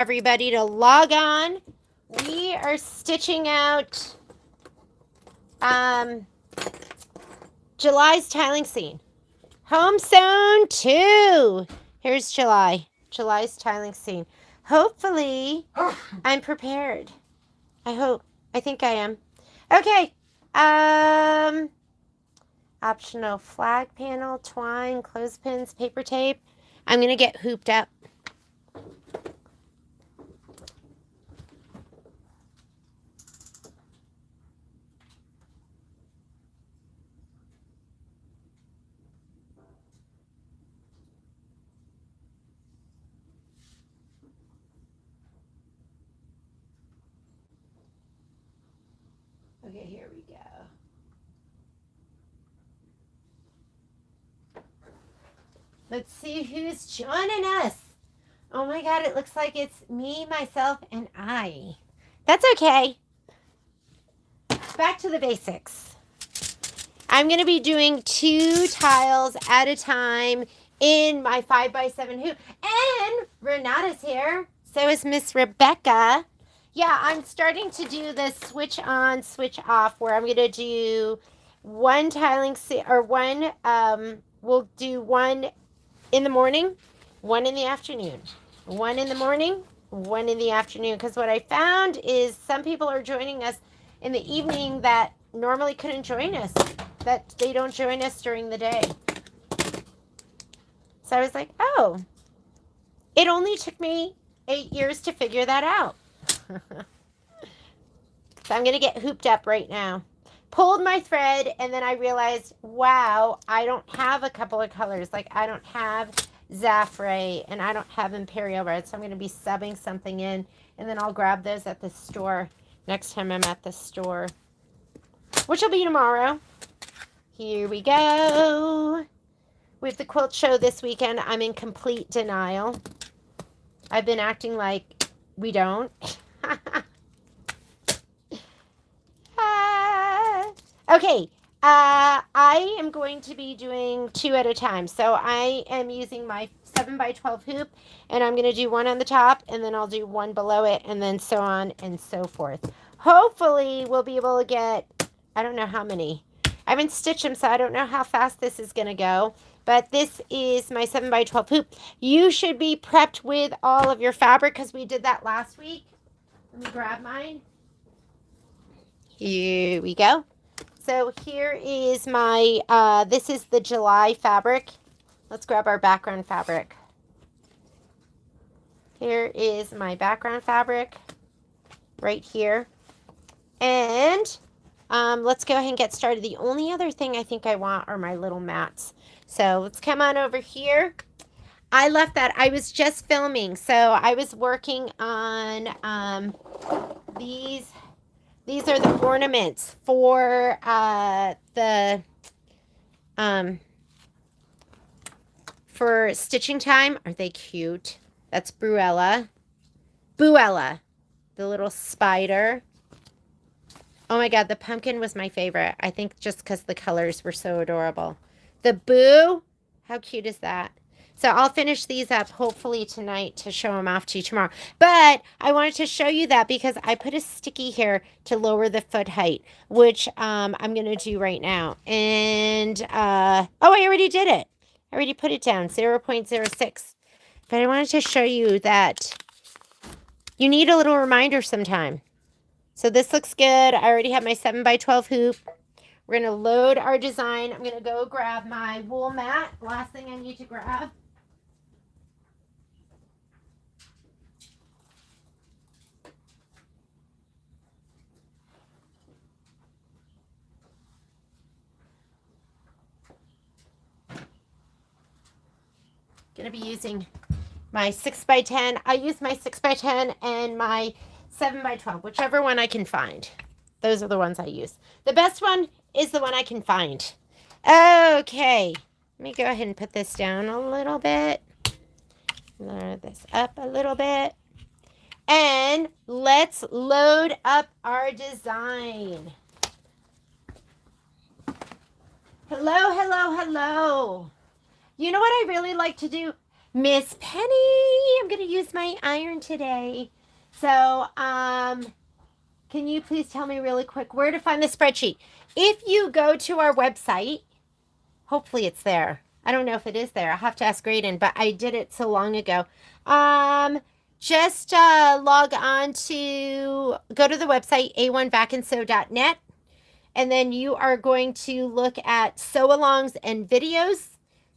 everybody to log on. We are stitching out July's tiling scene. Home Sewn 2. Here's July's tiling scene. Hopefully, I'm prepared. I hope. I think I am. Okay. Optional flag panel, twine, clothespins, paper tape. I'm going to get hooped up. Okay, here we go. Let's see who's joining us. Oh my God, it looks like it's me, myself, and I. That's okay. Back to the basics. I'm going to be doing 2 tiles at a time in my 5x7 hoop. And Renata's here. So is Miss Rebecca. Yeah, I'm starting to do this switch on, switch off, where I'm going to do one tiling, or one, we'll do one in the morning, one in the afternoon, one in the morning, one in the afternoon. Because what I found is some people are joining us in the evening that normally couldn't join us, that they don't join us during the day. So I was like, oh, it only took me 8 years to figure that out. So I'm going to get hooped up right now. Pulled my thread, and then I realized, wow, I don't have a couple of colors. Like, I don't have Zafre, and I don't have Imperial Red, so I'm going to be subbing something in, and then I'll grab those at the store next time I'm at the store, which will be tomorrow. Here we go. We have the quilt show this weekend. I'm in complete denial. I've been acting like we don't. Okay, I am going to be doing 2 at a time. So I am using my 7x12 hoop, and I'm going to do one on the top, and then I'll do one below it, and then so on and so forth. Hopefully, we'll be able to get, I don't know how many. I haven't stitched them, so I don't know how fast this is going to go. But this is my 7x12 hoop. You should be prepped with all of your fabric, because we did that last week. Let me grab mine. Here we go. So here is my, this is the July fabric. Let's grab our background fabric. Here is my background fabric right here. And let's go ahead and get started. The only other thing I think I want are my little mats. So let's come on over here. I left that. I was just filming. So I was working on these. These are the ornaments for for stitching time. Are they cute? That's Bruella. Buella, the little spider. Oh my God, the pumpkin was my favorite. I think just because the colors were so adorable. The boo, how cute is that? So I'll finish these up hopefully tonight to show them off to you tomorrow. But I wanted to show you that because I put a sticky here to lower the foot height, which I'm going to do right now. And, oh, I already did it. I already put it down, 0.06. But I wanted to show you that you need a little reminder sometime. So this looks good. I already have my 7x12 hoop. We're going to load our design. I'm going to go grab my wool mat. Last thing I need to grab. Going to be using my 6x10. I use my 6x10 and my 7x12, whichever one I can find. Those are the ones I use. The best one is the one I can find. Okay. Let me go ahead and put this down a little bit. Lower this up a little bit. And let's load up our design. Hello, hello, hello. You know what I really like to do? Miss Penny, I'm going to use my iron today. So, can you please tell me really quick where to find the spreadsheet? If you go to our website, hopefully it's there. I don't know if it is there. I'll have to ask Graydon, but I did it so long ago. Just log on to, go to the website, a1vacansew.net, and then you are going to look at sew-alongs and videos.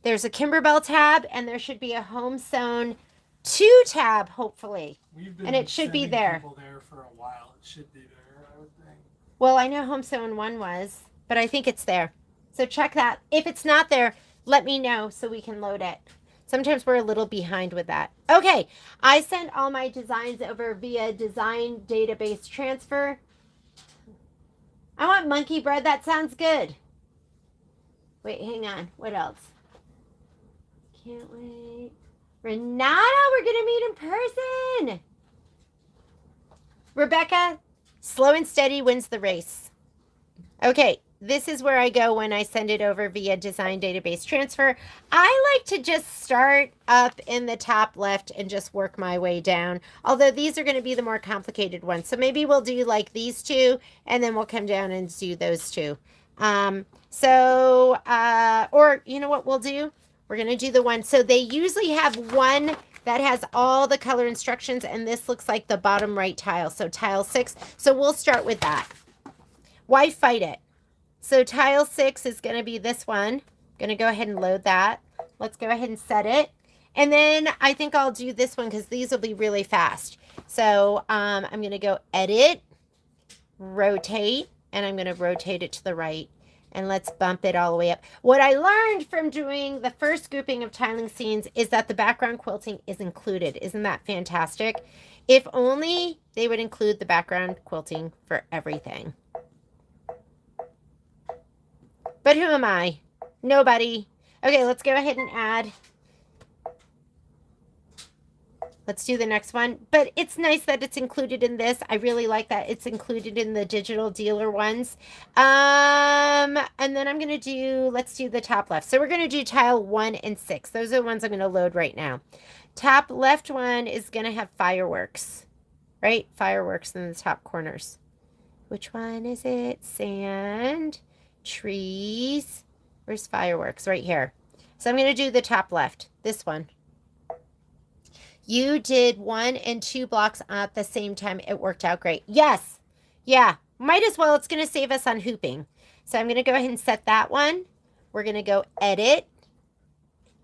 There's a Kimberbell tab, and there should be a Home Sewn 2 tab, hopefully. And it should be there. People there for a while. It should be there, I would think. Well, I know Home Sewn 1 was, but I think it's there. So check that. If it's not there, let me know so we can load it. Sometimes we're a little behind with that. Okay, I sent all my designs over via design database transfer. I want monkey bread. That sounds good. Wait, hang on. What else? Can't wait. Renata, we're going to meet in person. Rebecca, slow and steady wins the race. Okay, this is where I go when I send it over via design database transfer. I like to just start up in the top left and just work my way down. Although these are going to be the more complicated ones. So maybe we'll do like these two and then we'll come down and do those two. Or you know what we'll do? We're going to do the one. So they usually have one that has all the color instructions, and this looks like the bottom right tile. So tile 6. So we'll start with that. Why fight it? So tile 6 is going to be this one. Going to go ahead and load that. Let's go ahead and set it. And then I think I'll do this one because these will be really fast. So I'm going to go edit, rotate, and I'm going to rotate it to the right. And let's bump it all the way up. What I learned from doing the first grouping of tiling scenes is that the background quilting is included. Isn't that fantastic? If only they would include the background quilting for everything. But who am I? Nobody. Okay, let's go ahead and add. Let's do the next one. But it's nice that it's included in this. I really like that it's included in the digital dealer ones. And then I'm going to do, let's do the top left. So we're going to do tile 1 and 6. Those are the ones I'm going to load right now. Top left one is going to have fireworks, right? Fireworks in the top corners. Which one is it? Sand, trees. Where's fireworks? Right here. So I'm going to do the top left. This one. You did 1 and 2 blocks at the same time. It worked out great. Yes. Yeah. Might as well. It's going to save us on hooping. So I'm going to go ahead and set that one. We're going to go edit.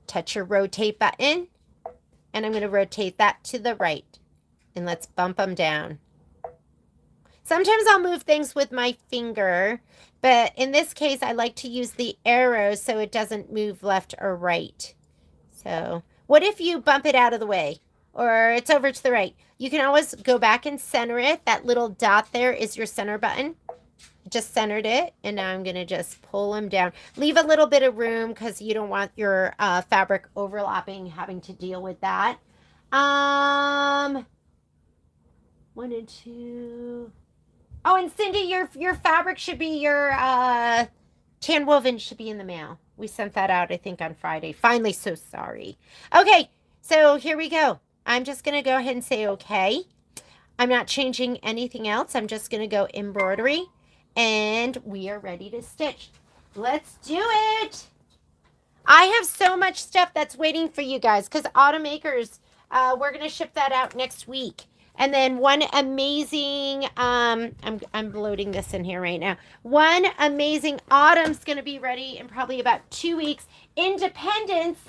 Touch your rotate button. And I'm going to rotate that to the right. And let's bump them down. Sometimes I'll move things with my finger. But in this case, I like to use the arrows so it doesn't move left or right. So what if you bump it out of the way? Or it's over to the right. You can always go back and center it. That little dot there is your center button. Just centered it. And now I'm going to just pull them down. Leave a little bit of room because you don't want your fabric overlapping, having to deal with that. 1 and 2. Oh, and Cindy, your fabric should be your tan woven should be in the mail. We sent that out, I think, on Friday. Finally, so sorry. Okay, so here we go. I'm just going to go ahead and say okay. I'm not changing anything else. I'm just going to go embroidery. And we are ready to stitch. Let's do it. I have so much stuff that's waiting for you guys because Automakers, we're going to ship that out next week. And then one amazing, I'm loading this in here right now. One amazing autumn's going to be ready in probably about 2 weeks. Independence.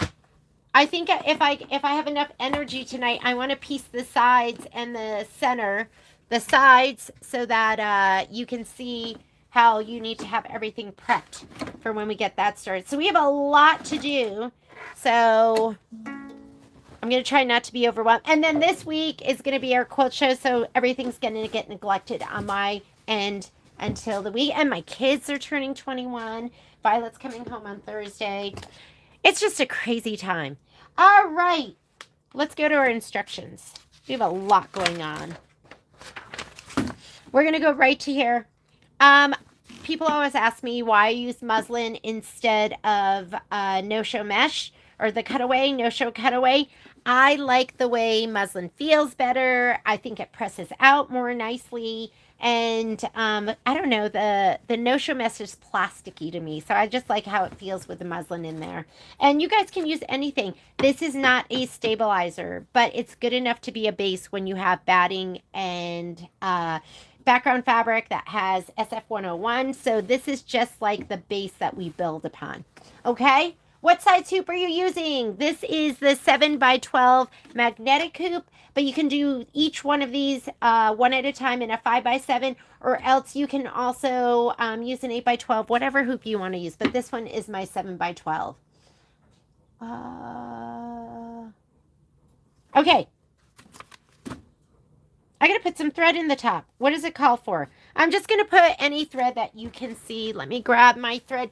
I think if I have enough energy tonight, I want to piece the sides and the center, the sides, so that you can see how you need to have everything prepped for when we get that started. So we have a lot to do. So I'm going to try not to be overwhelmed. And then this week is going to be our quilt show, so everything's going to get neglected on my end until the week. And my kids are turning 21. Violet's coming home on Thursday. It's just a crazy time. All right. Let's go to our instructions. We have a lot going on. We're going to go right to here. People always ask me why I use muslin instead of no-show mesh or the cutaway, no-show cutaway. I like the way muslin feels better. I think it presses out more nicely. And I don't know, the no-show mesh is plasticky to me. So I just like how it feels with the muslin in there. And you guys can use anything. This is not a stabilizer, but it's good enough to be a base when you have batting and background fabric that has SF101. So this is just like the base that we build upon. Okay? What size hoop are you using? This is the 7x12 magnetic hoop, but you can do each one of these one at a time in a 5x7, or else you can also use an 8x12, whatever hoop you want to use. But this one is my 7x12. Okay. I gotta put some thread in the top. What does it call for? I'm just gonna put any thread that you can see. Let me grab my thread.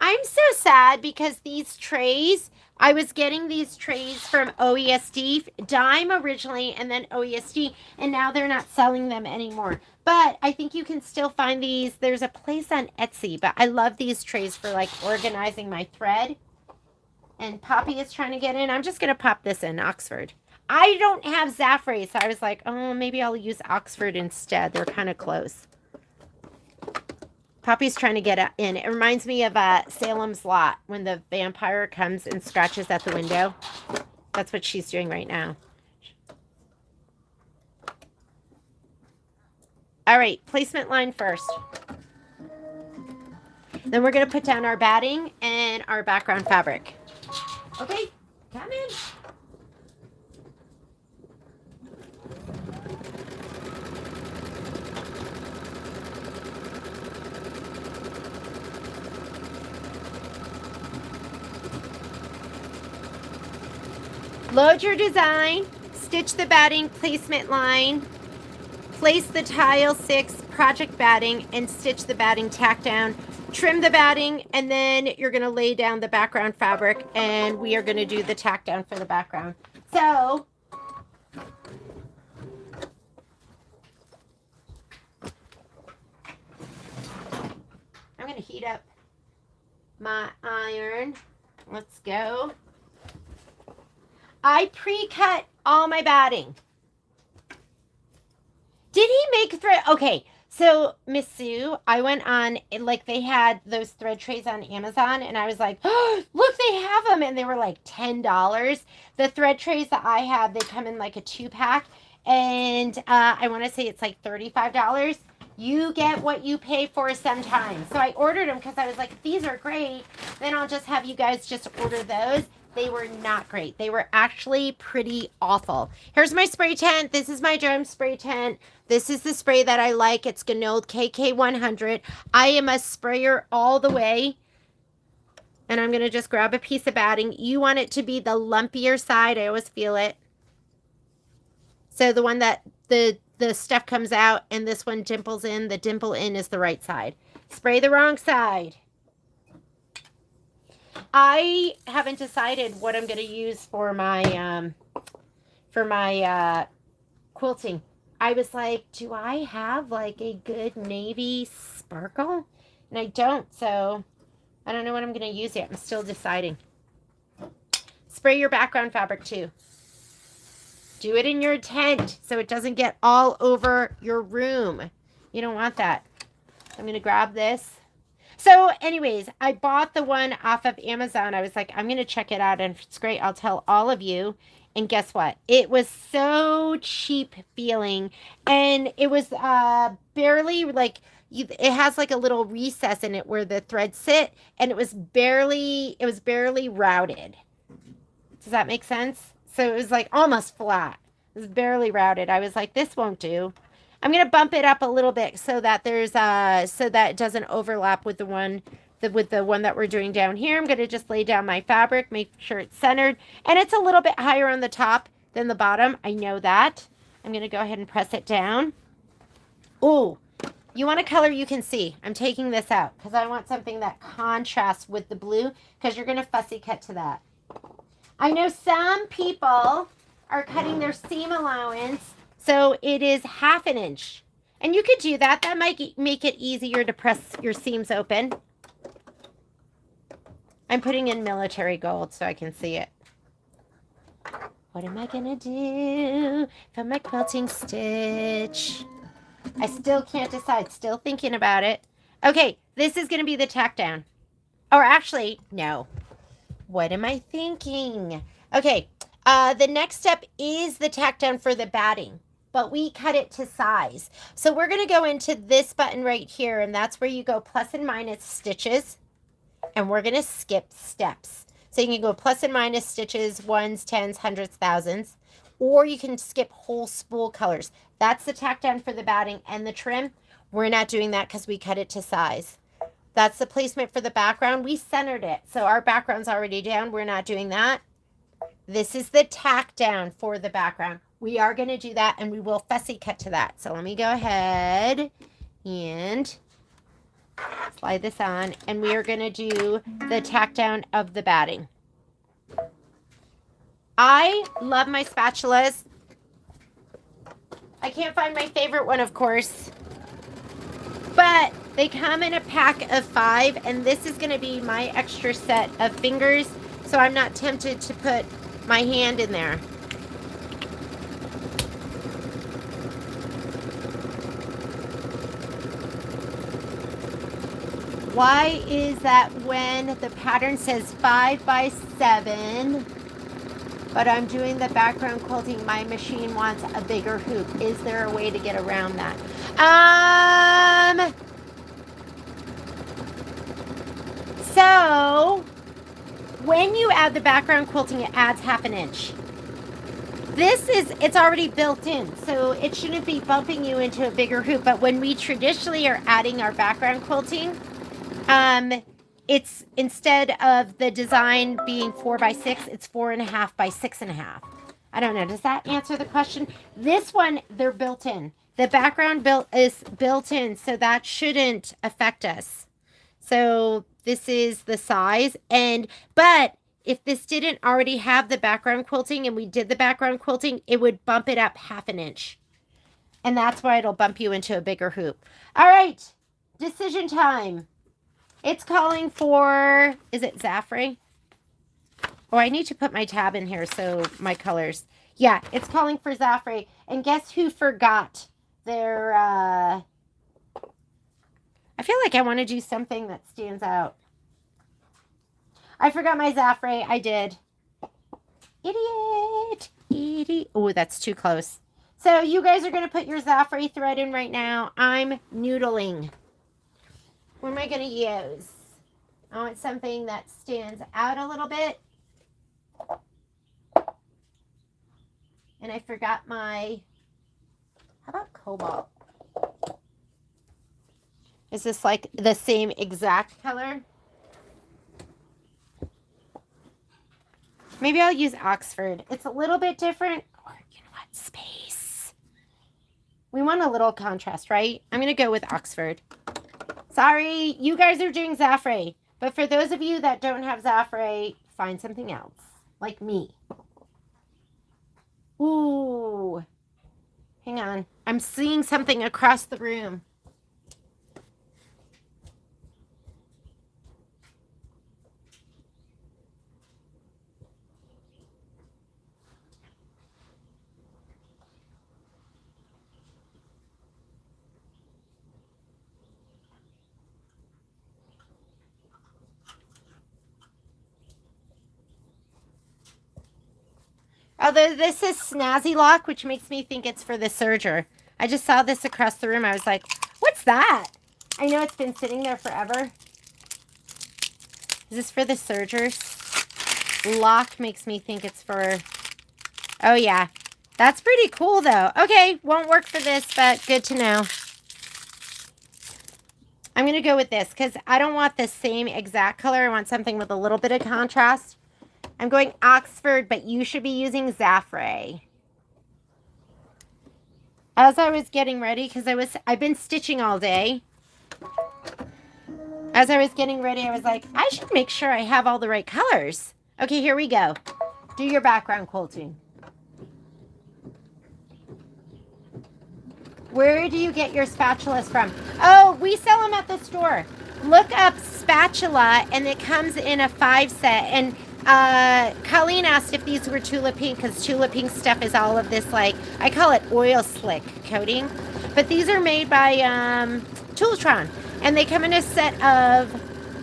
I'm so sad because these trays, I was getting these trays from OESD, Dime originally, and then OESD, and now they're not selling them anymore. But I think you can still find these. There's a place on Etsy, but I love these trays for like organizing my thread. And Poppy is trying to get in. I'm just gonna pop this in, Oxford. I don't have Zafre, so I was like, oh, maybe I'll use Oxford instead. They're kind of close. Poppy's trying to get in. It reminds me of Salem's Lot when the vampire comes and scratches at the window. That's what she's doing right now. All right, placement line first. Then we're going to put down our batting and our background fabric. Okay, come in. Load your design, stitch the batting placement line, place the tile 6 project batting, and stitch the batting tack down. Trim the batting, and then you're going to lay down the background fabric, and we are going to do the tack down for the background. So, I'm going to heat up my iron. Let's go. I pre-cut all my batting. Did he make thread? Okay, so Miss Sue, I went on, like they had those thread trays on Amazon, and I was like, oh, look, they have them, and they were like $10. The thread trays that I have, they come in like a 2-pack, and I want to say it's like $35. You get what you pay for sometimes. So I ordered them because I was like, these are great. Then I'll just have you guys just order those. They were not great. They were actually pretty awful. Here's my spray tent. This is my drum spray tent. This is the spray that I like. It's Ganode KK100. I am a sprayer all the way. And I'm going to just grab a piece of batting. You want it to be the lumpier side. I always feel it. So the one that the stuff comes out and this one dimples in. The dimple in is the right side. Spray the wrong side. I haven't decided what I'm going to use for my quilting. I was like, do I have like a good navy sparkle? And I don't, so I don't know what I'm going to use yet. I'm still deciding. Spray your background fabric too. Do it in your tent so it doesn't get all over your room. You don't want that. I'm going to grab this. So anyways, I bought the one off of Amazon. I was like, I'm going to check it out. And if it's great, I'll tell all of you. And guess what? It was so cheap feeling. And it was barely like, it has like a little recess in it where the threads sit. And it was barely routed. Does that make sense? So it was like almost flat. It was barely routed. I was like, this won't do. I'm going to bump it up a little bit so that there's so that it doesn't overlap with the one that we're doing down here. I'm going to just lay down my fabric, make sure it's centered, and it's a little bit higher on the top than the bottom. I know that. I'm going to go ahead and press it down. Oh, you want a color you can see. I'm taking this out because I want something that contrasts with the blue because you're going to fussy cut to that. I know some people are cutting their seam allowance, so it is 1/2 inch. And you could do that. That might make it easier to press your seams open. I'm putting in military gold so I can see it. What am I gonna do for my quilting stitch? I still can't decide. Still thinking about it. Okay, this is gonna be the tack down. Or actually, no. What am I thinking? Okay, the next step is the tack down for the batting, but we cut it to size. So we're gonna go into this button right here, and that's where you go plus and minus stitches, and we're gonna skip steps. So you can go plus and minus stitches, ones, tens, hundreds, thousands, or you can skip whole spool colors. That's the tack down for the batting and the trim. We're not doing that because we cut it to size. That's the placement for the background. We centered it, so our background's already down. We're not doing that. This is the tack down for the background. We are going to do that, and we will fussy cut to that. So let me go ahead and slide this on, and we are going to do the tack down of the batting. I love my spatulas. I can't find my favorite one, of course, but they come in a pack of 5, and this is going to be my extra set of fingers, so I'm not tempted to put my hand in there. Why is that when the pattern says 5 by 7, but I'm doing the background quilting, my machine wants a bigger hoop? Is there a way to get around that? So when you add the background quilting, it adds half an inch. It's already built in, so it shouldn't be bumping you into a bigger hoop. But when we traditionally are adding our background quilting, it's instead of the design being 4 by 6, it's 4.5 by 6.5. I don't know. Does that answer the question? This one, they're built in. The background is built in, so that shouldn't affect us. So this is the size, but if this didn't already have the background quilting and we did the background quilting, it would bump it up half an inch. And that's why it'll bump you into a bigger hoop. All right, decision time. It's calling for, is it Zafre? Oh, I need to put my tab in here so my colors. Yeah, it's calling for Zafre. And guess who forgot their, I feel like I want to do something that stands out. I forgot my Zafre. I did. Idiot. Oh, that's too close. So you guys are going to put your Zafre thread in right now. I'm noodling. What am I going to use? I want something that stands out a little bit. And I forgot my, how about cobalt? Is this like the same exact color? Maybe I'll use Oxford. It's a little bit different. Or you know what? Space. We want a little contrast, right? I'm going to go with Oxford. Sorry, you guys are doing Zafre. But for those of you that don't have Zafre, find something else. Like me. Ooh. Hang on. I'm seeing something across the room. Although this is Snazzy Lock, which makes me think it's for the serger. I just saw this across the room. I was like, what's that? I know it's been sitting there forever. Is this for the sergers? Lock makes me think it's for... Oh, yeah. That's pretty cool, though. Okay, won't work for this, but good to know. I'm going to go with this because I don't want the same exact color. I want something with a little bit of contrast. I'm going Oxford, but you should be using Zafre. As I was getting ready, because I've been stitching all day. As I was getting ready, I was like, I should make sure I have all the right colors. Okay, here we go. Do your background quilting. Where do you get your spatulas from? Oh, we sell them at the store. Look up spatula, and it comes in a 5 set. And Colleen asked if these were Tula Pink because Tula Pink stuff is all of this, like, I call it oil slick coating. But these are made by Tultron. And they come in a set of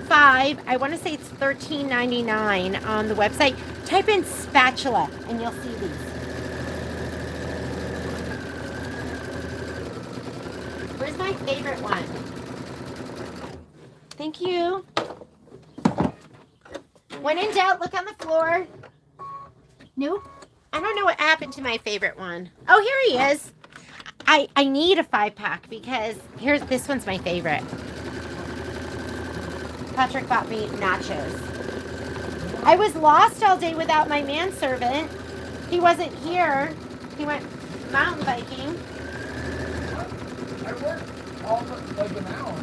5. I want to say it's $13.99 on the website. Type in spatula and you'll see these. Where's my favorite one? Thank you. When in doubt, look on the floor. Nope. I don't know what happened to my favorite one. Oh, here he is. I need a 5-pack because this one's my favorite. Patrick bought me nachos. I was lost all day without my manservant. He wasn't here. He went mountain biking. I worked all like an hour.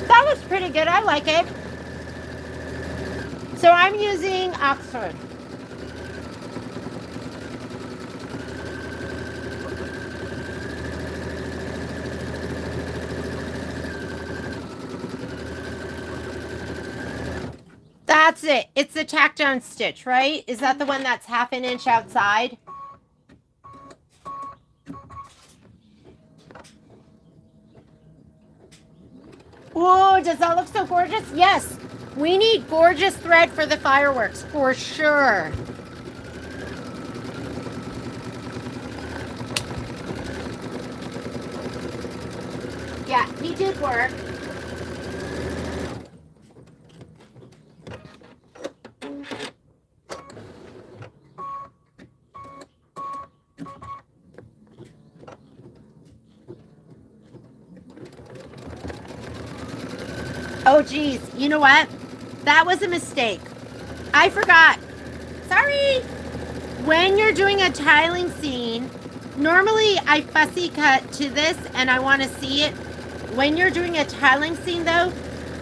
That looks pretty good. I like it. So I'm using Oxford. That's it. It's the tack down stitch, right? Is that the one that's 1/2 inch outside? Whoa, does that look so gorgeous? Yes. We need gorgeous thread for the fireworks, for sure. Yeah, he did work. Oh, geez. You know what? That was a mistake. I forgot. Sorry. When you're doing a tiling scene, normally I fussy cut to this and I want to see it. When you're doing a tiling scene, though,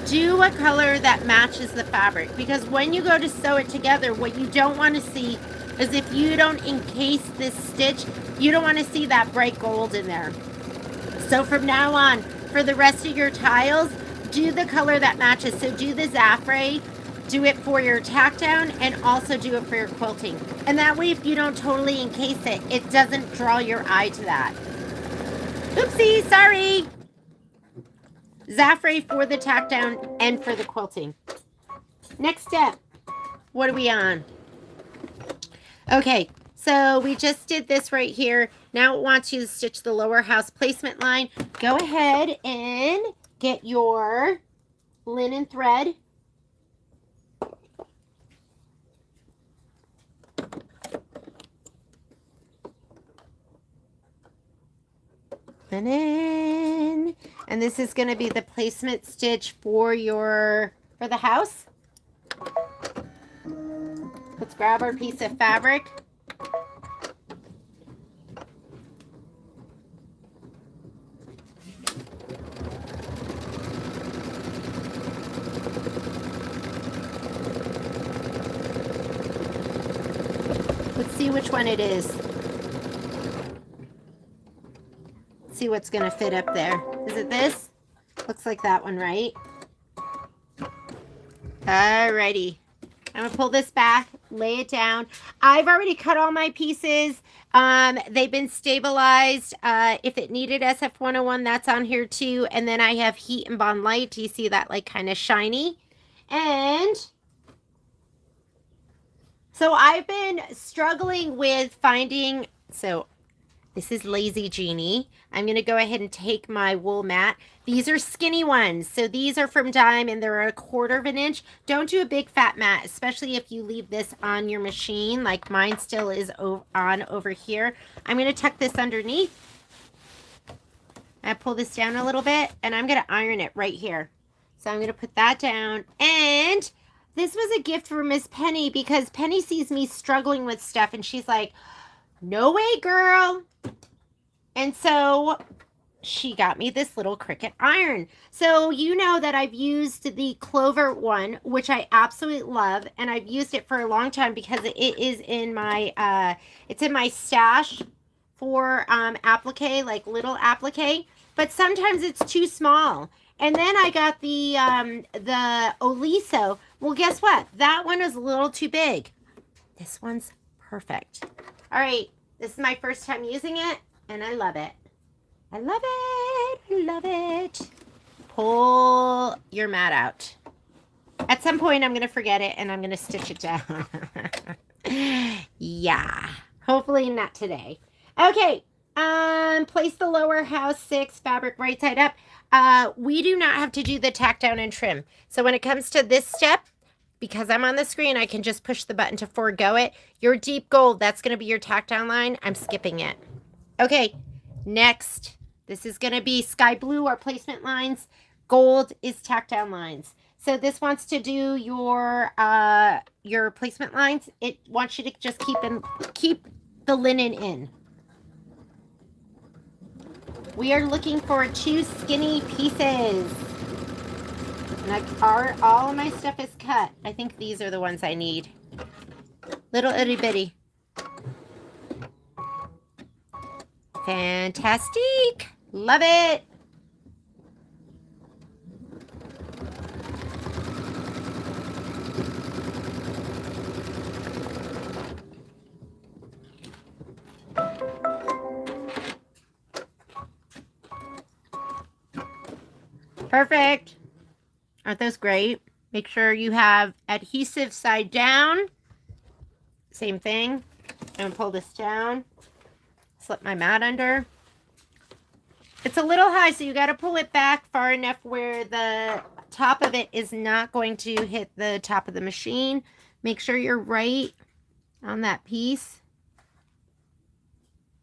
do a color that matches the fabric. Because when you go to sew it together, what you don't want to see is if you don't encase this stitch, you don't want to see that bright gold in there. So from now on, for the rest of your tiles, do the color that matches. So do the Zafre, do it for your tack down, and also do it for your quilting. And that way, if you don't totally encase it, it doesn't draw your eye to that. Oopsie, sorry. Zafre for the tack down and for the quilting. Next step. What are we on? Okay, so we just did this right here. Now it wants you to stitch the lower house placement line. Go ahead and get your linen thread. Linen. And this is going to be the placement stitch for the house. Let's grab our piece of fabric. Let's see which one it is. Let's see what's going to fit up there. Is it this? Looks like that one, right? Alrighty. I'm going to pull this back, lay it down. I've already cut all my pieces. They've been stabilized. If it needed SF101, that's on here too. And then I have Heat and Bond Light. Do you see that, like, kind of shiny? And so I've been struggling with finding, so this is Lazy Genie. I'm going to go ahead and take my wool mat. These are skinny ones. So these are from Dime and they're 1/4 of an inch. Don't do a big fat mat, especially if you leave this on your machine like mine still is on over here. I'm going to tuck this underneath. I pull this down a little bit and I'm going to iron it right here. So I'm going to put that down. And this was a gift for Miss Penny because Penny sees me struggling with stuff and she's like, no way, girl. And so she got me this little Cricut iron. So you know that I've used the Clover one, which I absolutely love. And I've used it for a long time because it is in my, it's in my stash for applique, like little applique. But sometimes it's too small. And then I got the Oliso. Well, guess what? That one is a little too big. This one's perfect. All right, this is my first time using it, and I love it. I love it. I love it. Pull your mat out. At some point, I'm going to forget it, and I'm going to stitch it down. Yeah. Hopefully not today. Okay. Place the lower house 6 fabric right side up. We do not have to do the tack down and trim. So when it comes to this step, because I'm on the screen, I can just push the button to forego it. Your deep gold, that's going to be your tack down line. I'm skipping it. Okay. Next. This is going to be sky blue or placement lines. Gold is tack down lines. So this wants to do your placement lines. It wants you to just keep the linen in. We are looking for 2 skinny pieces. And all of my stuff is cut. I think these are the ones I need. Little itty bitty. Fantastic. Love it. Perfect. Aren't those great? Make sure you have adhesive side down. Same thing. I'm going to pull this down. Slip my mat under. It's a little high, so you got to pull it back far enough where the top of it is not going to hit the top of the machine. Make sure you're right on that piece.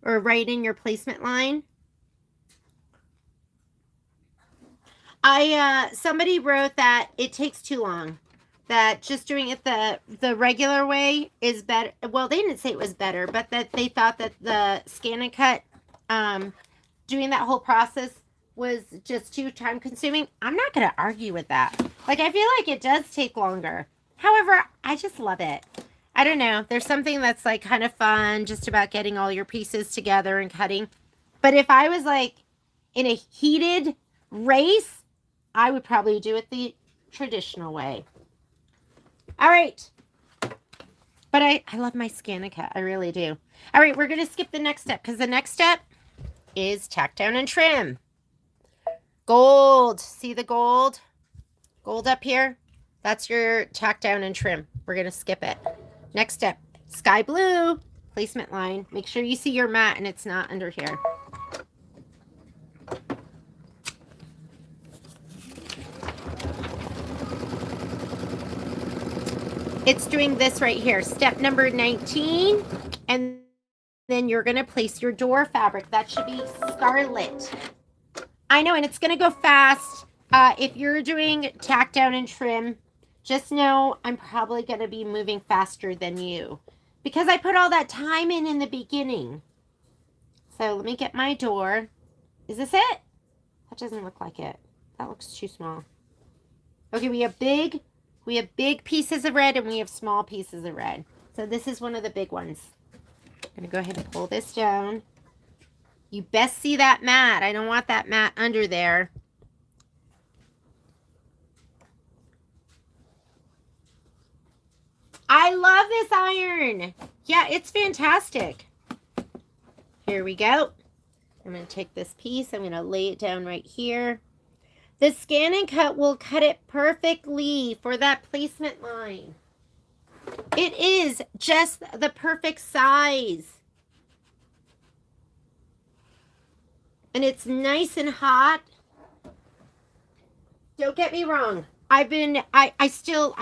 Or right in your placement line. Somebody wrote that it takes too long. That just doing it the regular way is better. Well, they didn't say it was better, but that they thought that the scan and cut, doing that whole process was just too time consuming. I'm not going to argue with that. Like, I feel like it does take longer. However, I just love it. I don't know. There's something that's like kind of fun just about getting all your pieces together and cutting. But if I was like in a heated race, I would probably do it the traditional way. All right. But I love my scan and cut. I really do. All right, we're going to skip the next step because the next step is tack down and trim. Gold. See the gold? Gold up here? That's your tack down and trim. We're going to skip it. Next step, sky blue placement line. Make sure you see your mat and it's not under here. It's doing this right here. Step number 19. And then you're going to place your door fabric. That should be scarlet. I know, and it's going to go fast. If you're doing tack down and trim, just know I'm probably going to be moving faster than you. Because I put all that time in the beginning. So let me get my door. Is this it? That doesn't look like it. That looks too small. Okay, we have big pieces of red and we have small pieces of red. So this is one of the big ones. I'm going to go ahead and pull this down. You best see that mat. I don't want that mat under there. I love this iron. Yeah, it's fantastic. Here we go. I'm going to take this piece. I'm going to lay it down right here. The scan and cut will cut it perfectly for that placement line. It is just the perfect size. And it's nice and hot. Don't get me wrong. I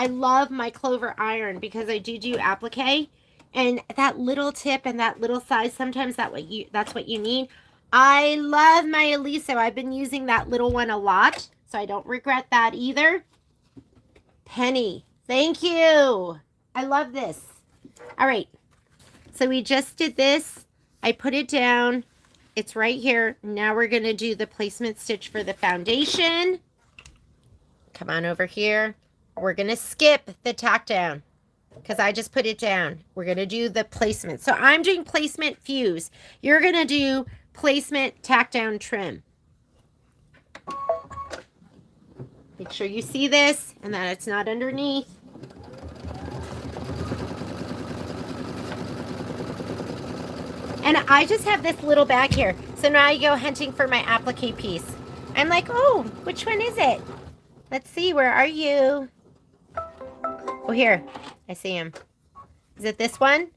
love my Clover iron because I do applique. And that little tip and that little size, sometimes that's what you need. I love my Eliso. I've been using that little one a lot, so I don't regret that either. Penny, thank you. I love this. All right, so we just did this. I put it down. It's right here. Now we're going to do the placement stitch for the foundation. Come on over here. We're going to skip the tack down because I just put it down. We're going to do the placement. So I'm doing placement fuse. You're going to do placement tack down trim. Make sure you see this and that it's not underneath. And I just have this little bag here. So now I go hunting for my applique piece. I'm like, oh, which one is it? Let's see, where are you? Oh, here. I see him. Is it this one?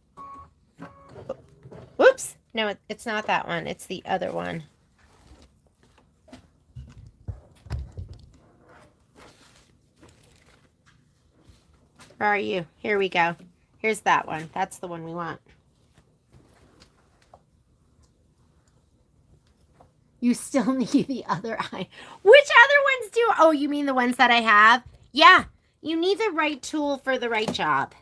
Whoops. No, it's not that one. It's the other one. Where are you? Here we go. Here's that one. That's the one we want. You still need the other eye. Which other ones do? Oh, you mean the ones that I have? Yeah. You need the right tool for the right job.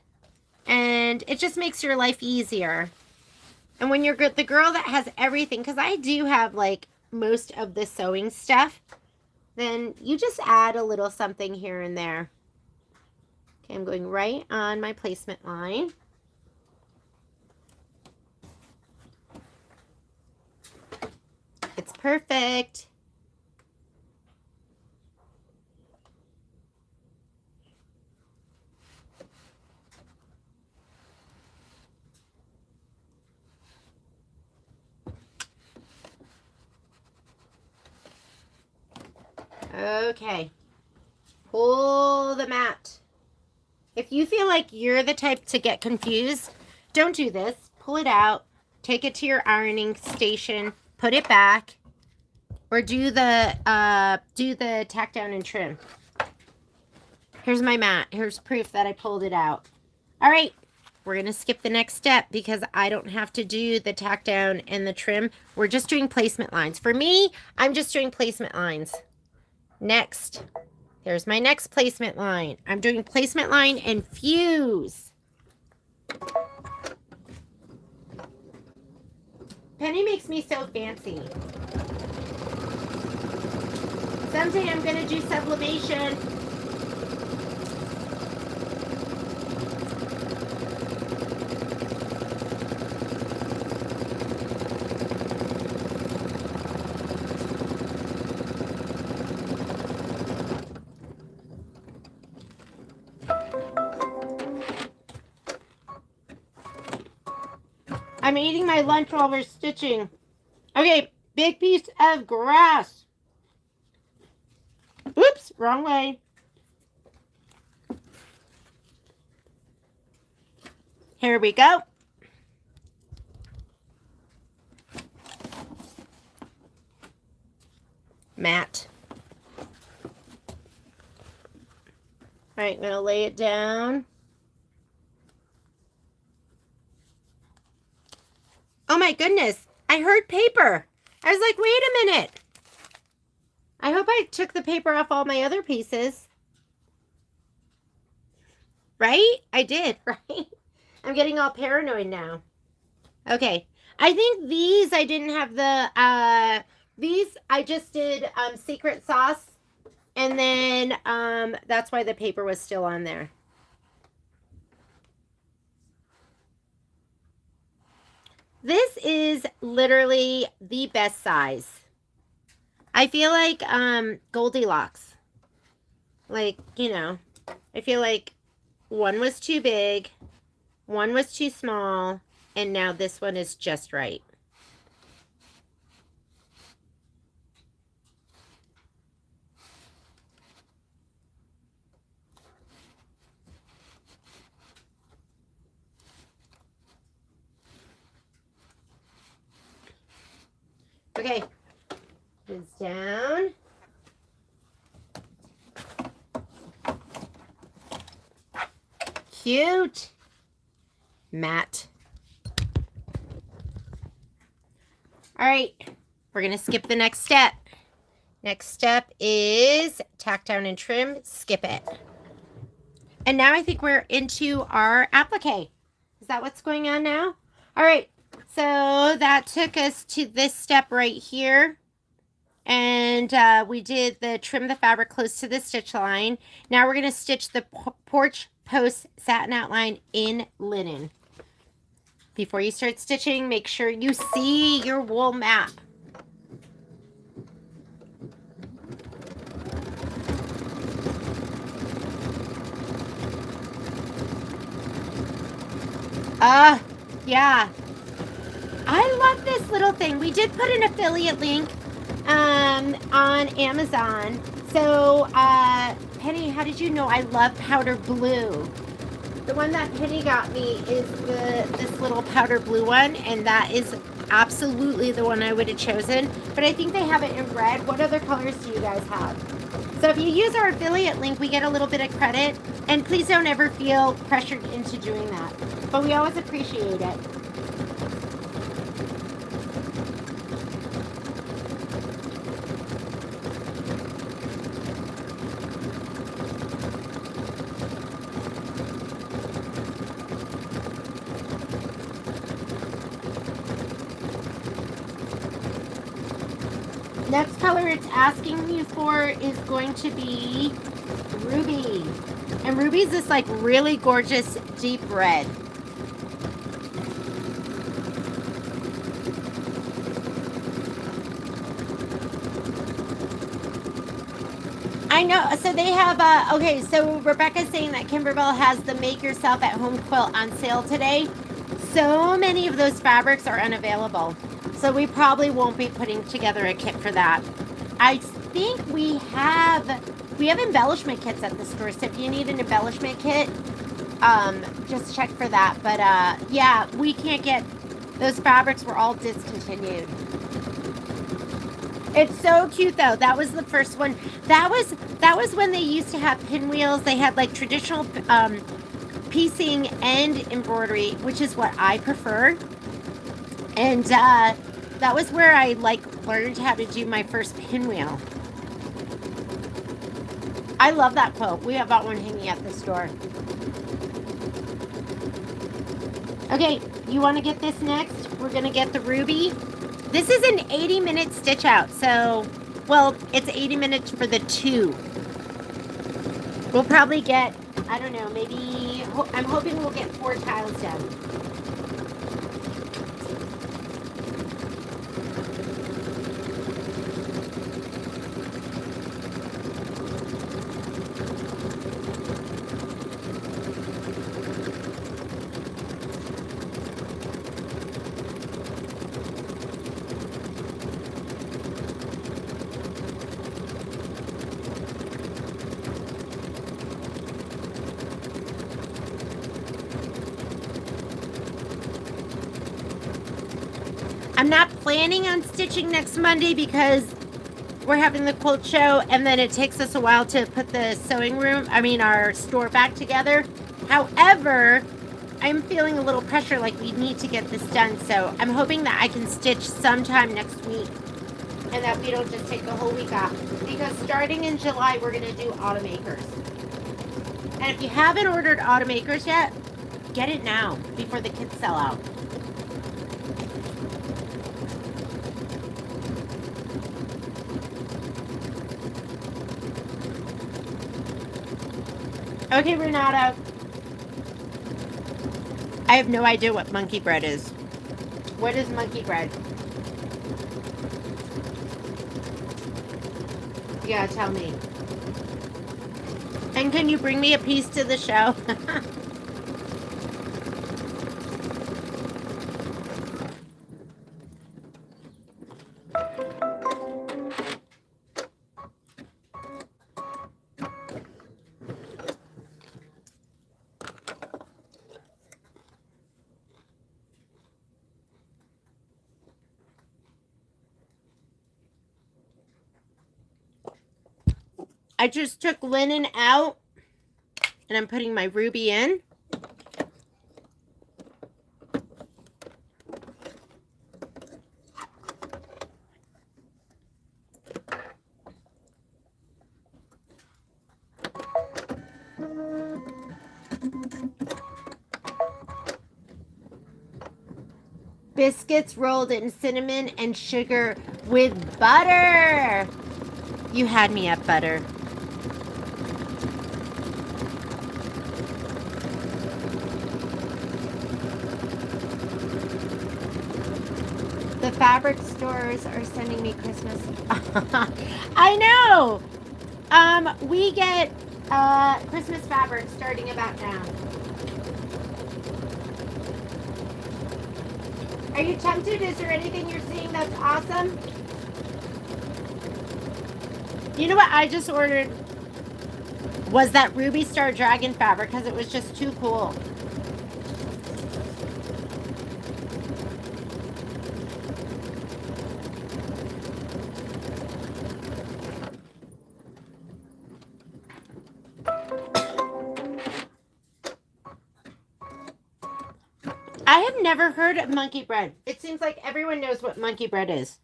And it just makes your life easier. And when you're the girl that has everything, because I do have like most of the sewing stuff, then you just add a little something here and there. Okay, I'm going right on my placement line. It's perfect. Okay. Pull the mat. If you feel like you're the type to get confused, don't do this. Pull it out. Take it to your ironing station. Put it back. Or do the tack down and trim. Here's my mat. Here's proof that I pulled it out. All right. We're going to skip the next step because I don't have to do the tack down and the trim. We're just doing placement lines. For me, I'm just doing placement lines. Next. There's my next placement line. I'm doing placement line and fuse. Penny makes me so fancy. Someday I'm going to do sublimation. I'm eating my lunch while we're stitching. Okay, big piece of grass. Whoops, wrong way. Here we go. Mat. All right, I'm going to lay it down. Oh my goodness, I heard paper. I was like, wait a minute. I hope I took the paper off all my other pieces. Right? I did, right? I'm getting all paranoid now. Okay. I think these, I didn't have the, these I just did secret sauce. And then that's why the paper was still on there. This is literally the best size. I feel like Goldilocks. Like, you know, I feel like one was too big, one was too small, and now this one is just right. Okay, it's down. Cute. Mat. All right, we're going to skip the next step. Next step is tack down and trim, skip it. And now I think we're into our applique. Is that what's going on now? All right. So that took us to this step right here. And we did the trim the fabric close to the stitch line. Now we're going to stitch the porch post satin outline in linen. Before you start stitching, make sure you see your wool map. Yeah. I love this little thing. We did put an affiliate link on Amazon. So, Penny, how did you know I love powder blue? The one that Penny got me is this little powder blue one, and that is absolutely the one I would have chosen. But I think they have it in red. What other colors do you guys have? So if you use our affiliate link, we get a little bit of credit. And please don't ever feel pressured into doing that. But we always appreciate it. Next color it's asking you for is going to be ruby. And ruby is this like really gorgeous deep red. I know. So they have, okay, so Rebecca's saying that Kimberbell has the make yourself at home quilt on sale today. So many of those fabrics are unavailable. So we probably won't be putting together a kit for that. I think we have embellishment kits at the store. So if you need an embellishment kit, just check for that. But yeah, we can't get those fabrics, were all discontinued. It's so cute though. That was the first one. That was when they used to have pinwheels. They had like traditional piecing and embroidery, which is what I prefer. And that was where I like learned how to do my first pinwheel. I love that quilt. We have that one hanging at the store. Okay, you want to get this next? We're gonna get the ruby. This is an 80-minute stitch out, so, well, it's 80 minutes for the two. We'll probably get, I don't know, maybe, I'm hoping we'll get 4 tiles done. I'm not planning on stitching next Monday because we're having the quilt show and then it takes us a while to put the sewing room, our store back together. However, I'm feeling a little pressure, like we need to get this done. So I'm hoping that I can stitch sometime next week and that we don't just take the whole week off. Because starting in July, we're gonna do automakers. And if you haven't ordered automakers yet, get it now before the kids sell out. Okay, Renato. I have no idea what monkey bread is. What is monkey bread? Yeah, tell me. And can you bring me a piece to the show? I just took linen out and I'm putting my ruby in. Biscuits rolled in cinnamon and sugar with butter. You had me at butter. The fabric stores are sending me Christmas. I know. We get Christmas fabric starting about now. Are you tempted? Is there anything you're seeing that's awesome? You know what I just ordered? Was that Ruby Star Dragon fabric because it was just too cool. I have never heard of monkey bread. It seems like everyone knows what monkey bread is.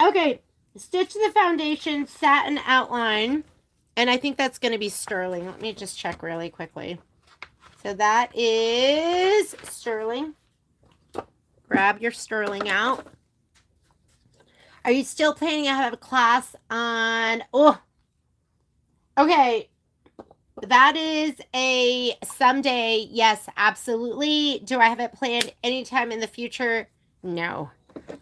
Okay, stitch the foundation, satin outline, and I think that's going to be sterling. Let me just check really quickly. So that is sterling. Grab your sterling out. Are you still planning to have a class on... Oh, okay. That is a someday. Yes, absolutely. Do I have it planned anytime in the future? No.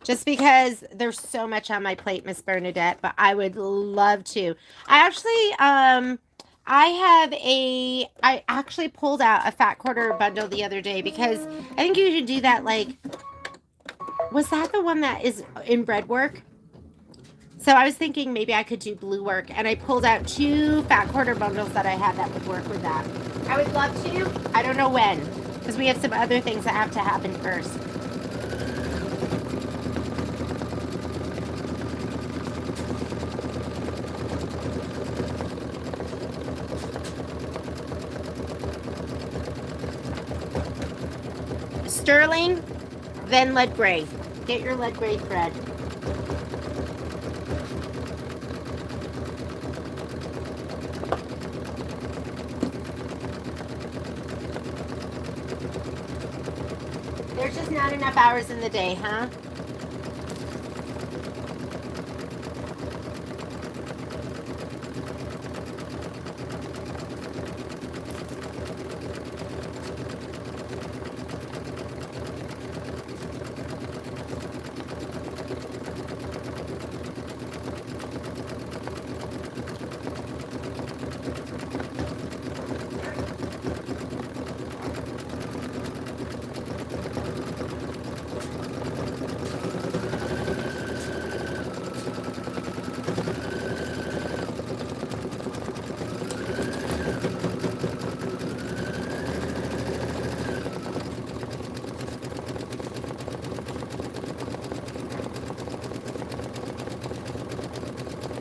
Just because there's so much on my plate, Miss Bernadette, but I would love to. I actually pulled out a fat quarter bundle the other day because I think you should do that. Like, was that the one that is in bread work? So I was thinking maybe I could do blue work, and I pulled out 2 fat quarter bundles that I had that would work with that. I would love to. I don't know when, because we have some other things that have to happen first. Sterling, then lead gray. Get your lead gray thread. There's just not enough hours in the day, huh?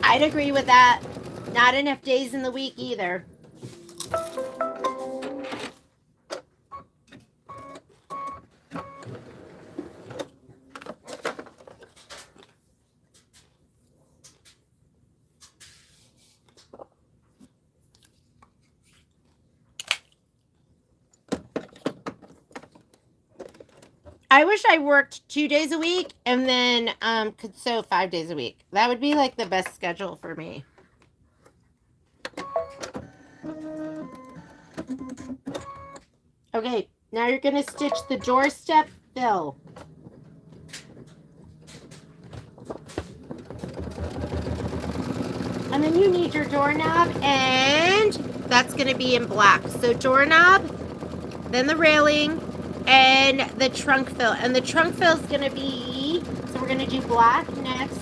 I'd agree with that. Not enough days in the week either. I wish I worked 2 days a week and then could sew 5 days a week. That would be like the best schedule for me. Okay, now you're going to stitch the doorstep fill. And then you need your doorknob, and that's going to be in black. So doorknob, then the railing, and the trunk fill. And the trunk fill is going to be, so we're going to do black next,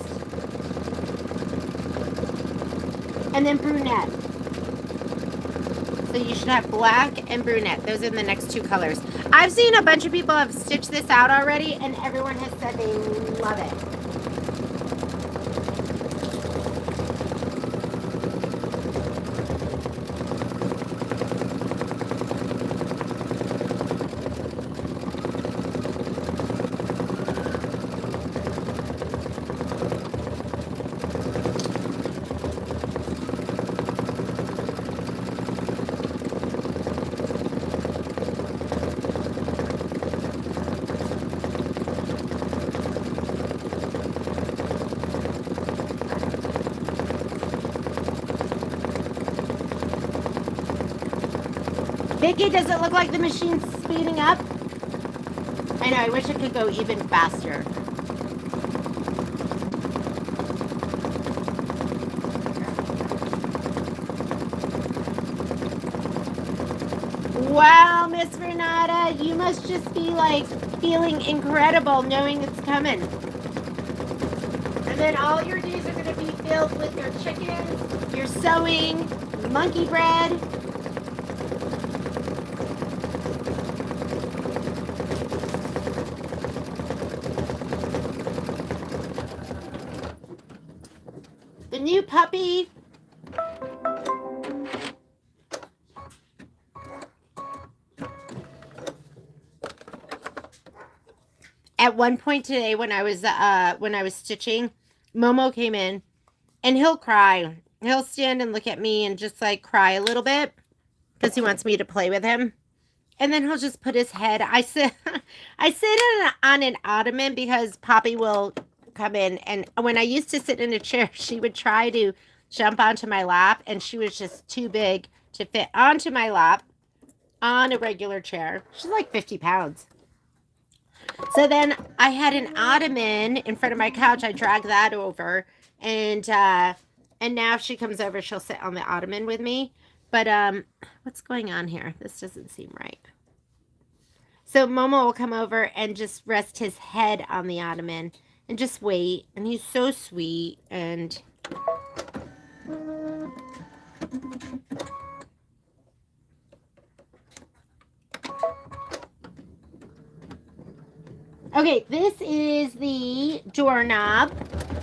and then brunette. So you should have black and brunette. Those are the next 2 colors. I've seen a bunch of people have stitched this out already, and everyone has said they love it. Vicky, does it look like the machine's speeding up? I know, I wish it could go even faster. Wow, Miss Renata, you must just be like feeling incredible knowing it's coming. And then all your days are going to be filled with your chickens, your sewing, monkey bread. The new puppy. At one point today when I was stitching, Momo came in and he'll cry. He'll stand and look at me and just like cry a little bit because he wants me to play with him. And then he'll just put his head. I sit on an ottoman because Poppy will come in, and when I used to sit in a chair, she would try to jump onto my lap, and she was just too big to fit onto my lap on a regular chair. She's like 50 pounds. So then I had an ottoman in front of my couch. I dragged that over, and now if she comes over, she'll sit on the ottoman with me. But what's going on here? This doesn't seem right. So Momo will come over and just rest his head on the ottoman and just wait. And he's so sweet. And okay, this is the doorknob.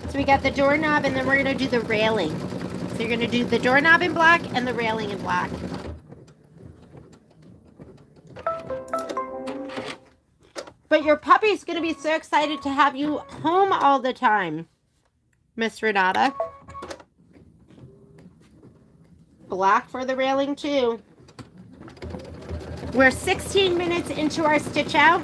So we got the doorknob, and then we're going to do the railing. So you're going to do the doorknob in black and the railing in black. But your puppy's going to be so excited to have you home all the time, Miss Renata. Black for the railing, too. We're 16 minutes into our stitch out.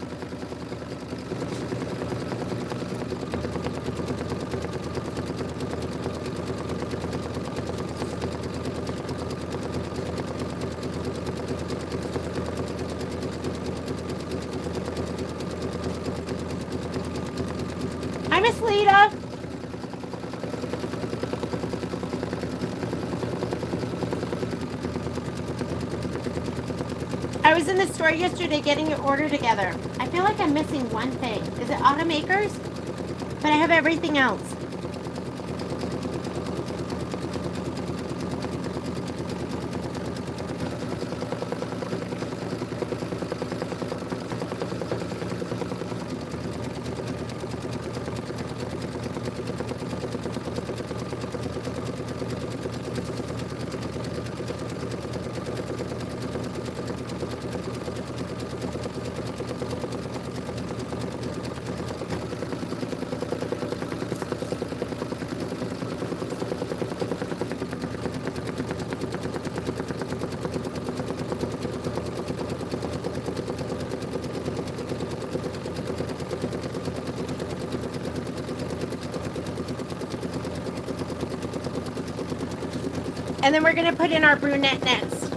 Hi, Miss Lita. I was in the store yesterday getting your order together. I feel like I'm missing one thing. Is it automakers? But I have everything else. And then we're going to put in our brunette nets.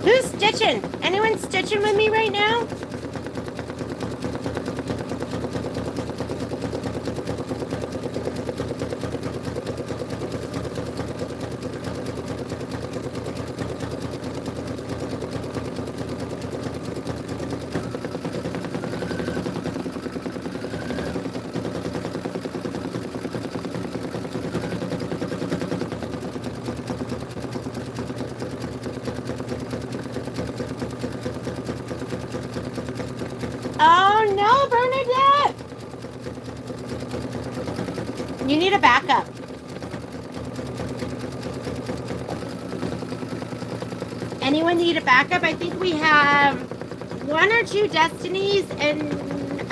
Who's stitching? Anyone stitching with me right now? Oh no, Bernadette! You need a backup. Anyone need a backup? I think we have 1 or 2 Destinies and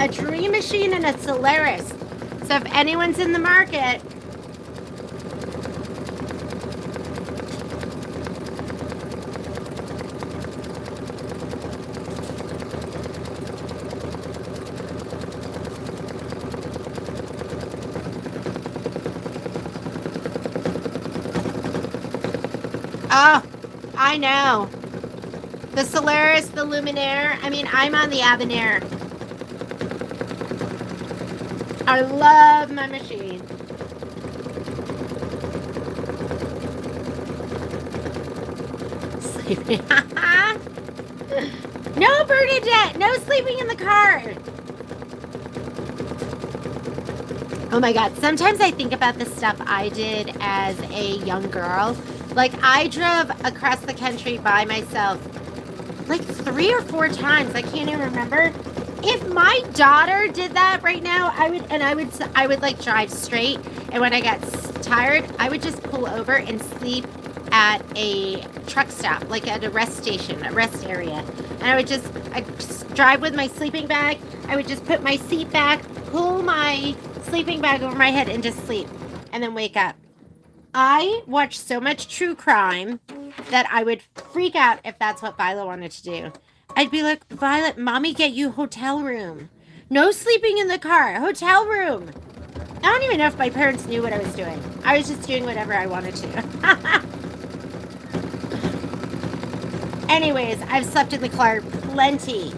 a Dream Machine and a Solaris. So if anyone's in the market, oh, I know. The Solaris, the Luminaire. I mean, I'm on the Avenaire. I love my machine. Sleeping. No, Bernadette! No sleeping in the car! Oh my god, sometimes I think about the stuff I did as a young girl. Like, I drove across the country by myself like 3 or 4 times. I can't even remember. If my daughter did that right now, I would like drive straight, and when I got tired, I would just pull over and sleep at a truck stop, like at a rest station, a rest area. And I'd just drive with my sleeping bag. I would just put my seat back, pull my sleeping bag over my head, and just sleep, and then wake up. I watched so much true crime that I would freak out if that's what Violet wanted to do. I'd be like, Violet, mommy get you hotel room. No sleeping in the car, hotel room. I don't even know if my parents knew what I was doing. I was just doing whatever I wanted to. Anyways, I've slept in the car plenty.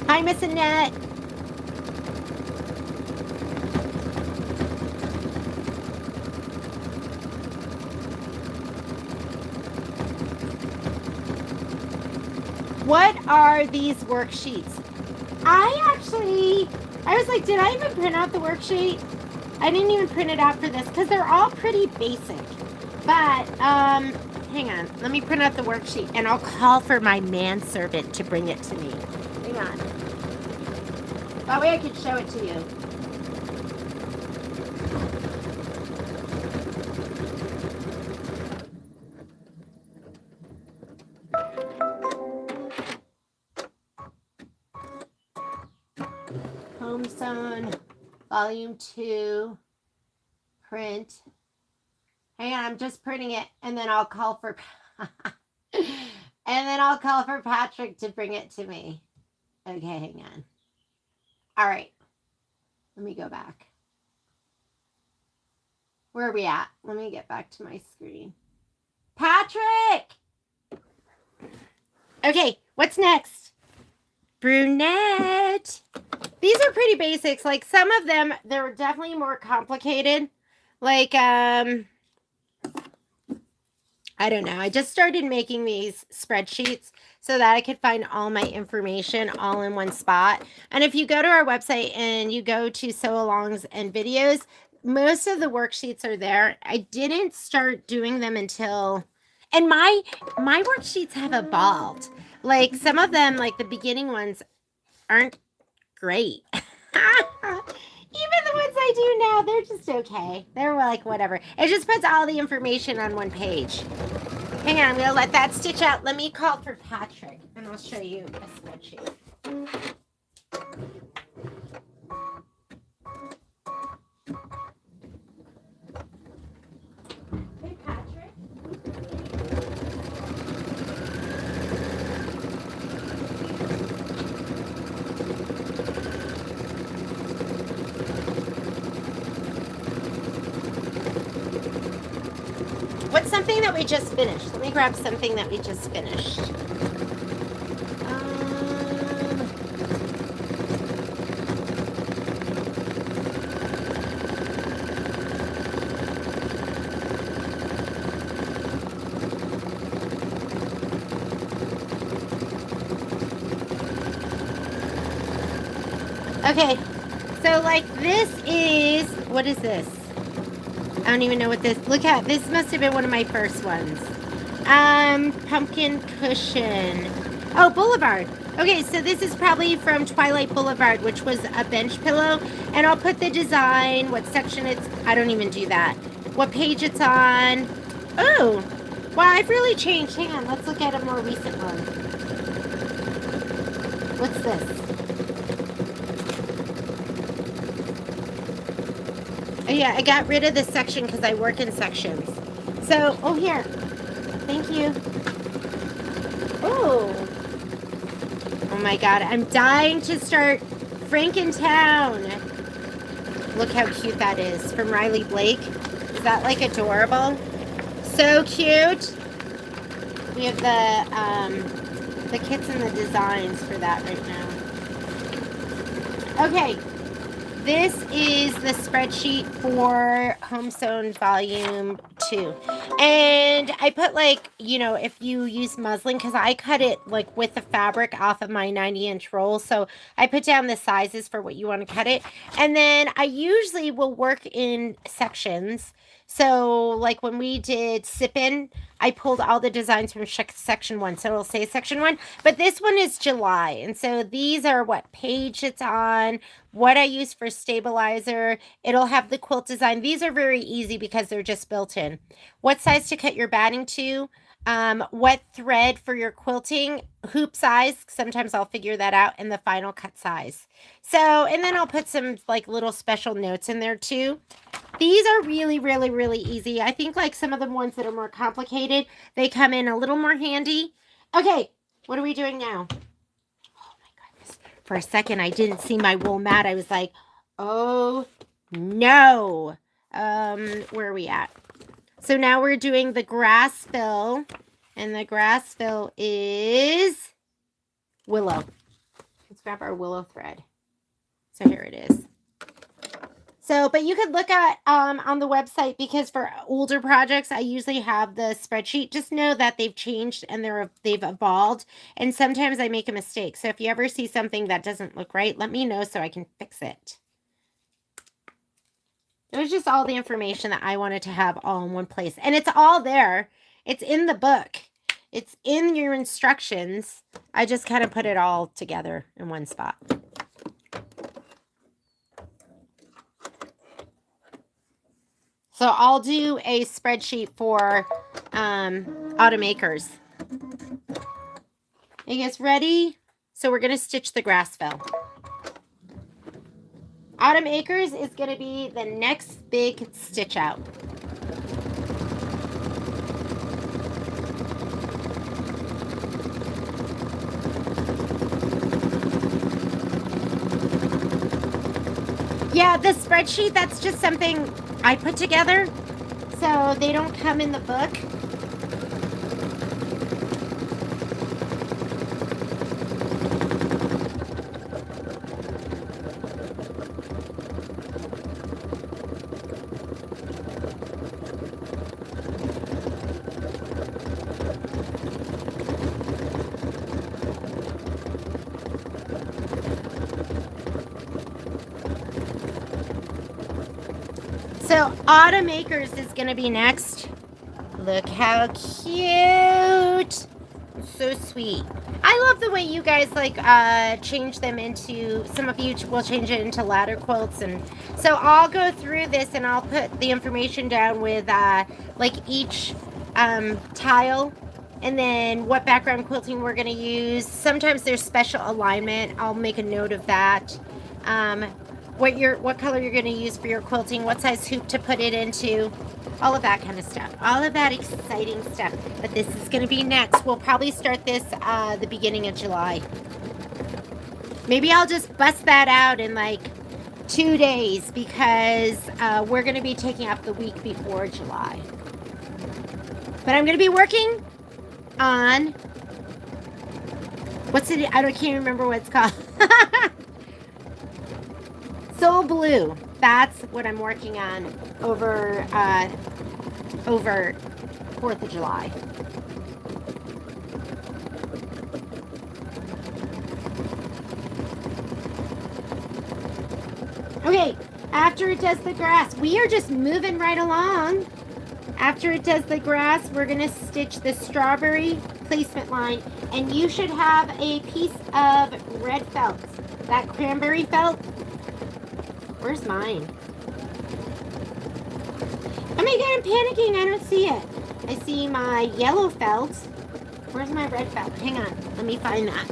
Hi, Miss Annette. What are these worksheets? I was like, did I even print out the worksheet? I didn't even print it out for this because they're all pretty basic. But, hang on. Let me print out the worksheet and I'll call for my manservant to bring it to me. Hang on. That way I could show it to you. Home Sewn, Volume 2, print. Hang on, I'm just printing it, and then I'll call for Patrick to bring it to me. Okay, hang on. All right, let me go back. Where are we at? Let me get back to my screen. Patrick! Okay, what's next? Brunette. These are pretty basics. Like, some of them, they're definitely more complicated. Like, I don't know. I just started making these spreadsheets so that I could find all my information all in one spot. And if you go to our website and you go to sew alongs and videos, most of the worksheets are there. I didn't start doing them until, and my worksheets have evolved. Like, some of them, like the beginning ones, aren't great. Even the ones I do now, they're just okay. They're like, whatever. It just puts all the information on one page. Hang on, I'm going to let that stitch out. Let me call for Patrick, and I'll show you a spreadsheet. Hey, Patrick. What's something that we just finished? Let me grab something that we just finished. Okay, so like this is, what is this? I don't even know what this, look at, this must have been one of my first ones. Pumpkin cushion. Oh, Boulevard. Okay, so this is probably from Twilight Boulevard, which was a bench pillow. And I'll put the design, what section it's, I don't even do that. What page it's on. Oh, wow, I've really changed. Hang on, let's look at a more recent one. What's this? Oh, yeah, I got rid of this section because I work in sections. So, oh, here. Thank you. Oh. Oh, my God. I'm dying to start Frankentown. Look how cute that is. From Riley Blake. Is that, like, adorable? So cute. We have the kits and the designs for that right now. Okay. This is the spreadsheet for Home Sewn Volume 2. And I put like, you know, if you use muslin, because I cut it like with the fabric off of my 90-inch roll. So I put down the sizes for what you want to cut it. And then I usually will work in sections. So like when we did Sip-In, I pulled all the designs from section 1. So it'll say section 1. But this one is July. And so these are what page it's on, what I use for stabilizer. It'll have the quilt design. These are very easy because they're just built in. What size to cut your batting to, what thread for your quilting, hoop size, sometimes I'll figure that out, and the final cut size. So, and then I'll put some like little special notes in there too. These are really, really, really easy. I think like some of the ones that are more complicated, they come in a little more handy. Okay, what are we doing now? For a second, I didn't see my wool mat. I was like, oh, no. Where are we at? So now we're doing the grass fill. And the grass fill is willow. Let's grab our willow thread. So here it is. So, but you could look at on the website, because for older projects, I usually have the spreadsheet. Just know that they've changed and they've evolved. And sometimes I make a mistake. So if you ever see something that doesn't look right, let me know so I can fix it. It was just all the information that I wanted to have all in one place. And it's all there. It's in the book. It's in your instructions. I just kind of put it all together in one spot. So I'll do a spreadsheet for automakers. You guys ready? So we're going to stitch the grass fill. Automakers is going to be the next big stitch out. Yeah, the spreadsheet, that's just something I put together, so they don't come in the book. So Automakers is going to be next. Look how cute. So sweet. I love the way you guys like change them into, some of you will change it into ladder quilts. And so I'll go through this and I'll put the information down with like each tile, and then what background quilting we're going to use. Sometimes there's special alignment. I'll make a note of that. What color you're going to use for your quilting, what size hoop to put it into, all of that kind of stuff, all of that exciting stuff. But this is going to be next. We'll probably start this the beginning of July. Maybe I'll just bust that out in like 2 days, because we're going to be taking up the week before July. But I'm going to be working on, what's it, I can't remember what it's called. Soul Blue. That's what I'm working on over 4th of July. Okay, after it does the grass, we are just moving right along. After it does the grass, we're going to stitch the strawberry placement line, and you should have a piece of red felt. That cranberry felt. Where's mine? Oh my god, I'm panicking. I don't see it. I see my yellow felt. Where's my red felt? Hang on. Let me find that.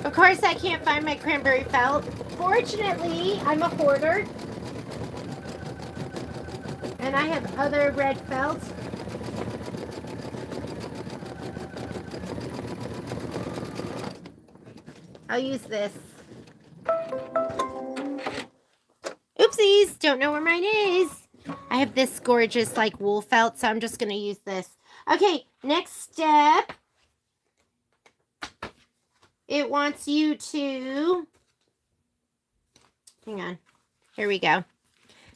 Of course, I can't find my cranberry felt. Fortunately, I'm a hoarder. And I have other red felt. I'll use this. Oopsies, don't know where mine is. I have this gorgeous like wool felt, so I'm just going to use this. Okay, next step. It wants you to, hang on, here we go.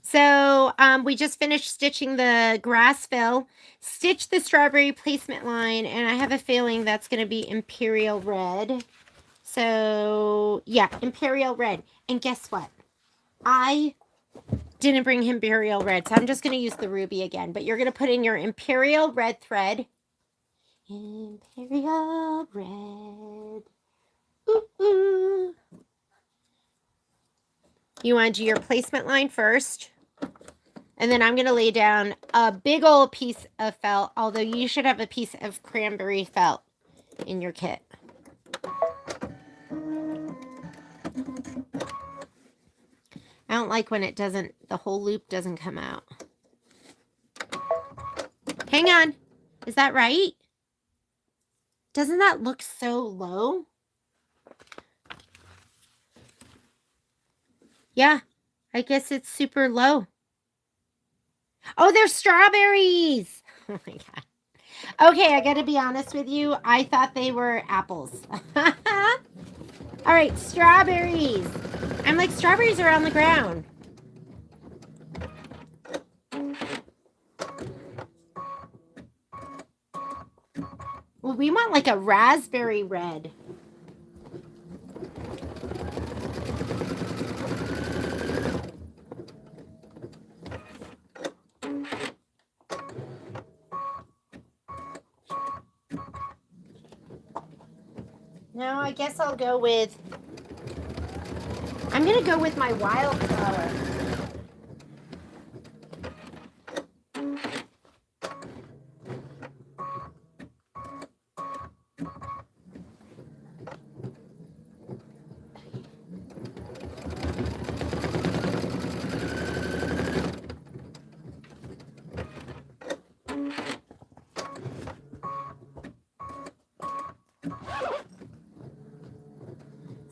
So we just finished stitching the grass fill. Stitch the strawberry placement line, and I have a feeling that's going to be Imperial Red. So yeah, Imperial Red. And guess what? I didn't bring Imperial Red, so I'm just going to use the ruby again. But you're going to put in your Imperial Red thread. Imperial Red. Ooh, ooh. You want to do your placement line first. And then I'm going to lay down a big old piece of felt, although you should have a piece of cranberry felt in your kit. I don't like when it doesn't, the whole loop doesn't come out. Hang on. Is that right? Doesn't that look so low? Yeah, I guess it's super low. Oh, they're strawberries. Oh my God. Okay, I gotta be honest with you. I thought they were apples. All right, strawberries. I'm like, strawberries are on the ground. Well, we want like a raspberry red. No, I guess I'll go with, I'm going to go with my wildflower.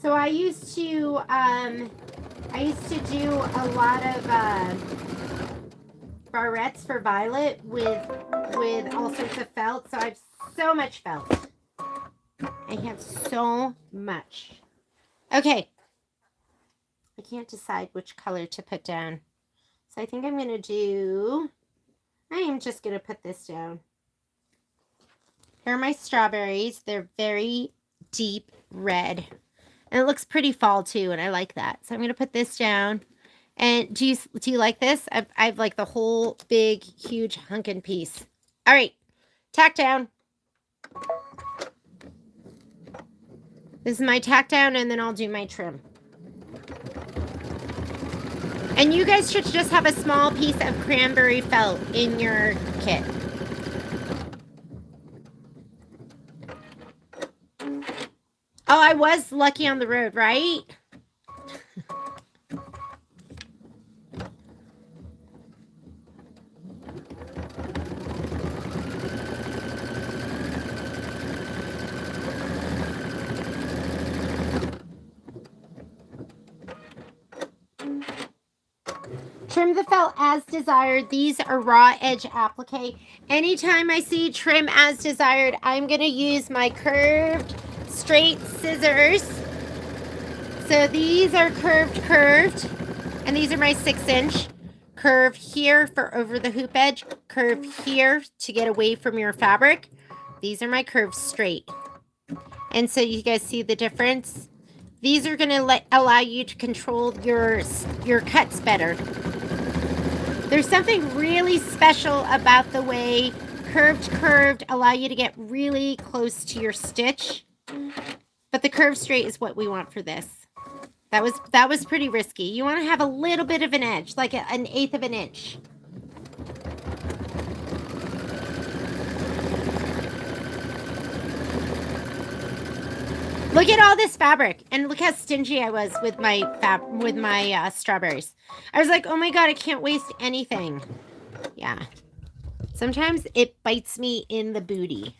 So I used to do a lot of barrettes for Violet with all sorts of felt. So I have so much felt. I have so much. Okay. I can't decide which color to put down. So I think I am just going to put this down. Here are my strawberries. They're very deep red. And it looks pretty fall too, and I like that. So I'm going to put this down. And do you like this? I've like the whole big, huge hunkin' piece. All right, tack down. This is my tack down, and then I'll do my trim. And you guys should just have a small piece of cranberry felt in your kit. Oh, I was lucky on the road, right? Trim the felt as desired. These are raw edge applique. Anytime I see trim as desired, I'm going to use my curved straight scissors. So these are curved, and these are my 6-inch. Curve here for over the hoop edge, curve here to get away from your fabric. These are my curved straight. And so you guys see the difference? These are going to allow you to control your cuts better. There's something really special about the way curved allow you to get really close to your stitch. But the curved straight is what we want for this. That was pretty risky. You want to have a little bit of an edge, like an 1/8 of an inch. Look at all this fabric, and look how stingy I was with my strawberries. I was like, oh my god, I can't waste anything. Yeah. Sometimes it bites me in the booty.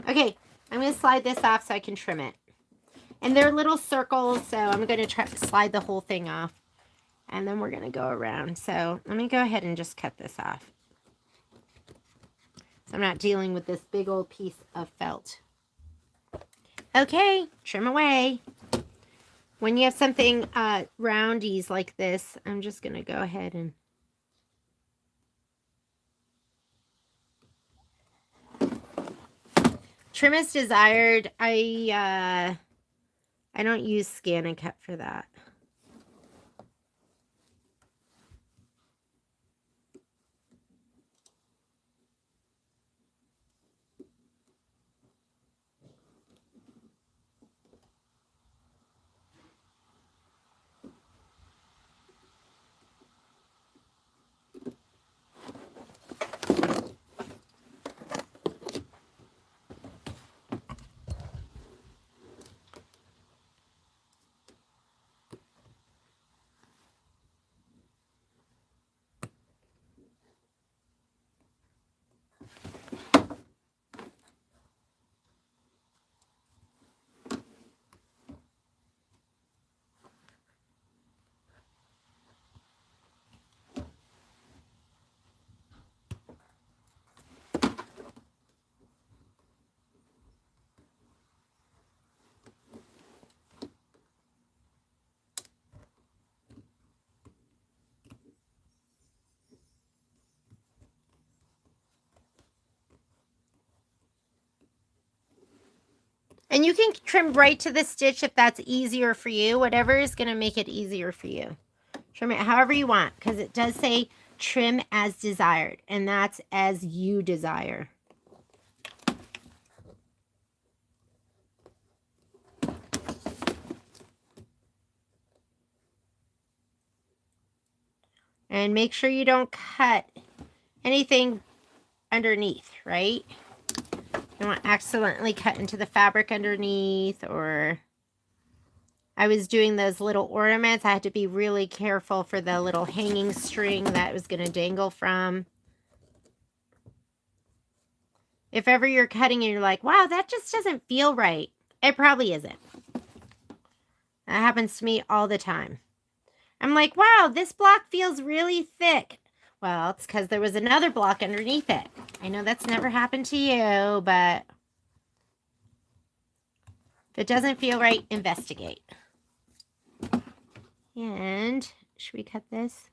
Okay, I'm going to slide this off so I can trim it. And they're little circles, so I'm going to try to slide the whole thing off. And then we're going to go around. So let me go ahead and just cut this off. So I'm not dealing with this big old piece of felt. Okay, trim away. When you have something roundies like this, I'm just going to go ahead and... Trim as desired. I don't use scan and cut for that. And you can trim right to the stitch if that's easier for you. Whatever is going to make it easier for you. Trim it however you want, because it does say trim as desired, and that's as you desire. And make sure you don't cut anything underneath, right? You don't want to accidentally cut into the fabric underneath, or I was doing those little ornaments. I had to be really careful for the little hanging string that was going to dangle from. If ever you're cutting and you're like, wow, that just doesn't feel right. It probably isn't. That happens to me all the time. I'm like, wow, this block feels really thick. Well, it's because there was another block underneath it. I know that's never happened to you, but if it doesn't feel right, investigate. And should we cut this?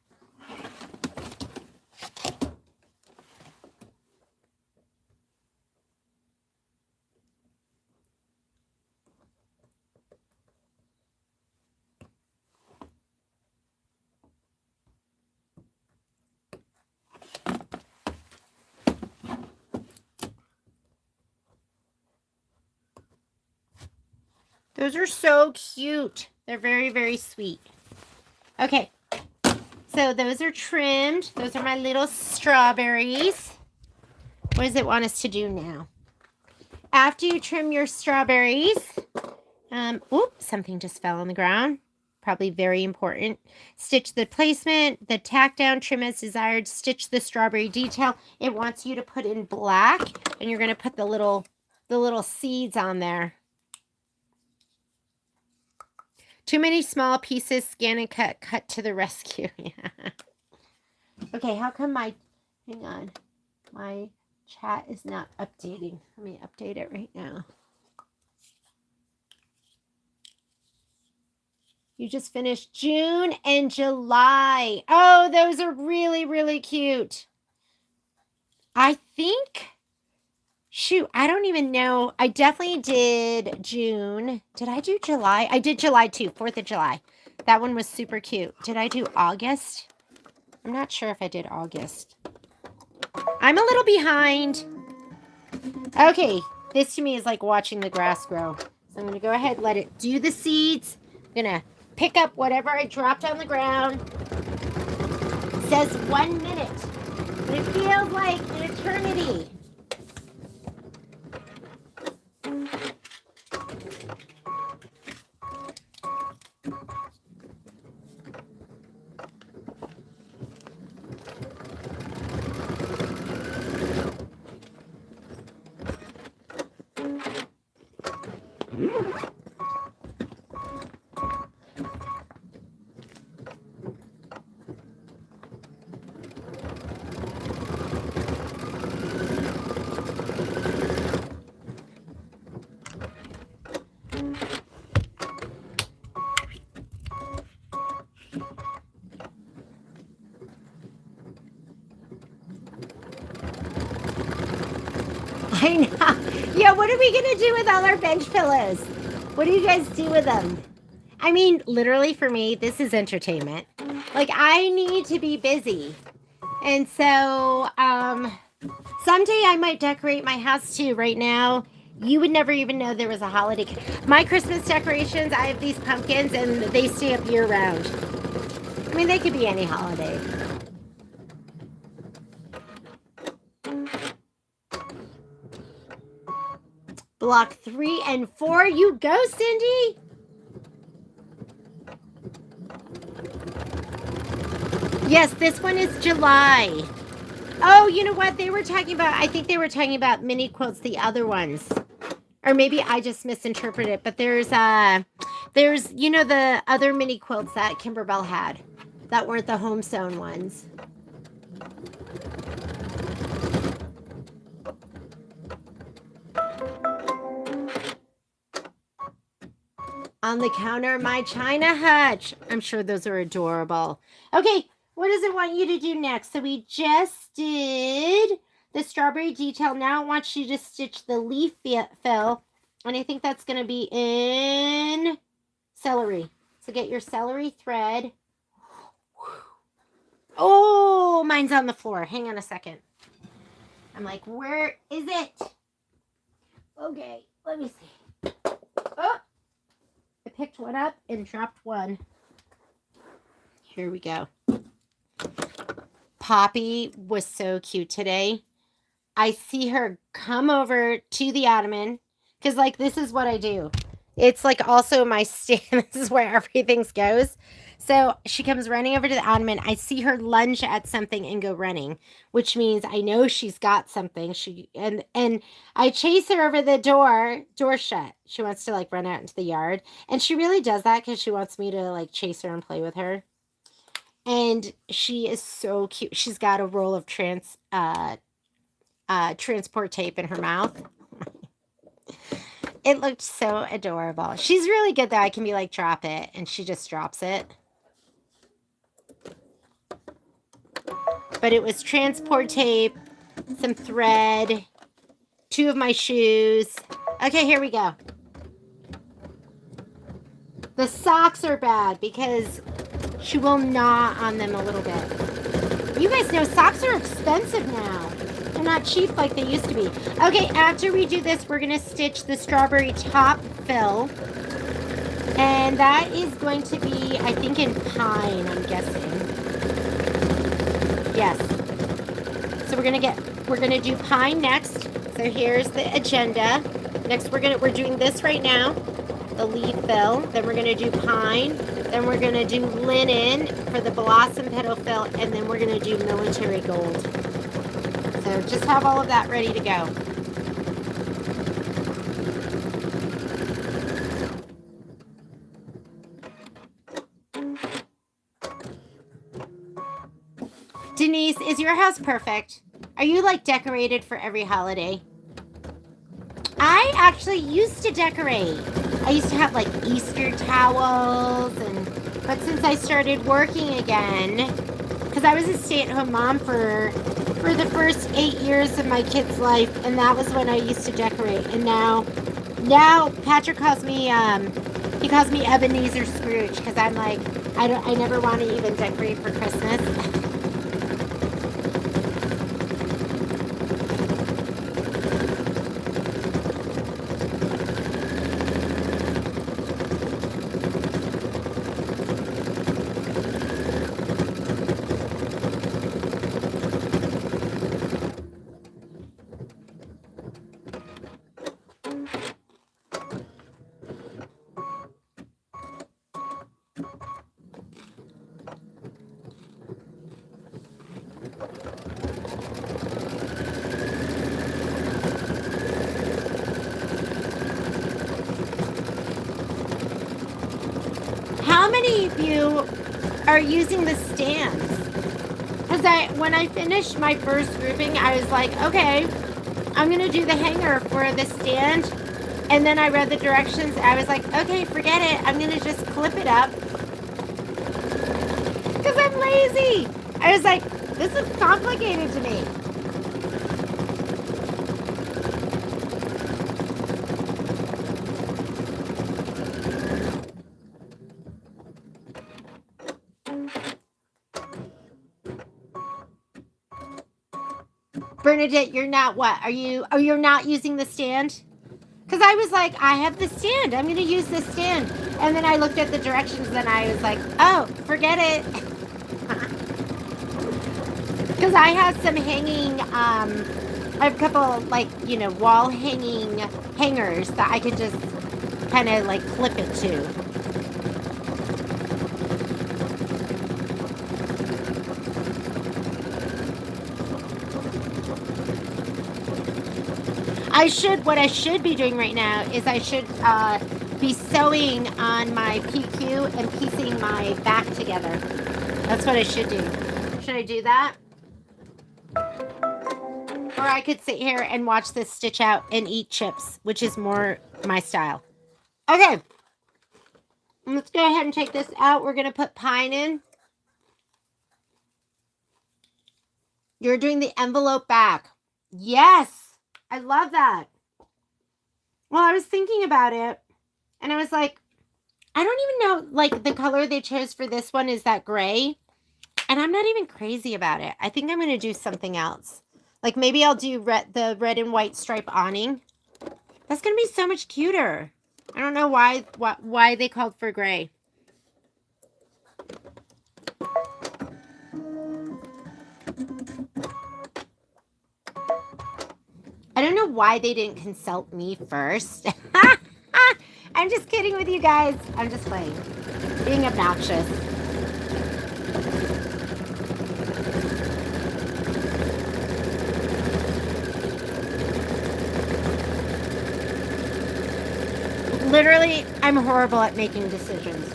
Those are so cute. They're very, very sweet. Okay, so those are trimmed. Those are my little strawberries. What does it want us to do now? After you trim your strawberries, oops, something just fell on the ground. Probably very important. Stitch the placement, the tack down, trim as desired, stitch the strawberry detail. It wants you to put in black, and you're going to put the little seeds on there. Too many small pieces, scan and cut to the rescue. Yeah. Okay, how come hang on, my chat is not updating. Let me update it right now. You just finished June and July. Oh, those are really, really cute. I think, shoot, I don't even know. I definitely did June. Did I do July? I did July too, 4th of July. That one was super cute. Did I do August? I'm not sure if I did August. I'm a little behind. Okay, this to me is like watching the grass grow. So I'm going to go ahead and let it do the seeds. I'm going to pick up whatever I dropped on the ground. It says 1 minute, but it feels like an eternity. I know. Yeah, what are we going to do with all our bench pillows? What do you guys do with them? I mean, literally for me, this is entertainment. Like, I need to be busy. And so, someday I might decorate my house too. Right now, you would never even know there was a holiday. My Christmas decorations, I have these pumpkins and they stay up year round. I mean, they could be any holiday. Block 3 and 4. You go, Cindy. Yes, this one is July. Oh, you know what? They were talking about, I think they were talking about mini quilts, the other ones. Or maybe I just misinterpreted it, but there's you know, the other mini quilts that Kimberbell had that weren't the home sewn ones. On the counter, my China hutch. I'm sure those are adorable. Okay, what does it want you to do next? So we just did the strawberry detail. Now it wants you to stitch the leaf fill. And I think that's going to be in celery. So get your celery thread. Oh, mine's on the floor. Hang on a second. I'm like, where is it? Okay, let me see. Oh, I picked one up and dropped one. Here we go. Poppy was so cute today. I see her come over to the ottoman because, like, this is what I do. It's like also my stand. This is where everything goes. So she comes running over to the ottoman. I see her lunge at something and go running, which means I know she's got something. And I chase her over the door shut. She wants to like run out into the yard, and she really does that because she wants me to like chase her and play with her. And she is so cute. She's got a roll of transport tape in her mouth. It looked so adorable. She's really good though. I can be like, drop it, and she just drops it. But it was transport tape, some thread, 2 of my shoes. Okay, here we go. The socks are bad because she will gnaw on them a little bit. You guys know socks are expensive now. They're not cheap like they used to be. Okay, after we do this, we're going to stitch the strawberry top fill. And that is going to be, I think, in pine, I'm guessing. Yes. So we're gonna do pine next. So here's the agenda. Next we're doing this right now, the leaf fill. Then we're gonna do pine. Then we're gonna do linen for the blossom petal fill, and then we're gonna do military gold. So just have all of that ready to go. Denise, is your house perfect? Are you like decorated for every holiday? I actually used to decorate. I used to have like Easter towels, but since I started working again, because I was a stay-at-home mom for the first 8 years of my kid's life, and that was when I used to decorate. And now Patrick calls me he calls me Ebenezer Scrooge because I'm like I never want to even decorate for Christmas. How many of you are using the stands? Because when I finished my first grouping, I was like, okay, I'm going to do the hanger for the stand. And then I read the directions. I was like, okay, forget it. I'm going to just clip it up. Because I'm lazy. I was like, this is complicated to me. Bernadette, you're not what? Are you? Oh, you're not using the stand? Because I was like, I have the stand. I'm going to use the stand. And then I looked at the directions and I was like, oh, forget it. Because I have some hanging, I have a couple, like, you know, wall hanging hangers that I can just kind of like clip it to. What I should be doing right now is I should be sewing on my PQ and piecing my back together. That's what I should do. Should I do that? Or I could sit here and watch this stitch out and eat chips, which is more my style. Okay. Let's go ahead and take this out. We're going to put pine in. You're doing the envelope back. Yes. I love that. Well, I was thinking about it, and I was like, I don't even know, like, the color they chose for this one is that gray, and I'm not even crazy about it. I think I'm going to do something else. Like, maybe I'll do the red and white stripe awning. That's going to be so much cuter. I don't know why they called for gray. I don't know why they didn't consult me first. I'm just kidding with you guys. I'm just playing. Being obnoxious. Literally, I'm horrible at making decisions.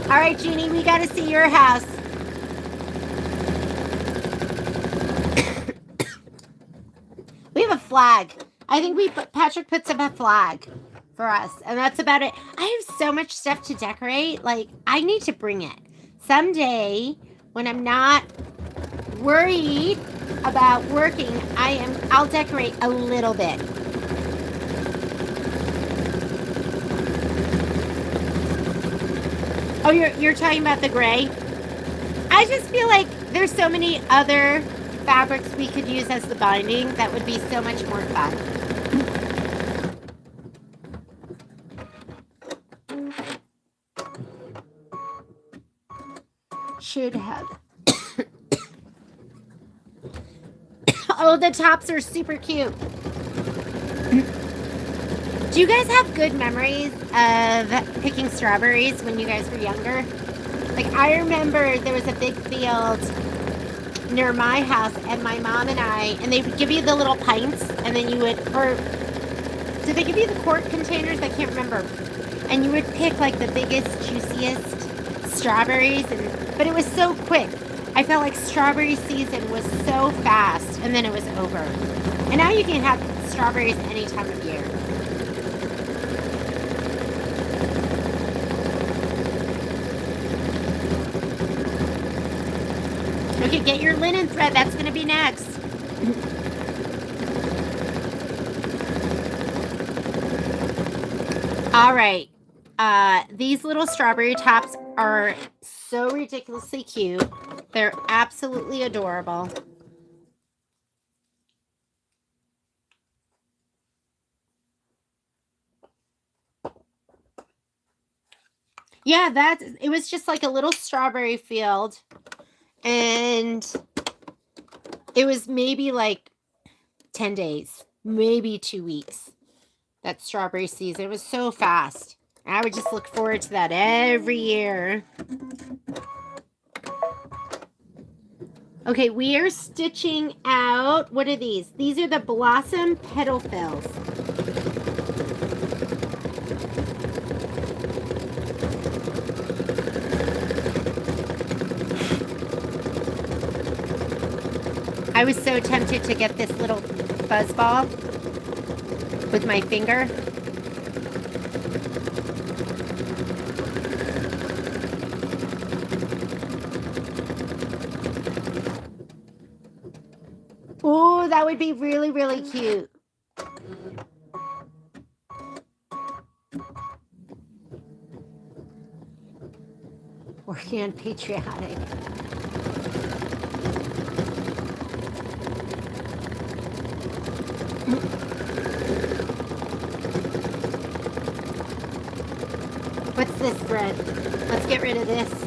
All right, Jeannie, we got to see your house. We have a flag. I think Patrick puts up a flag for us, and that's about it. I have so much stuff to decorate. Like, I need to bring it. Someday, when I'm not worried about working, I'll decorate a little bit. Oh, you're talking about the gray? I just feel like there's so many other fabrics we could use as the binding that would be so much more fun. Should have. Oh, the tops are super cute. Do you guys have good memories of picking strawberries when you guys were younger? Like, I remember there was a big field near my house, and my mom and they would give you the little pints, and then you would, or did they give you the quart containers? I can't remember. And you would pick, like, the biggest, juiciest strawberries, but it was so quick. I felt like strawberry season was so fast, and then it was over. And now you can have strawberries any time of year. Okay, get your linen thread. That's going to be next. All right. These little strawberry tops are so ridiculously cute. They're absolutely adorable. Yeah, it was just like a little strawberry field. And it was maybe like 10 days, maybe 2 weeks. That strawberry season. It was so fast. I would just look forward to that every year. Okay, we are stitching out, what are these? These are the Blossom Petal Fills. I was so tempted to get this little fuzz ball with my finger. Oh, that would be really, really cute. Working on patriotic. What's this thread? Let's get rid of this.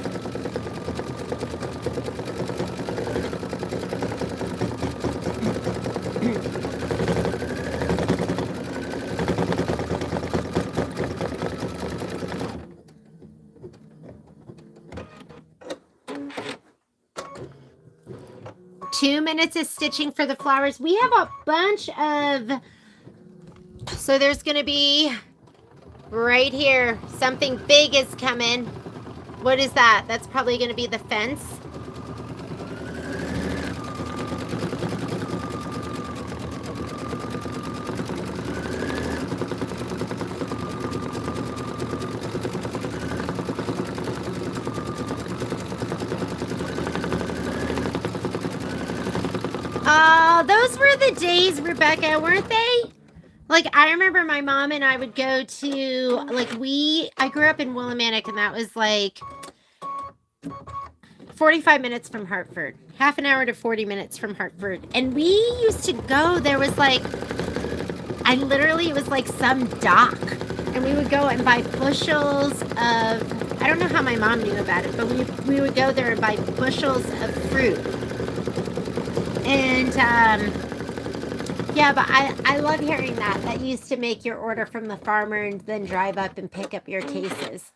Two minutes of stitching for the flowers. We have a bunch of, so there's going to be right here, something big is coming. What is that? That's probably going to be the fence. Those were the days, Rebecca, weren't they? Like, I remember my mom and I would go to, like, I grew up in Willimantic, and that was like 45 minutes from Hartford. Half an hour to 40 minutes from Hartford. And we used to go, there was like, it was like some dock. And we would go and buy bushels of, I don't know how my mom knew about it, but we would go there and buy bushels of fruit. And, yeah, but I love hearing that. That used to make your order from the farmer and then drive up and pick up your cases.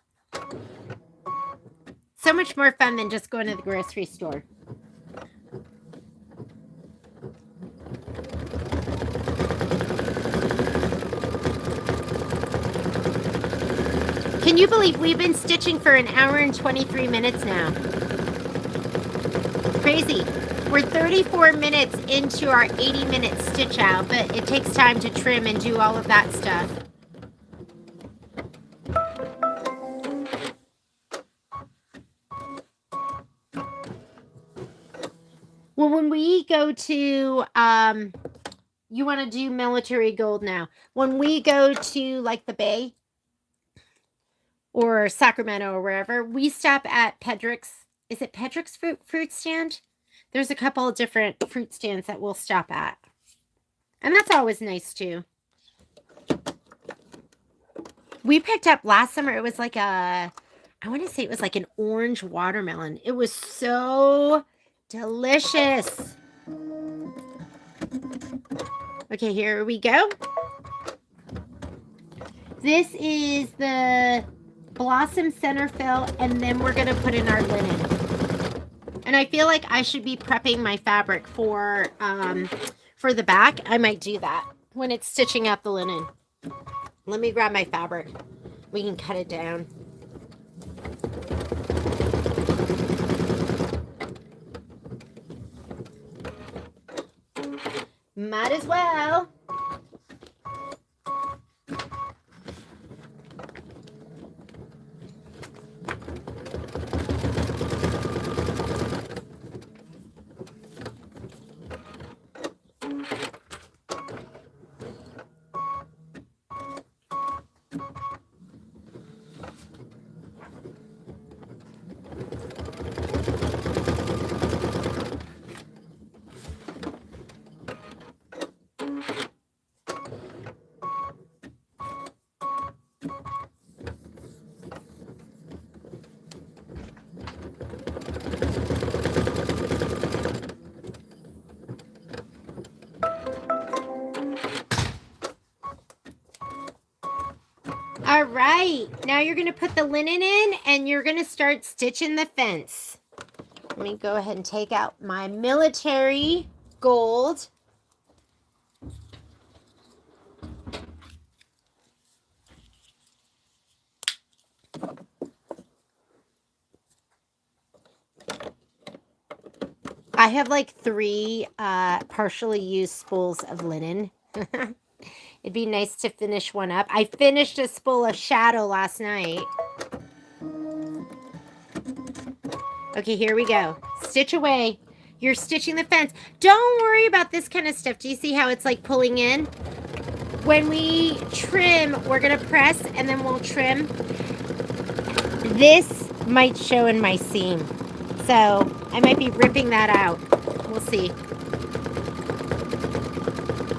So much more fun than just going to the grocery store. Can you believe we've been stitching for an hour and 23 minutes now? Crazy. We're 34 minutes into our 80-minute stitch out, but it takes time to trim and do all of that stuff. Well, when we go to, you want to do military gold now. When we go to like the Bay or Sacramento or wherever, we stop at Pedrick's. Is it Pedrick's fruit stand? There's a couple of different fruit stands that we'll stop at. And that's always nice too. We picked up last summer, it was like I want to say it was like an orange watermelon. It was so delicious. Okay, here we go. This is the Blossom Center Fill, and then we're going to put in our linen. And I feel like I should be prepping my fabric for the back. I might do that when it's stitching out the linen. Let me grab my fabric. We can cut it down. Might as well. All right, now you're going to put the linen in and you're going to start stitching the fence. Let me go ahead and take out my military gold. I have like 3 partially used spools of linen. It'd be nice to finish one up. I finished a spool of shadow last night. Okay, here we go. Stitch away. You're stitching the fence. Don't worry about this kind of stuff. Do you see how it's like pulling in? When we trim, we're going to press and then we'll trim. This might show in my seam. So I might be ripping that out. We'll see.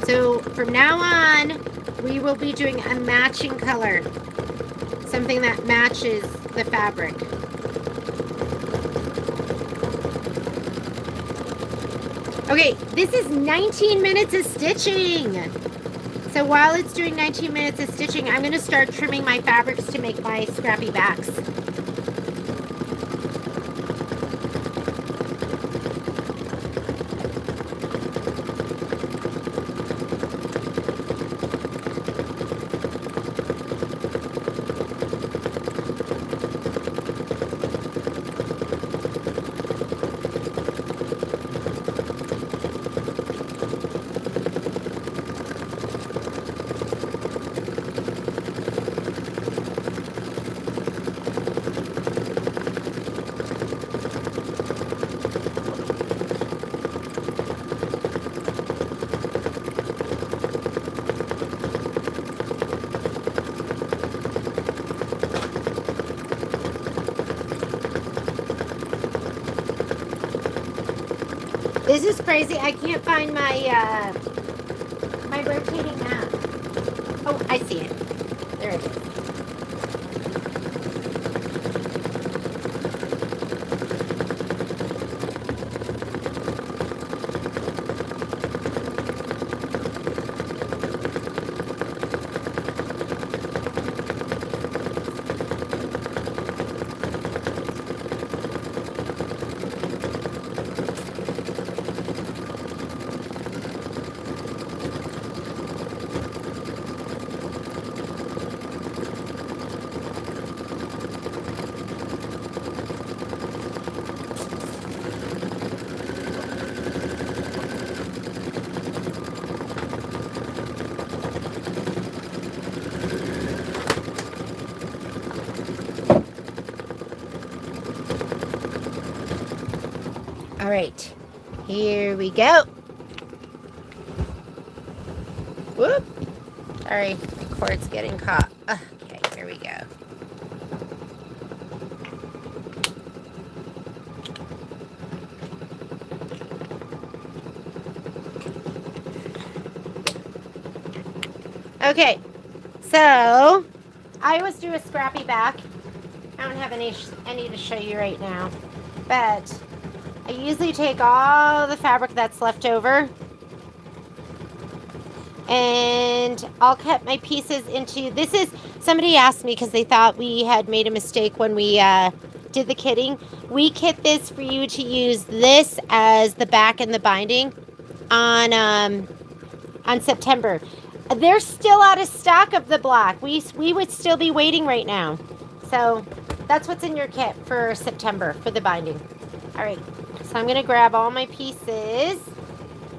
So from now on, we will be doing a matching color. Something that matches the fabric. Okay, this is 19 minutes of stitching. So while it's doing 19 minutes of stitching, I'm going to start trimming my fabrics to make my scrappy backs. This is crazy. I can't find my my rotating map. Oh, I see it. There it is. All right, here we go. Whoop. Sorry, my cord's getting caught. Okay, here we go. Okay, so I always do a scrappy back. I don't have any to show you right now, but I usually take all the fabric that's left over and I'll cut my pieces into, this is, somebody asked me because they thought we had made a mistake when we did the kitting. We kit this for you to use this as the back and the binding on September. They're still out of stock of the black. We would still be waiting right now. So that's what's in your kit for September for the binding. All right, so I'm gonna grab all my pieces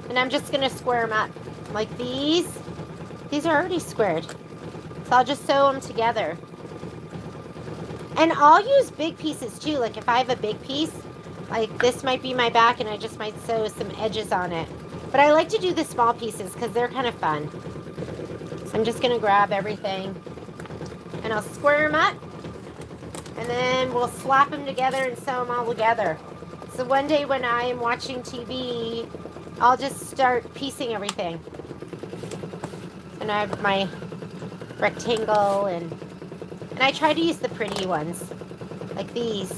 and I'm just gonna square them up like these. These are already squared. So I'll just sew them together. And I'll use big pieces too. Like if I have a big piece, like this might be my back and I just might sew some edges on it. But I like to do the small pieces because they're kind of fun. So I'm just gonna grab everything and I'll square them up and then we'll slap them together and sew them all together. So one day when I am watching TV, I'll just start piecing everything. And I have my rectangle and I try to use the pretty ones, like these.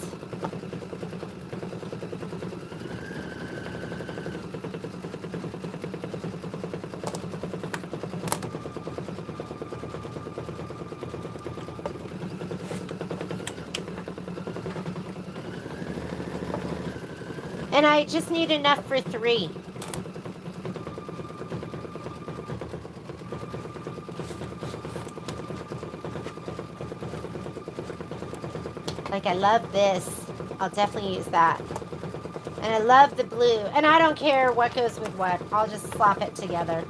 And I just need enough for 3. Like I love this. I'll definitely use that. And I love the blue. And I don't care what goes with what. I'll just slap it together.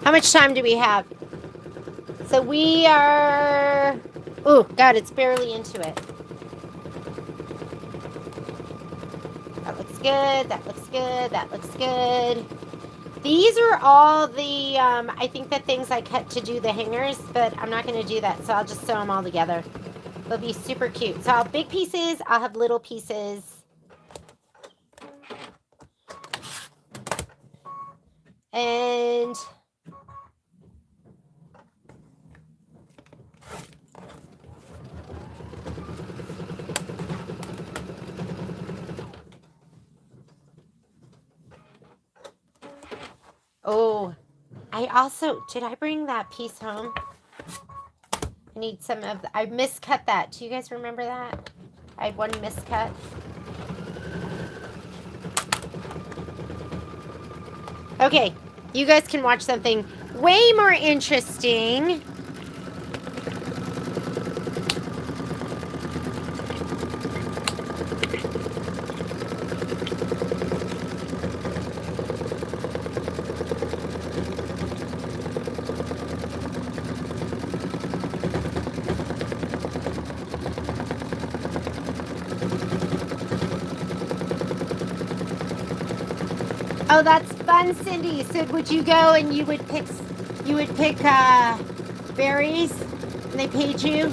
How much time do we have? So we are... Oh, God, it's barely into it. That looks good. That looks good. That looks good. These are all the, I think the things I cut to do the hangers, but I'm not going to do that, so I'll just sew them all together. They'll be super cute. So I'll have big pieces. I'll have little pieces. And... Oh, I also, did I bring that piece home? I need some of, I miscut that. Do you guys remember that? I had one miscut. Okay, you guys can watch something way more interesting. Oh, that's fun, Cindy. So would you go and you would pick berries and they paid you?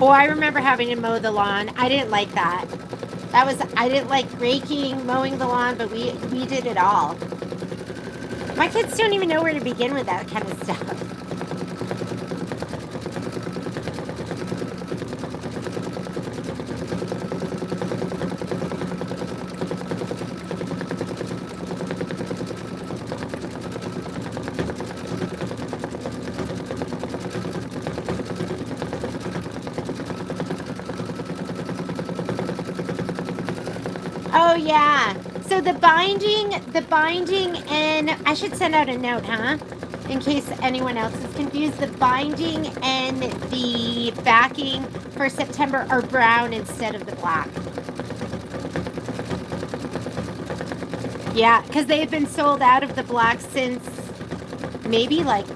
Oh, I remember having to mow the lawn. I didn't like that. I didn't like raking, mowing the lawn, but we did it all. My kids don't even know where to begin with that kind of stuff. Oh yeah. So the binding, and I should send out a note, huh? In case anyone else is confused, the binding and the backing for September are brown instead of the black. Yeah, because they've been sold out of the black since maybe like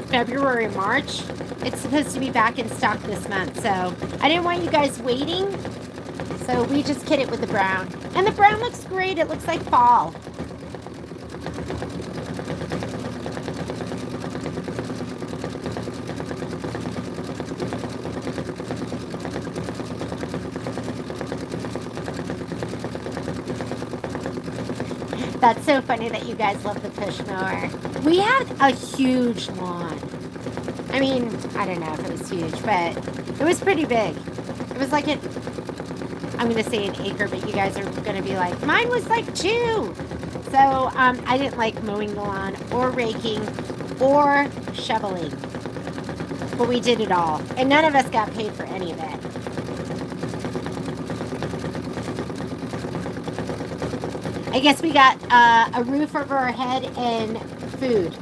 February, March. It's supposed to be back in stock this month, so I didn't want you guys waiting. So we just kit it with the brown. And the brown looks great. It looks like fall. That's so funny that you guys love the push mower. We had a huge lawn. I mean, I don't know if it was huge, but it was pretty big. It was like I'm going to say an acre, but you guys are going to be like, mine was like 2. So I didn't like mowing the lawn or raking or shoveling. But we did it all. And none of us got paid for any of it. I guess we got a roof over our head and food.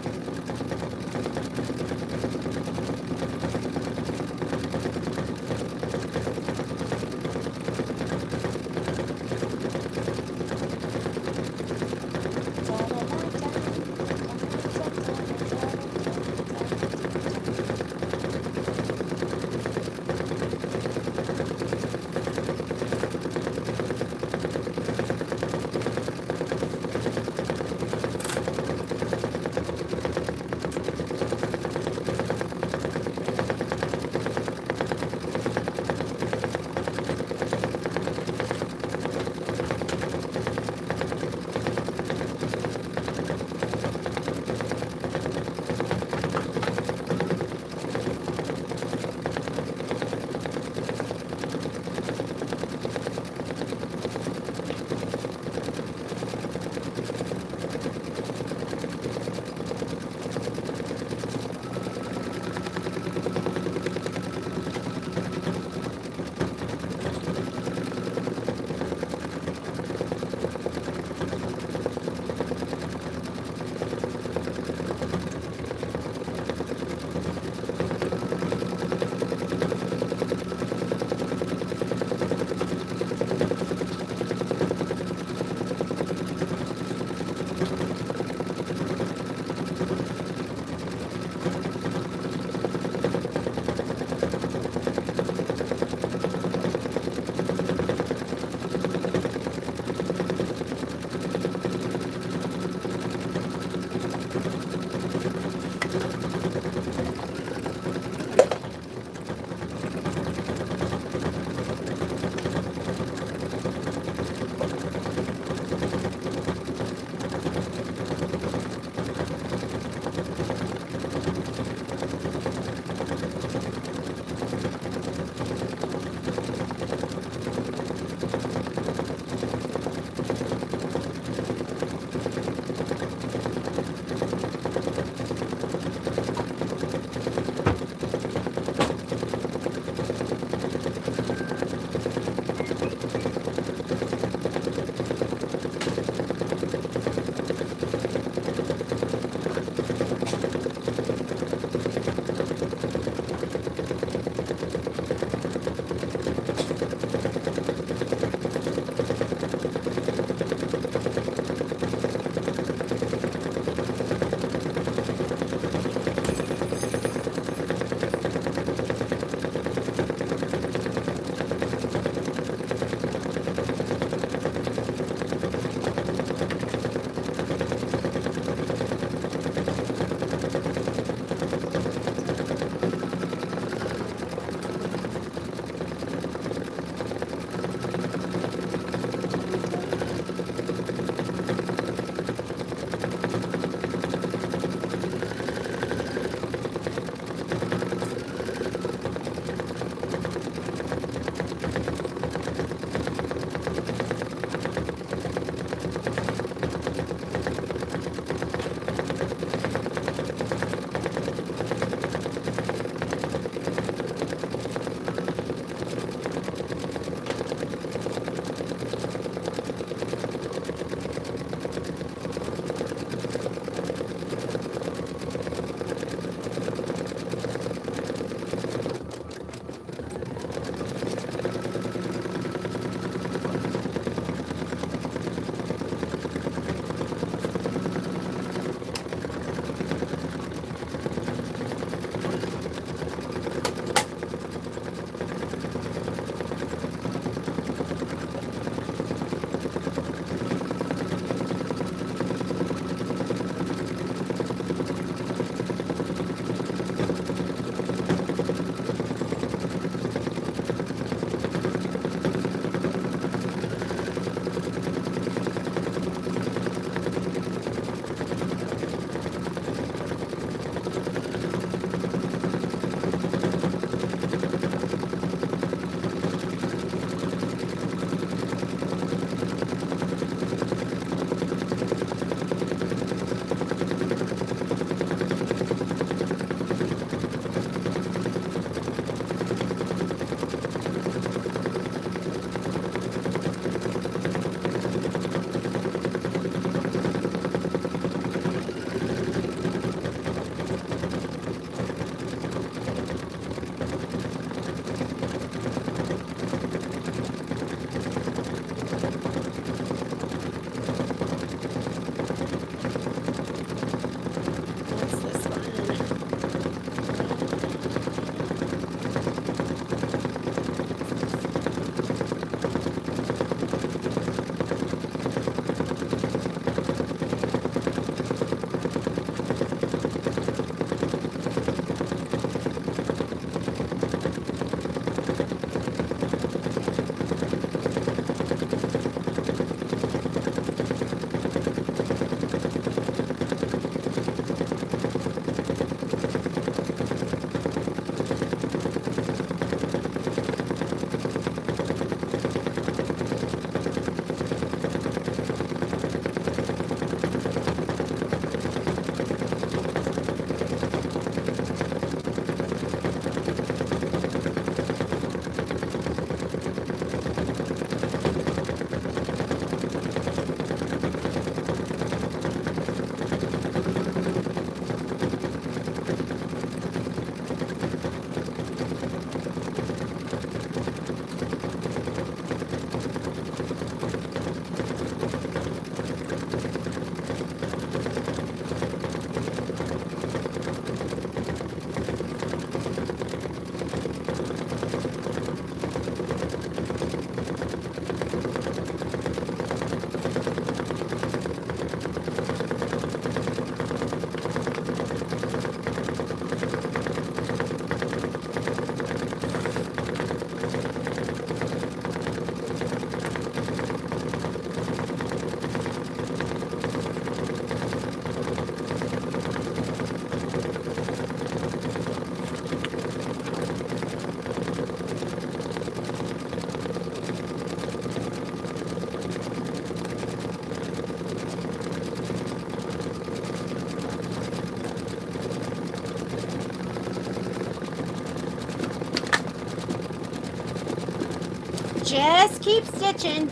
Just keep stitching.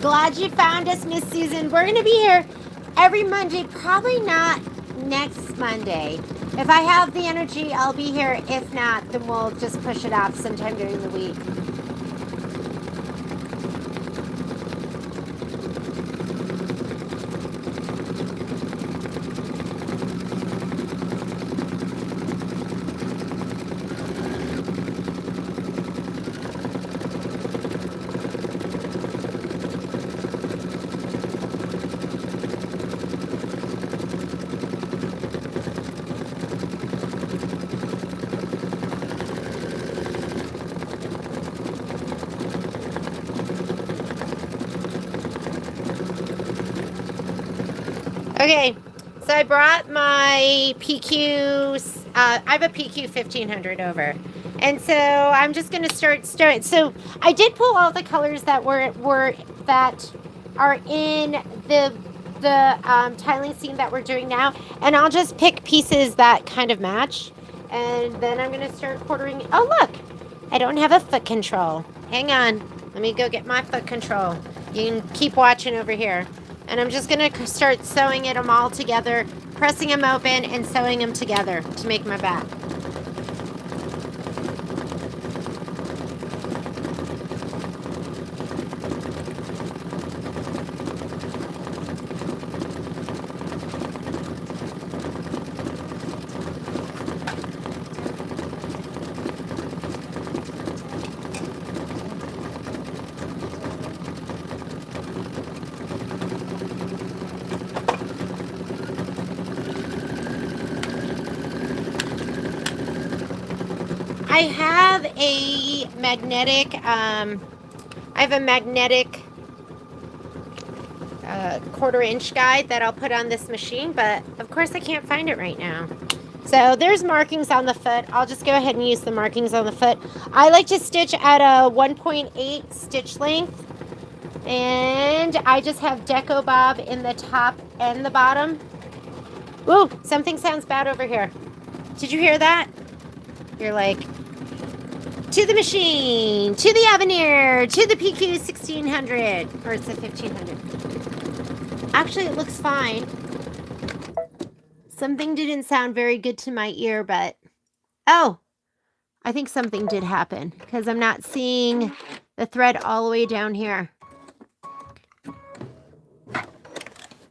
Glad you found us, Miss Susan. We're going to be here every Monday, probably not next Monday. If I have the energy, I'll be here. If not, then we'll just push it off sometime during the week. Okay, so I brought my PQ, I have a PQ 1500 over. And so I'm just going to start. So I did pull all the colors that that are in the tiling scene that we're doing now. And I'll just pick pieces that kind of match. And then I'm going to start quartering. Oh, look, I don't have a foot control. Hang on. Let me go get my foot control. You can keep watching over here. And I'm just going to start sewing them all together, pressing them open and sewing them together to make my back. I have a magnetic, quarter-inch guide that I'll put on this machine, but of course I can't find it right now. So there's markings on the foot. I'll just go ahead and use the markings on the foot. I like to stitch at a 1.8 stitch length, and I just have deco bob in the top and the bottom. Ooh, something sounds bad over here. Did you hear that? You're like, to the machine, to the Avenir, to the PQ 1600, or it's a 1500. Actually, it looks fine. Something didn't sound very good to my ear, but, oh, I think something did happen because I'm not seeing the thread all the way down here.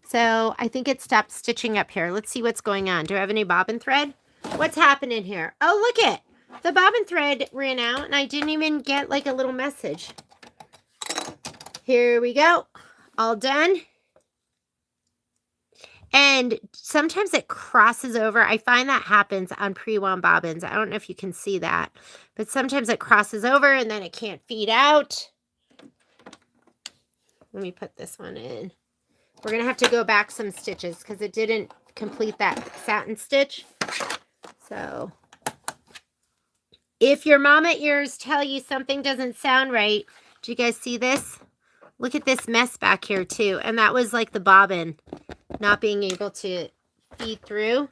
So I think it stopped stitching up here. Let's see what's going on. Do I have any bobbin thread? What's happening here? Oh, look it. The bobbin thread ran out and I didn't even get like a little message. Here we go. All done. And sometimes it crosses over. I find that happens on pre-wound bobbins. I don't know if you can see that, but sometimes it crosses over and then it can't feed out. Let me put this one in. We're going to have to go back some stitches because it didn't complete that satin stitch. So if your mama ears tell you something doesn't sound right, do you guys see this? Look at this mess back here too. And that was like the bobbin not being able to feed through.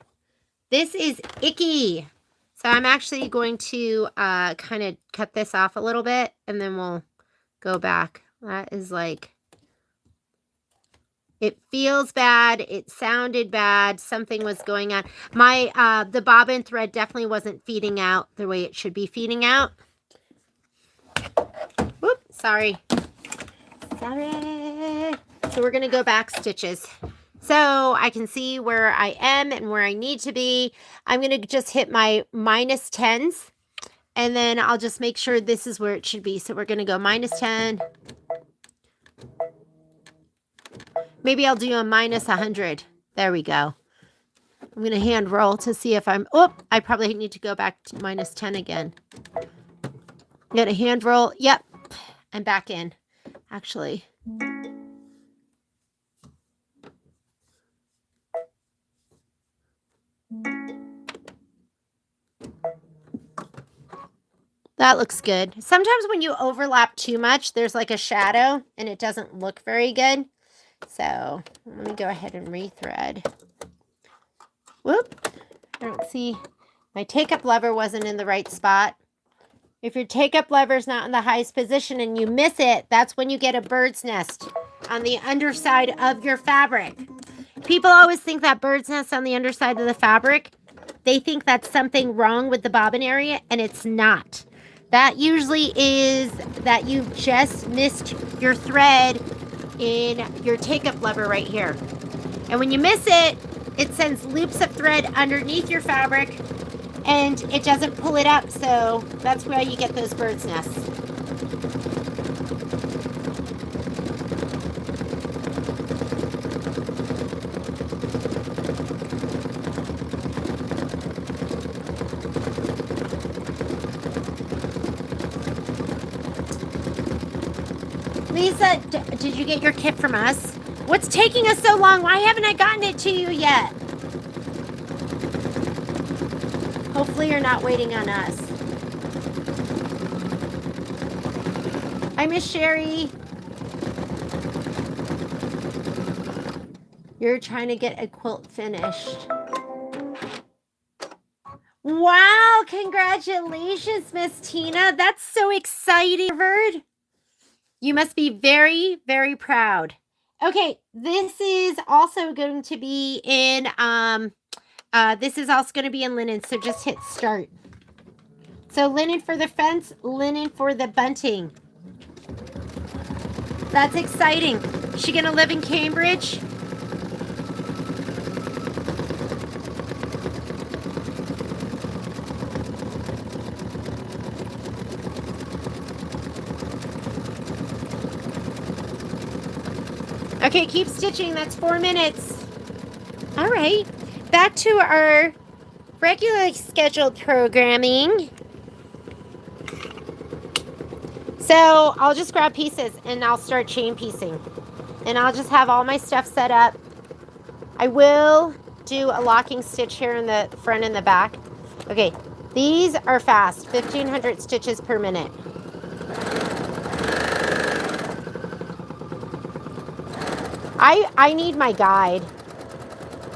This is icky. So I'm actually going to kind of cut this off a little bit and then we'll go back. That is like, it feels bad. It sounded bad. Something was going on. My, the bobbin thread definitely wasn't feeding out the way it should be feeding out. Whoop, sorry. Sorry. So we're going to go back stitches. So I can see where I am and where I need to be. I'm going to just hit my -10s and then I'll just make sure this is where it should be. So we're going to go -10. Maybe I'll do a -100. There we go. I'm going to hand roll to see if I'm, oh, I probably need to go back to -10 again. I'm going to hand roll. Yep. I'm back in. Actually. That looks good. Sometimes when you overlap too much, there's like a shadow and it doesn't look very good. So let me go ahead and rethread. Whoop. I don't see. My take-up lever wasn't in the right spot. If your take-up lever is not in the highest position and you miss it, that's when you get a bird's nest on the underside of your fabric. People always think that bird's nest on the underside of the fabric, they think that's something wrong with the bobbin area, and it's not. That usually is that you've just missed your thread in your take-up lever right here. And when you miss it, it sends loops of thread underneath your fabric and it doesn't pull it up, so that's why you get those bird's nests. Lisa, did you get your kit from us? What's taking us so long? Why haven't I gotten it to you yet? Hopefully you're not waiting on us. Hi, Miss Sherry. You're trying to get a quilt finished. Wow, congratulations, Miss Tina. That's so exciting. You must be very, very proud. Okay, this is also going to be in this is also going to be in linen, so just hit start. So linen for the fence, linen for the bunting. That's exciting. Is she going to live in Cambridge? Okay, keep stitching. That's 4 minutes. All right. Back to our regularly scheduled programming. So I'll just grab pieces and I'll start chain piecing. And I'll just have all my stuff set up. I will do a locking stitch here in the front and the back. Okay, these are fast, 1,500 stitches per minute. I need my guide.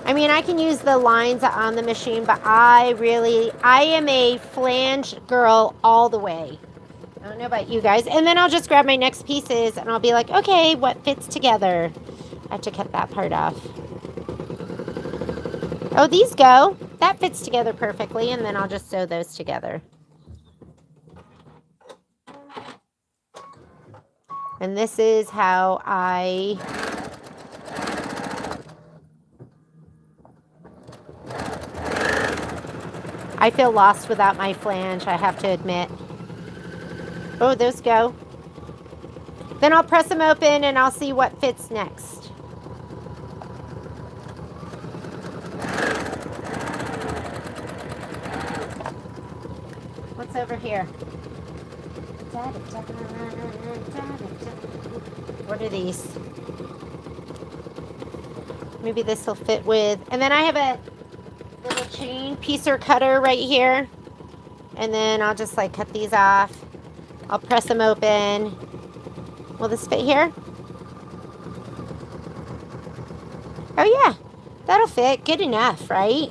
I mean, I can use the lines on the machine, but I am a flange girl all the way. I don't know about you guys. And then I'll just grab my next pieces and I'll be like, okay, what fits together? I have to cut that part off. Oh, these go. That fits together perfectly, and then I'll just sew those together. And this is how I feel lost without my flange, I have to admit. Oh, those go. Then I'll press them open and I'll see what fits next. What's over here? What are these? Maybe this will fit with, and then I have a little chain piecer cutter right here, and then I'll just like cut these off. I'll press them open. Will this fit here? Oh yeah, that'll fit. Good enough, right?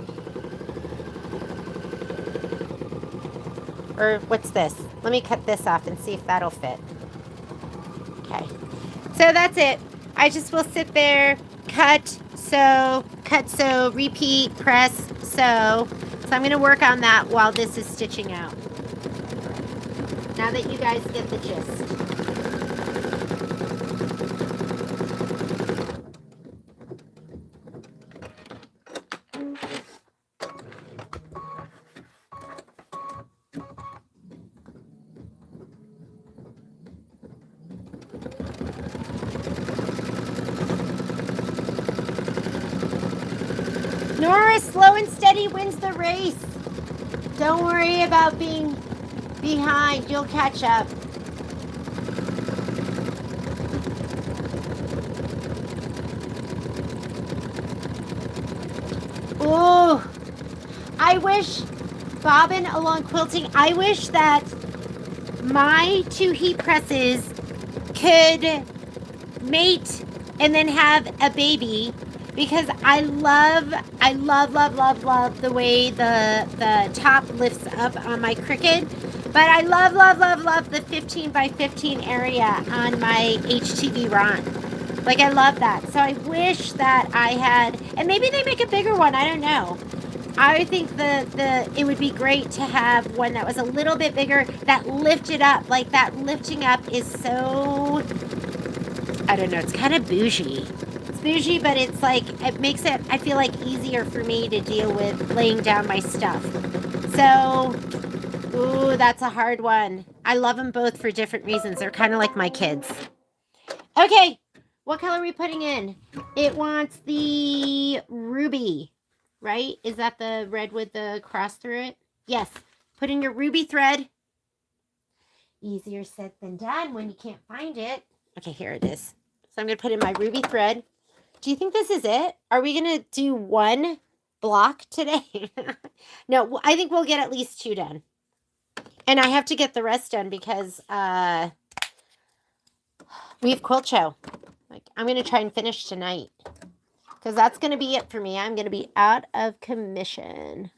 Or what's this? Let me cut this off and see if that'll fit. Okay, so that's it. I just will sit there, cut, sew, repeat, press, sew. So I'm going to work on that while this is stitching out. Now that you guys get the gist. Nora, slow and steady wins the race. Don't worry about being behind. You'll catch up. Ooh, I wish, bobbin along quilting, I wish that my two heat presses could mate and then have a baby, because I love the way the top lifts up on my Cricut. But I love the 15 by 15 area on my HTV Ron. Like, I love that. So I wish that I had, and maybe they make a bigger one. I don't know. I think it would be great to have one that was a little bit bigger, that lifted up. Like, that lifting up is so, I don't know, it's kind of bougie. It's bougie, but it's like, it makes it, I feel like, easier for me to deal with laying down my stuff. So, ooh, that's a hard one. I love them both for different reasons. They're kind of like my kids. Okay, what color are we putting in? It wants the ruby, right? Is that the red with the cross through it? Yes. Put in your ruby thread. Easier said than done when you can't find it. Okay, here it is. So I'm going to put in my ruby thread. Do you think this is it? Are we going to do one block today? No, I think we'll get at least 2 done. And I have to get the rest done because we have quilt show. Like, I'm going to try and finish tonight, because that's going to be it for me. I'm going to be out of commission.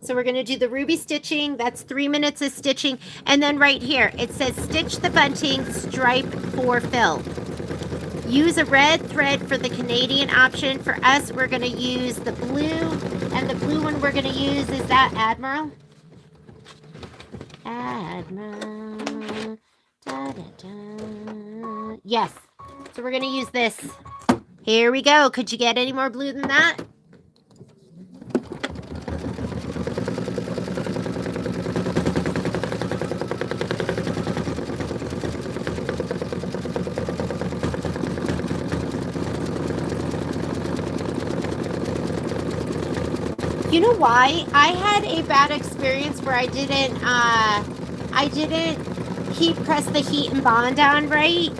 So we're going to do the ruby stitching. That's 3 minutes of stitching. And then right here, it says stitch the bunting, stripe for fill. Use a red thread for the Canadian option. For us, we're going to use the blue. And the blue one we're going to use is that Admiral. Admiral. Da, da, da. Yes. So we're going to use this. Here we go. Could you get any more blue than that? You know why? I had a bad experience where I didn't heat press the heat and bond on right.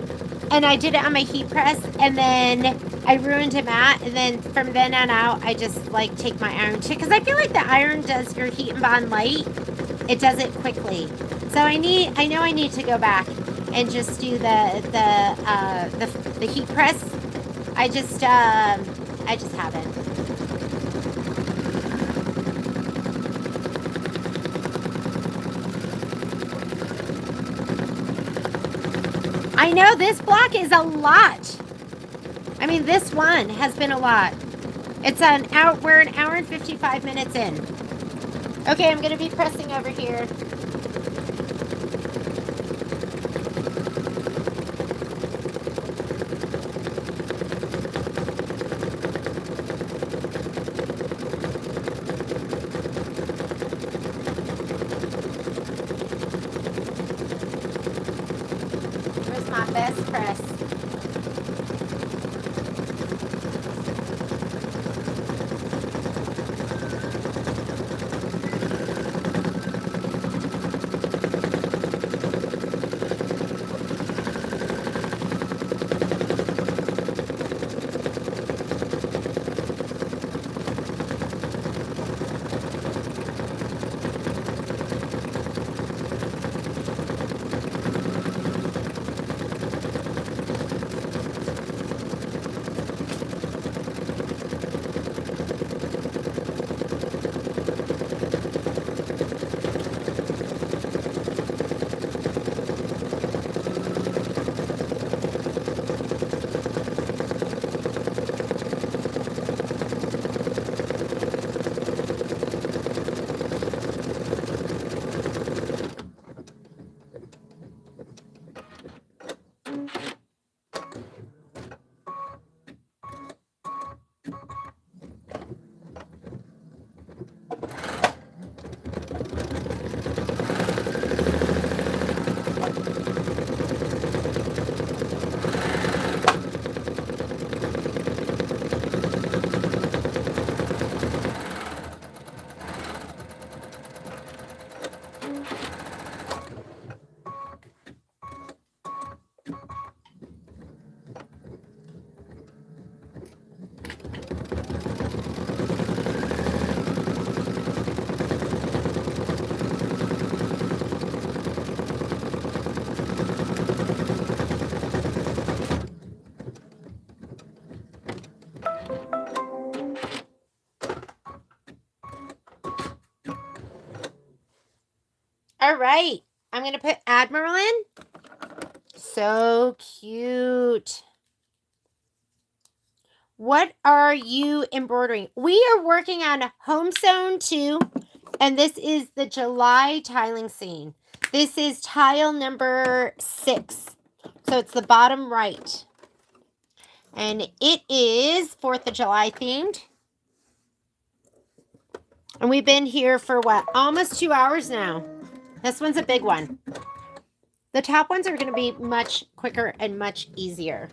And I did it on my heat press, and then I ruined a mat, and then from then on out, I just like take my iron too, because I feel like the iron does your heat and bond light. It does it quickly. So I know I need to go back and just do the heat press. I just haven't. I know this block is a lot. I mean, this one has been a lot. It's an hour, we're an hour and 55 minutes in. Okay, I'm gonna be pressing over here. Best press. All right. I'm going to put Admiral in. So cute. What are you embroidering? We are working on Home Sewn 2, and this is the July tiling scene. This is tile number 6. So it's the bottom right. And it is 4th of July themed. And we've been here for what? Almost 2 hours now. This one's a big one. The top ones are going to be much quicker and much easier.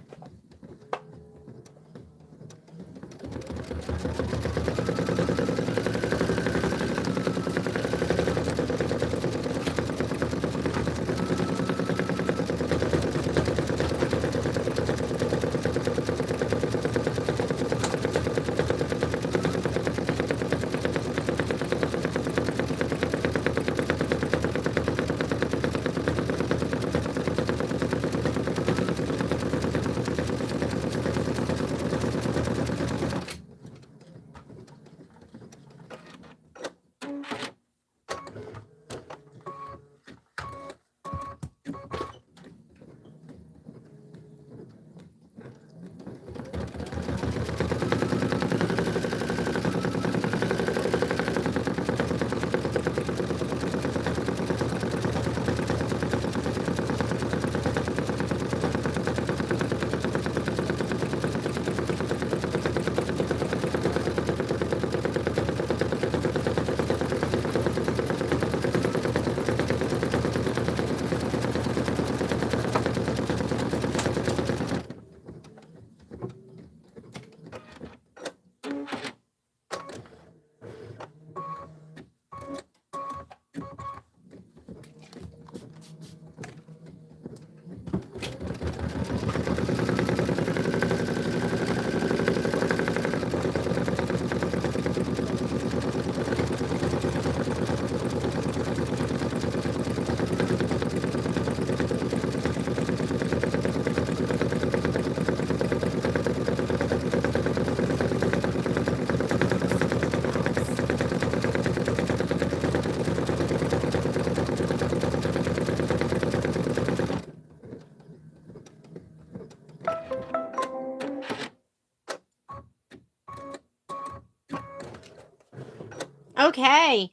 Okay,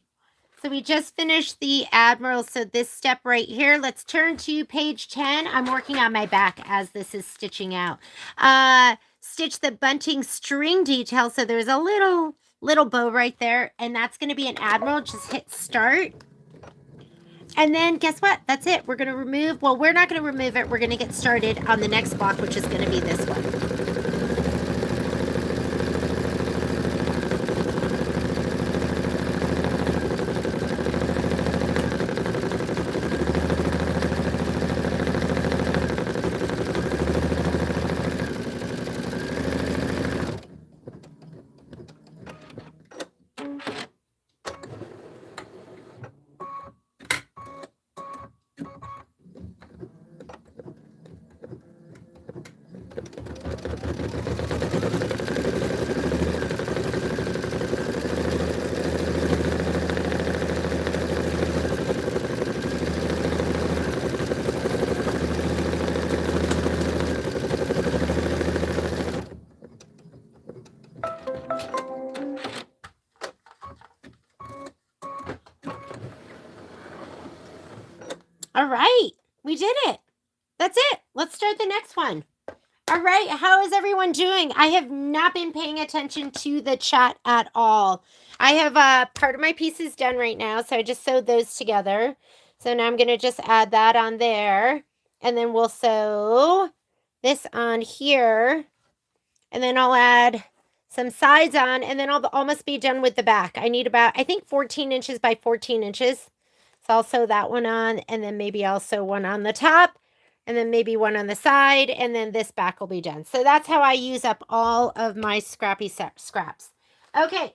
so we just finished the Admiral, so this step right here, let's turn to page 10. I'm working on my back as this is stitching out. Stitch the bunting string detail, so there's a little bow right there, and that's going to be an Admiral. Just hit start. And then guess what? That's it. We're going to remove, well, we're not going to remove it. We're going to get started on the next block, which is going to be this one. All right, we did it. That's it. Let's start the next one. All right, how is everyone doing? I have not been paying attention to the chat at all. I have part of my pieces done right now, so I just sewed those together. So now I'm going to just add that on there, and then we'll sew this on here, and then I'll add some sides on, and then I'll almost be done with the back. I need about, I think, 14 inches by 14 inches. So I'll sew that one on, and then maybe I'll sew one on the top, and then maybe one on the side, and then this back will be done. So that's how I use up all of my scrappy scraps. Okay,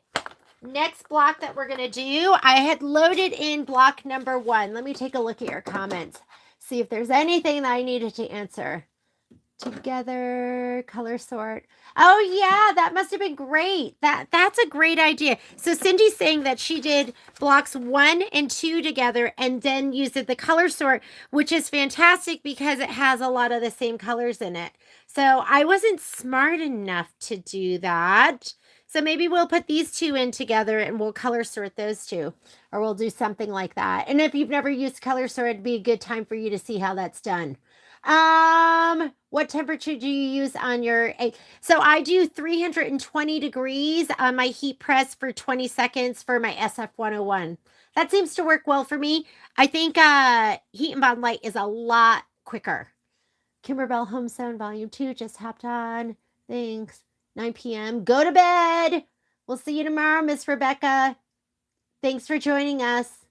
next block that we're going to do, I had loaded in block number 1. Let me take a look at your comments, see if there's anything that I needed to answer. together, color sort. Oh yeah, that must have been great. That's a great idea. So Cindy's saying that she did blocks 1 and 2 together and then used the color sort, which is fantastic because it has a lot of the same colors in it. So I wasn't smart enough to do that. So maybe we'll put these 2 in together and we'll color sort those 2, or we'll do something like that. And if you've never used color sort, it'd be a good time for you to see how that's done. What temperature do you use on your egg? So I do 320 degrees on my heat press for 20 seconds for my SF101. That seems to work well for me. I think Heat and Bond Light is a lot quicker. Kimberbell Home Sewn Volume 2 just hopped on. Thanks. 9 p.m. Go to bed. We'll see you tomorrow, Miss Rebecca. Thanks for joining us.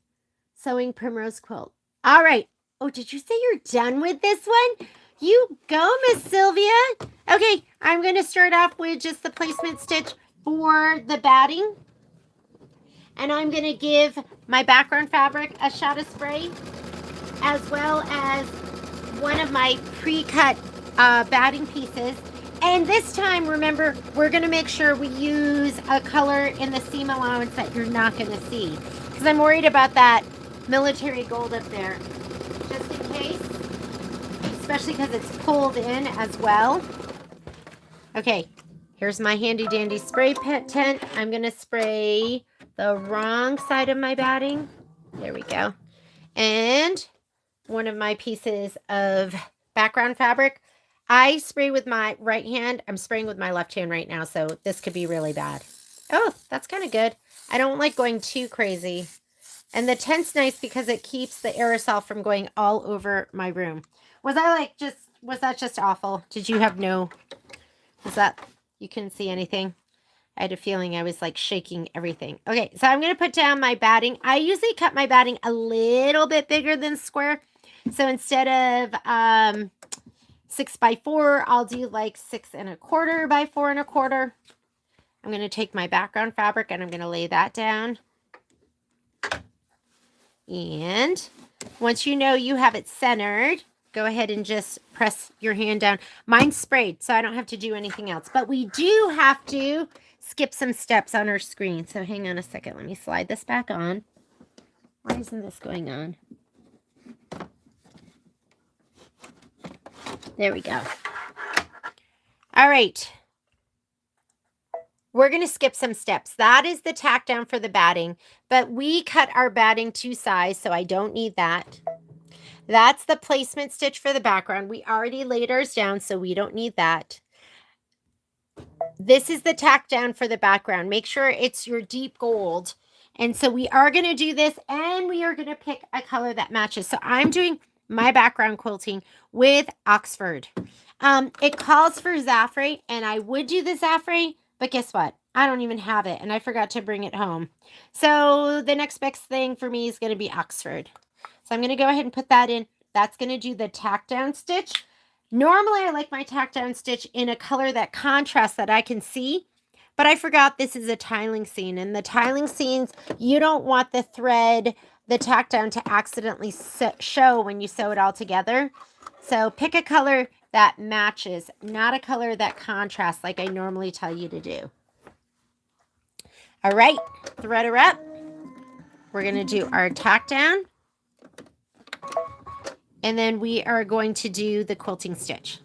Sewing Primrose Quilt. All right. Oh, did you say you're done with this one? You go, Miss Sylvia. Okay, I'm going to start off with just the placement stitch for the batting. And I'm going to give my background fabric a shot of spray, as well as one of my pre-cut batting pieces. And this time, remember, we're going to make sure we use a color in the seam allowance that you're not going to see, because I'm worried about that military gold up there, just in case, especially because it's pulled in as well. Okay, here's my handy dandy spray tent. I'm going to spray the wrong side of my batting. There we go. And one of my pieces of background fabric. I spray with my right hand. I'm spraying with my left hand right now, so this could be really bad. Oh, that's kind of good. I don't like going too crazy. And the tent's nice because it keeps the aerosol from going all over my room. Was that just awful? Did you have you couldn't see anything? I had a feeling I was like shaking everything. Okay, so I'm going to put down my batting. I usually cut my batting a little bit bigger than square. So instead of 6 by 4, I'll do like 6 1/4 by 4 1/4. I'm going to take my background fabric and I'm going to lay that down. And once you know you have it centered, go ahead and just press your hand down. Mine's sprayed, so I don't have to do anything else. But we do have to skip some steps on our screen. So hang on a second. Let me slide this back on. Why isn't this going on? There we go. All right. We're going to skip some steps. That is the tack down for the batting, but we cut our batting to size, so I don't need that. That's the placement stitch for the background. We already laid ours down, so we don't need that. This is the tack down for the background. Make sure it's your deep gold. And so we are going to do this, and we are going to pick a color that matches. So I'm doing my background quilting with Oxford. It calls for Zafre, and I would do the Zafre, but guess what? I don't even have it, and I forgot to bring it home. So the next best thing for me is going to be Oxford. So I'm going to go ahead and put that in. That's going to do the tack down stitch. Normally, I like my tack down stitch in a color that contrasts that I can see, but I forgot this is a tiling seam. And the tiling seams, you don't want the thread, the tack down, to accidentally show when you sew it all together. So pick a color that matches, not a color that contrasts like I normally tell you to do. All right, thread her up. We're going to do our tack down. And then we are going to do the quilting stitch.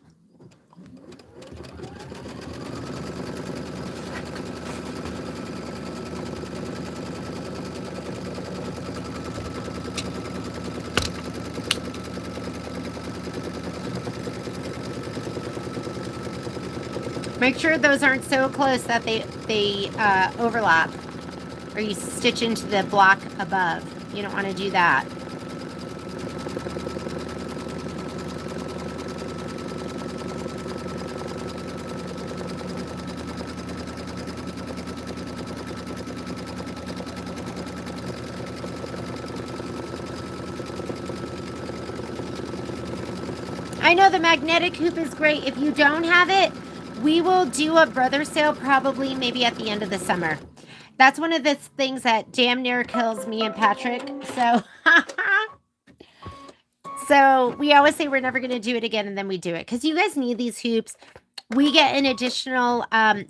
Make sure those aren't so close that they overlap, or you stitch into the block above. You don't want to do that. I know the magnetic hoop is great. If you don't have it, we will do a brother sale probably maybe at the end of the summer. That's one of the things that damn near kills me and Patrick. So So we always say we're never going to do it again, and then we do it because you guys need these hoops. We get an additional,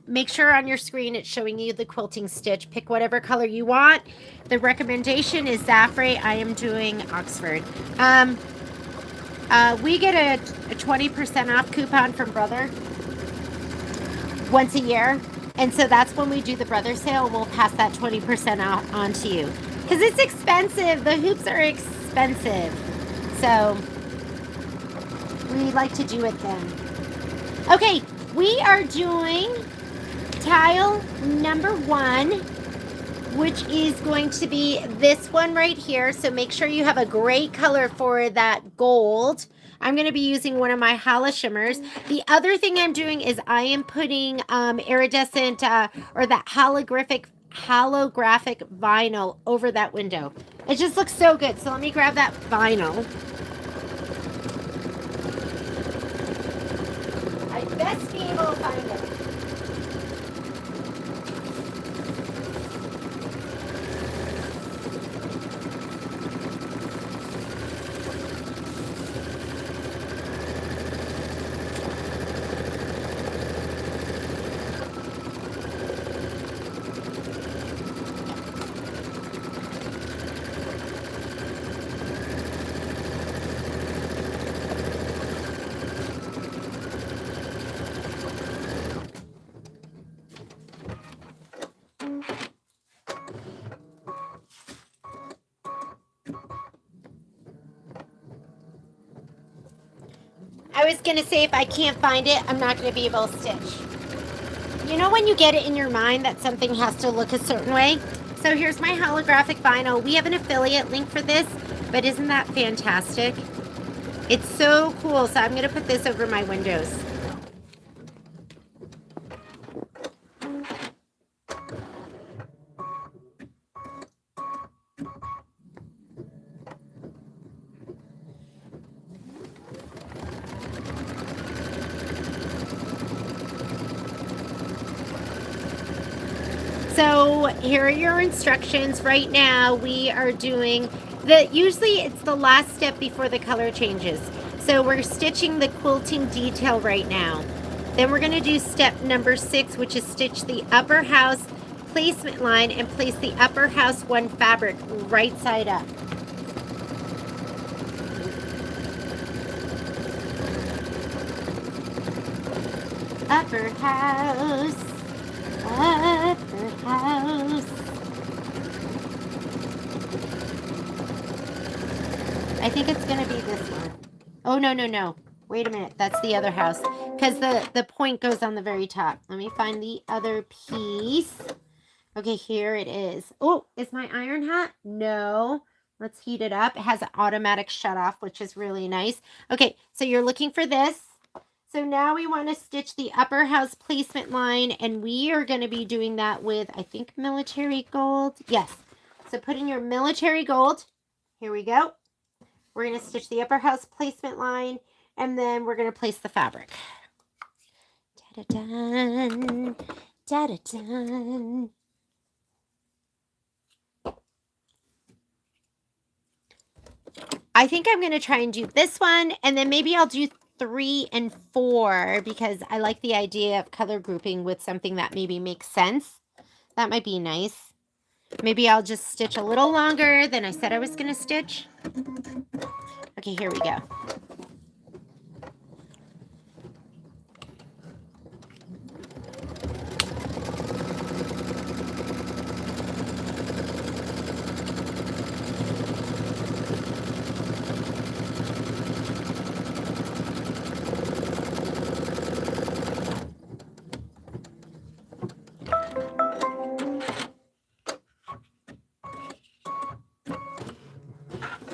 make sure on your screen it's showing you the quilting stitch. Pick whatever color you want. The recommendation is Zafre. I am doing Oxford. We get a 20% off coupon from Brother once a year. And so that's when we do the Brother sale. We'll pass that 20% off on to you. Because it's expensive. The hoops are expensive. So we like to do it then. Okay, we are doing tile number 1, which is going to be this one right here. So make sure you have a great color for that gold. I'm going to be using one of my Hala shimmers. The other thing I'm doing is I am putting iridescent or that holographic vinyl over that window. It just looks so good. So let me grab that vinyl. I best be able to find it. I was going to say if I can't find it, I'm not going to be able to stitch. You know when you get it in your mind that something has to look a certain way? So here's my holographic vinyl. We have an affiliate link for this, but isn't that fantastic? It's so cool. So I'm going to put this over my windows. So here are your instructions. Right now we are doing usually it's the last step before the color changes. So we're stitching the quilting detail right now. Then we're going to do step number 6, which is stitch the upper house placement line and place the upper house 1 fabric right side up. Upper house. Upper house. I think it's going to be this one. Oh, no. Wait a minute. That's the other house. Because the point goes on the very top. Let me find the other piece. Okay, here it is. Oh, is my iron hot? No. Let's heat it up. It has an automatic shut off, which is really nice. Okay, so you're looking for this. So now we want to stitch the upper house placement line, and we are going to be doing that with, I think, military gold. Yes. So put in your military gold. Here we go. We're going to stitch the upper house placement line, and then we're going to place the fabric. Da-da-dun, da-da-dun. I think I'm going to try and do this one, and then maybe I'll do 3 and 4 because I like the idea of color grouping with something that maybe makes sense. That might be nice. Maybe I'll just stitch a little longer than I said I was going to stitch. Okay, here we go.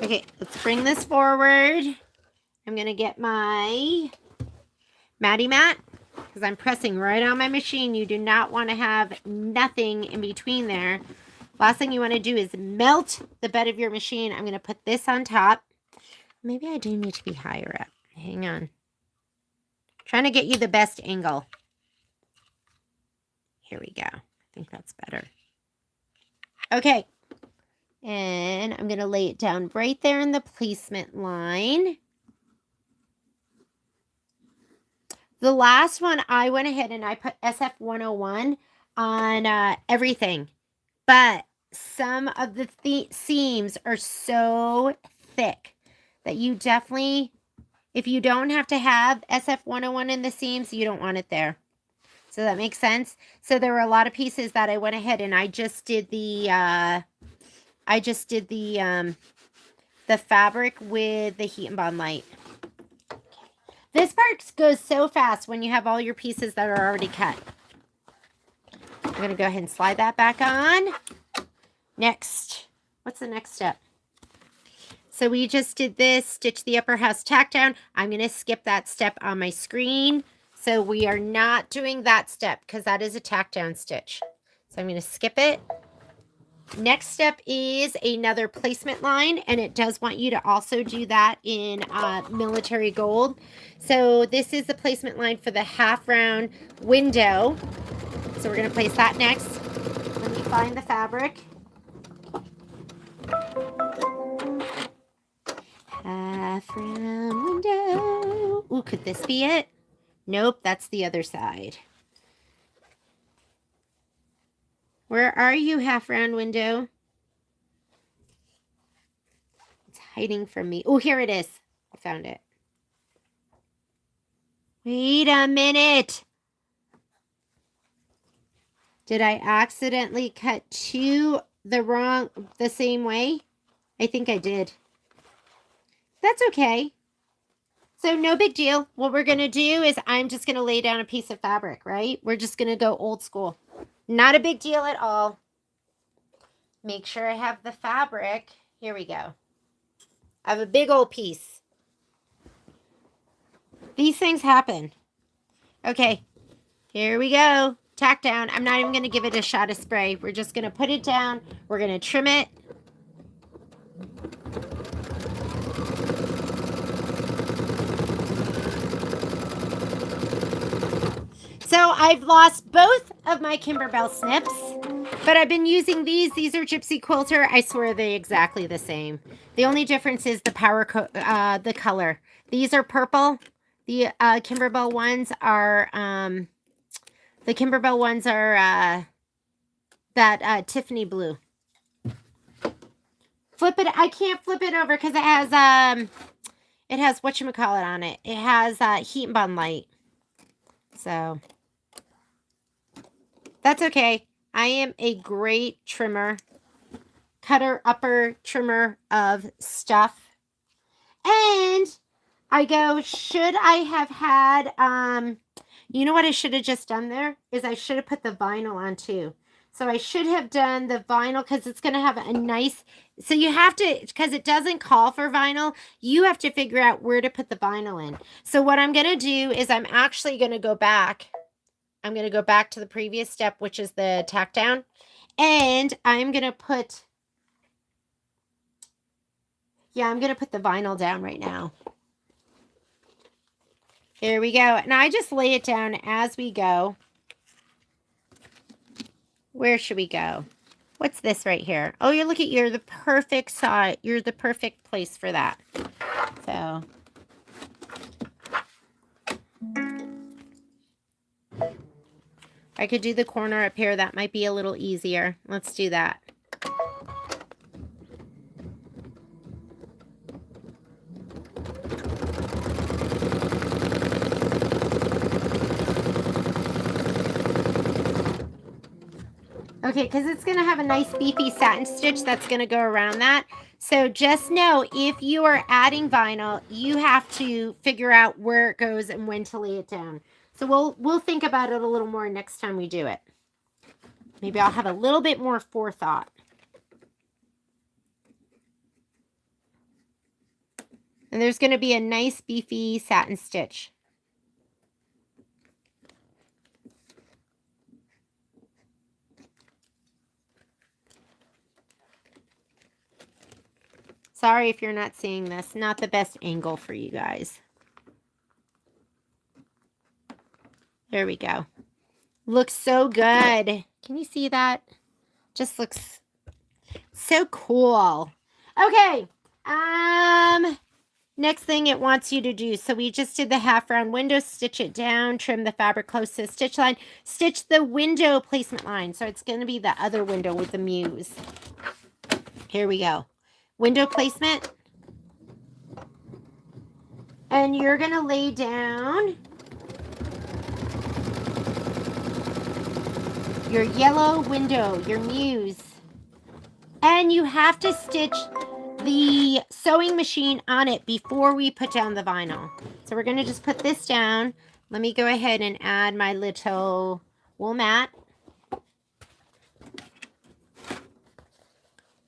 Okay, let's bring this forward. I'm going to get my Matty Mat because I'm pressing right on my machine. You do not want to have nothing in between there. Last thing you want to do is melt the bed of your machine. I'm going to put this on top. Maybe I do need to be higher up. Hang on. Trying to get you the best angle. Here we go. I think that's better. Okay. And I'm going to lay it down right there in the placement line. The last one, I went ahead and I put SF101 on everything. But some of the seams are so thick that you definitely, if you don't have to have SF101 in the seams, you don't want it there. So that makes sense. So there were a lot of pieces that I went ahead and I just did the fabric with the Heat and Bond Light. This part goes so fast when you have all your pieces that are already cut. I'm going to go ahead and slide that back on. Next, what's the next step? So we just did this, stitch the upper house tack down. I'm going to skip that step on my screen. So we are not doing that step because that is a tack down stitch. So I'm going to skip it. Next step is another placement line, and it does want you to also do that in military gold. So this is the placement line for the half round window. So we're going to place that next. Let me find the fabric. Half round window. Ooh, could this be it? Nope, that's the other side. Where are you, half round window? It's hiding from me. Oh, here it is. I found it. Wait a minute. Did I accidentally cut the same way? I think I did. That's okay. So no big deal. What we're going to do is I'm just going to lay down a piece of fabric, right? We're just going to go old school. Not a big deal at all. Make sure I have the fabric. Here we go. I have a big old piece. These things happen. Okay, here we go. Tack down. I'm not even going to give it a shot of spray. We're just going to put it down. We're going to trim it. So I've lost both of my Kimberbell snips, but I've been using these. These are Gypsy Quilter. I swear they're exactly the same. The only difference is the the color. These are purple. The Kimberbell ones are that Tiffany blue. Flip it. I can't flip it over because it has whatchamacallit on it. It has Heat and Bond Light. So that's okay. I am a great trimmer, cutter, upper trimmer of stuff. And I go, should I have had, you know what I should have just done there? Is I should have put the vinyl on too. So I should have done the vinyl because it's going to have a nice, so you have to, because it doesn't call for vinyl, you have to figure out where to put the vinyl in. So what I'm going to do is I'm actually going to go back. I'm going to go back to the previous step, which is the tack down. And I'm going to put, I'm going to put the vinyl down right now. Here we go. And I just lay it down as we go. Where should we go? What's this right here? Oh, you're the perfect side. You're the perfect place for that. So I could do the corner up here. That might be a little easier. Let's do that. Okay, because it's going to have a nice beefy satin stitch that's going to go around that. So just know, if you are adding vinyl, you have to figure out where it goes and when to lay it down. So we'll think about it a little more next time we do it. Maybe I'll have a little bit more forethought. And there's going to be a nice beefy satin stitch. Sorry if you're not seeing this. Not the best angle for you guys. There we go. Looks so good. Can you see that? Just looks So cool. Okay. Next thing it wants you to do. So we just did the half round window, stitch it down, trim the fabric close to the stitch line, stitch the window placement line. So it's going to be the other window with the muse. Here we go. Window placement. And you're going to lay down your yellow window, your muse. And you have to stitch the sewing machine on it before we put down the vinyl. So we're going to just put this down. Let me go ahead and add my little wool mat.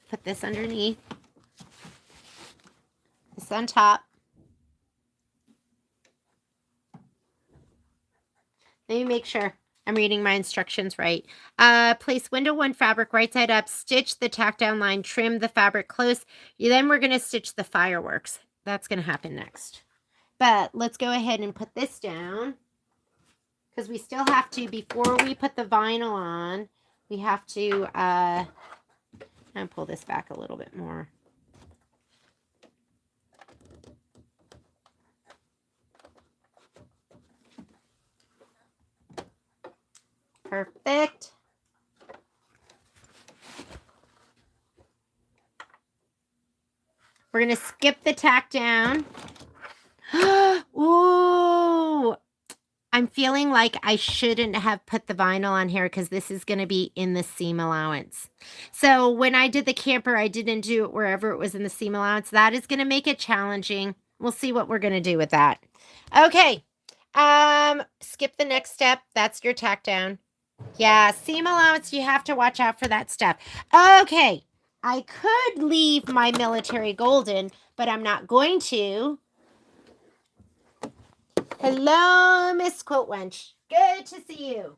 Put this underneath. This on top. Let me make sure I'm reading my instructions right. Place window 1 fabric right side up, stitch the tack down line, trim the fabric close. Then we're going to stitch the fireworks. That's going to happen next. But let's go ahead and put this down because we still have to, before we put the vinyl on, we have to, and pull this back a little bit more. Perfect. We're going to skip the tack down. Ooh. I'm feeling like I shouldn't have put the vinyl on here because this is going to be in the seam allowance. So when I did the camper, I didn't do it wherever it was in the seam allowance. That is going to make it challenging. We'll see what we're going to do with that. Okay. Skip the next step. That's your tack down. Yeah, seam allowance, you have to watch out for that stuff. Okay, I could leave my military golden, but I'm not going to. Hello, Miss Quilt Wench. Good to see you.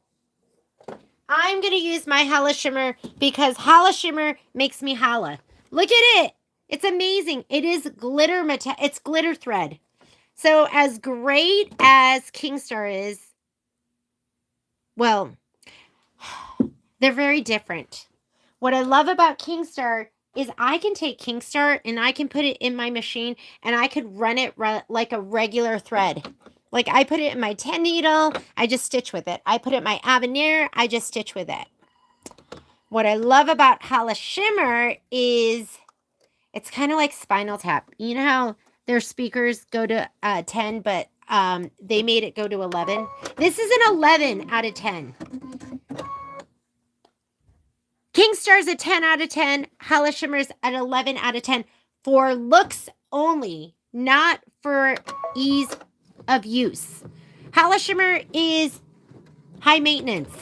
I'm going to use my Holla Shimmer because Holla Shimmer makes me holla. Look at it. It's amazing. It is glitter it's glitter thread. So as great as Kingstar is, well, they're very different. What I love about Kingstar is I can take Kingstar and I can put it in my machine and I could run it like a regular thread. Like I put it in my 10 needle, I just stitch with it. I put it in my Avenir, I just stitch with it. What I love about Holla Shimmer is it's kind of like Spinal Tap. You know how their speakers go to 10, but they made it go to 11? This is an 11 out of 10. Kingstar's a 10 out of 10. Holla Shimmer's an 11 out of 10 for looks only, not for ease of use. Holla Shimmer is high maintenance,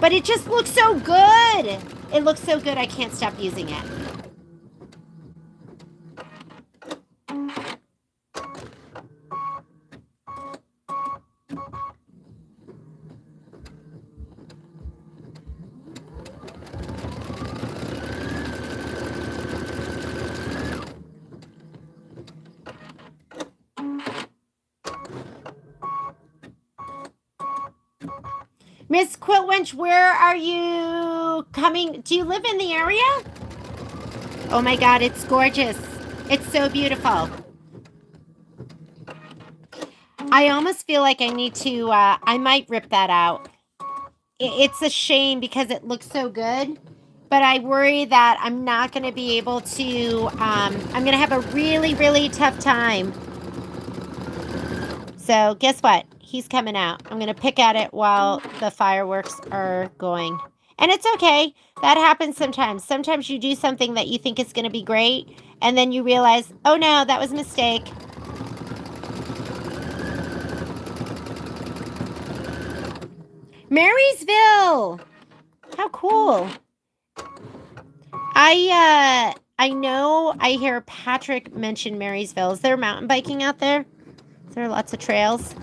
but it just looks so good. It looks so good, I can't stop using it. Miss Quilt Wench, where are you coming? Do you live in the area? Oh my God, it's gorgeous. It's so beautiful. I almost feel like I need to, I might rip that out. It's a shame because it looks so good, but I worry that I'm not going to be able to, I'm going to have a really, really tough time. So guess what? He's coming out. I'm going to pick at it while the fireworks are going. And it's okay. That happens sometimes. Sometimes you do something that you think is going to be great, and then you realize, oh no, that was a mistake. Marysville! How cool. I know I hear Patrick mention Marysville. Is there mountain biking out there? Is there lots of trails?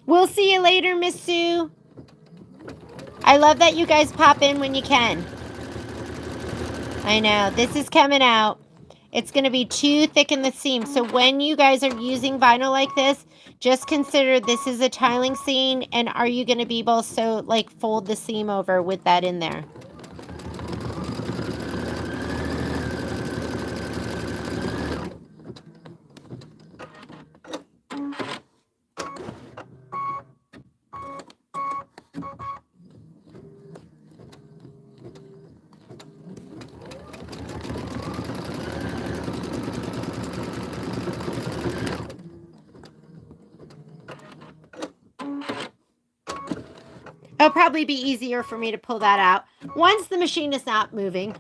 We'll see you later, Miss Sue. I love that you guys pop in when you can. I know. This is coming out. It's going to be too thick in the seam. So when you guys are using vinyl like this, just consider this is a tiling seam, and are you going to be able to like fold the seam over with that in there? It'll probably be easier for me to pull that out once the machine is not moving.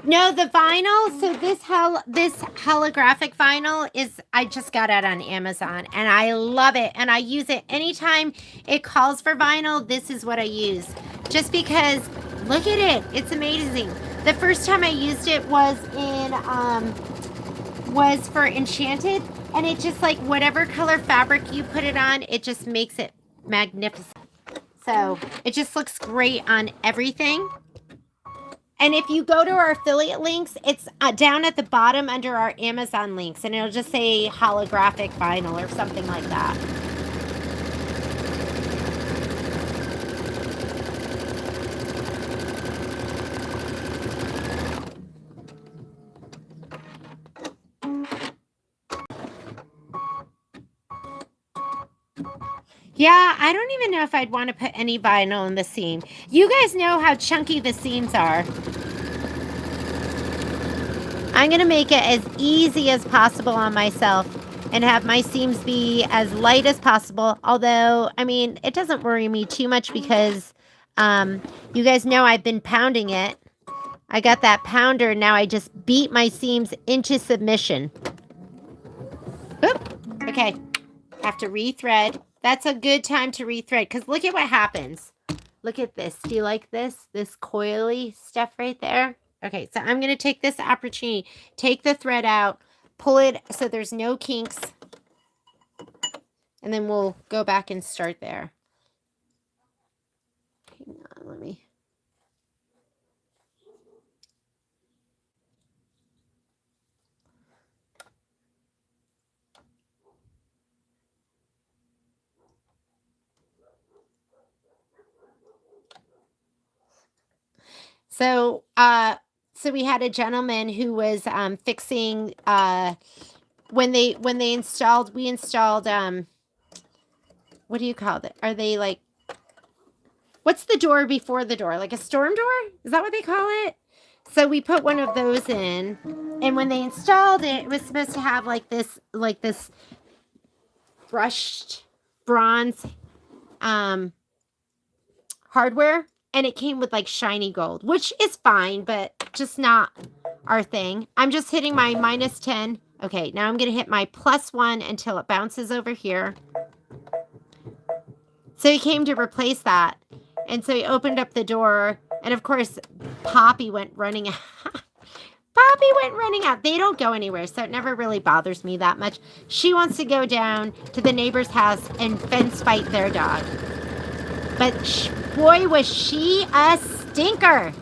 No, the vinyl. So this holographic vinyl is, I just got it on Amazon and I love it, and I use it anytime it calls for vinyl. This is what I use, just because look at it, it's amazing. The first time I used it was for Enchanted, and it just like whatever color fabric you put it on, it just makes it magnificent. So it just looks great on everything. And if you go to our affiliate links, it's down at the bottom under our Amazon links, and it'll just say holographic vinyl or something like that. Yeah, I don't even know if I'd want to put any vinyl in the seam. You guys know how chunky the seams are. I'm going to make it as easy as possible on myself and have my seams be as light as possible. Although, I mean, it doesn't worry me too much because you guys know I've been pounding it. I got that pounder, and now I just beat my seams into submission. Oop. Okay, have to rethread. That's a good time to rethread, because look at what happens. Look at this. Do you like this? This coily stuff right there? Okay, so I'm going to take this opportunity, take the thread out, pull it so there's no kinks, and then we'll go back and start there. Hang on, let me... So we had a gentleman who was fixing when they installed, we installed what do you call it? Are they like, what's the door before the door? Like a storm door? Is that what they call it? So we put one of those in, and when they installed it, it was supposed to have like this brushed bronze hardware. And it came with like shiny gold, which is fine, but just not our thing. I'm just hitting my -10. Okay, now I'm going to hit my +1 until it bounces over here. So he came to replace that. And so he opened up the door. And of course, Poppy went running out. Poppy went running out. They don't go anywhere, so it never really bothers me that much. She wants to go down to the neighbor's house and fence fight their dog. But boy, was she a stinker.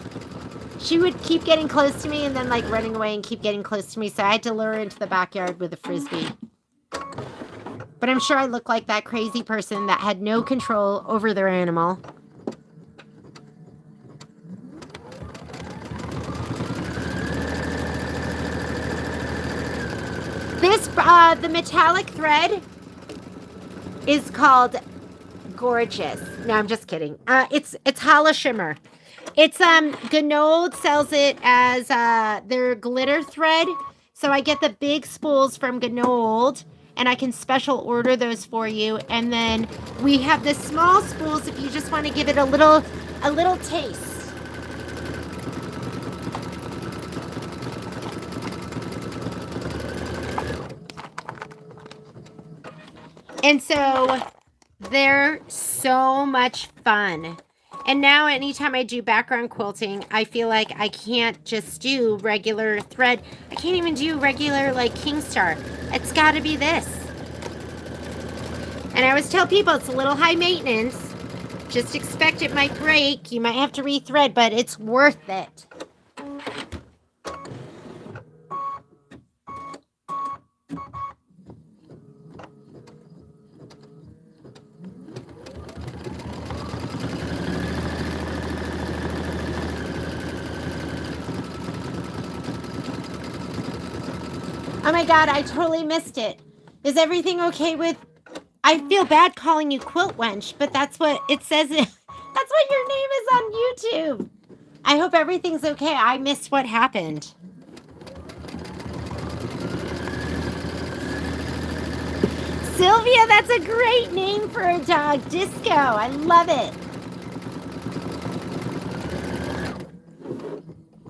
She would keep getting close to me and then like running away and keep getting close to me. So I had to lure her into the backyard with a Frisbee. But I'm sure I look like that crazy person that had no control over their animal. the metallic thread is called Gorgeous. No, I'm just kidding. It's Hollow Shimmer. It's Ganold sells it as their glitter thread. So I get the big spools from Ganold and I can special order those for you. And then we have the small spools if you just want to give it a little taste. And so they're so much fun. And now anytime I do background quilting, I feel like I can't just do regular thread. I can't even do regular like Kingstar. It's got to be this. And I always tell people it's a little high maintenance. Just expect it might break. You might have to rethread, but it's worth it. Oh my God, I totally missed it. Is everything okay with... I feel bad calling you Quilt Wench, but that's what it says. That's what your name is on YouTube. I hope everything's okay. I missed what happened. Sylvia, that's a great name for a dog. Disco, I love it.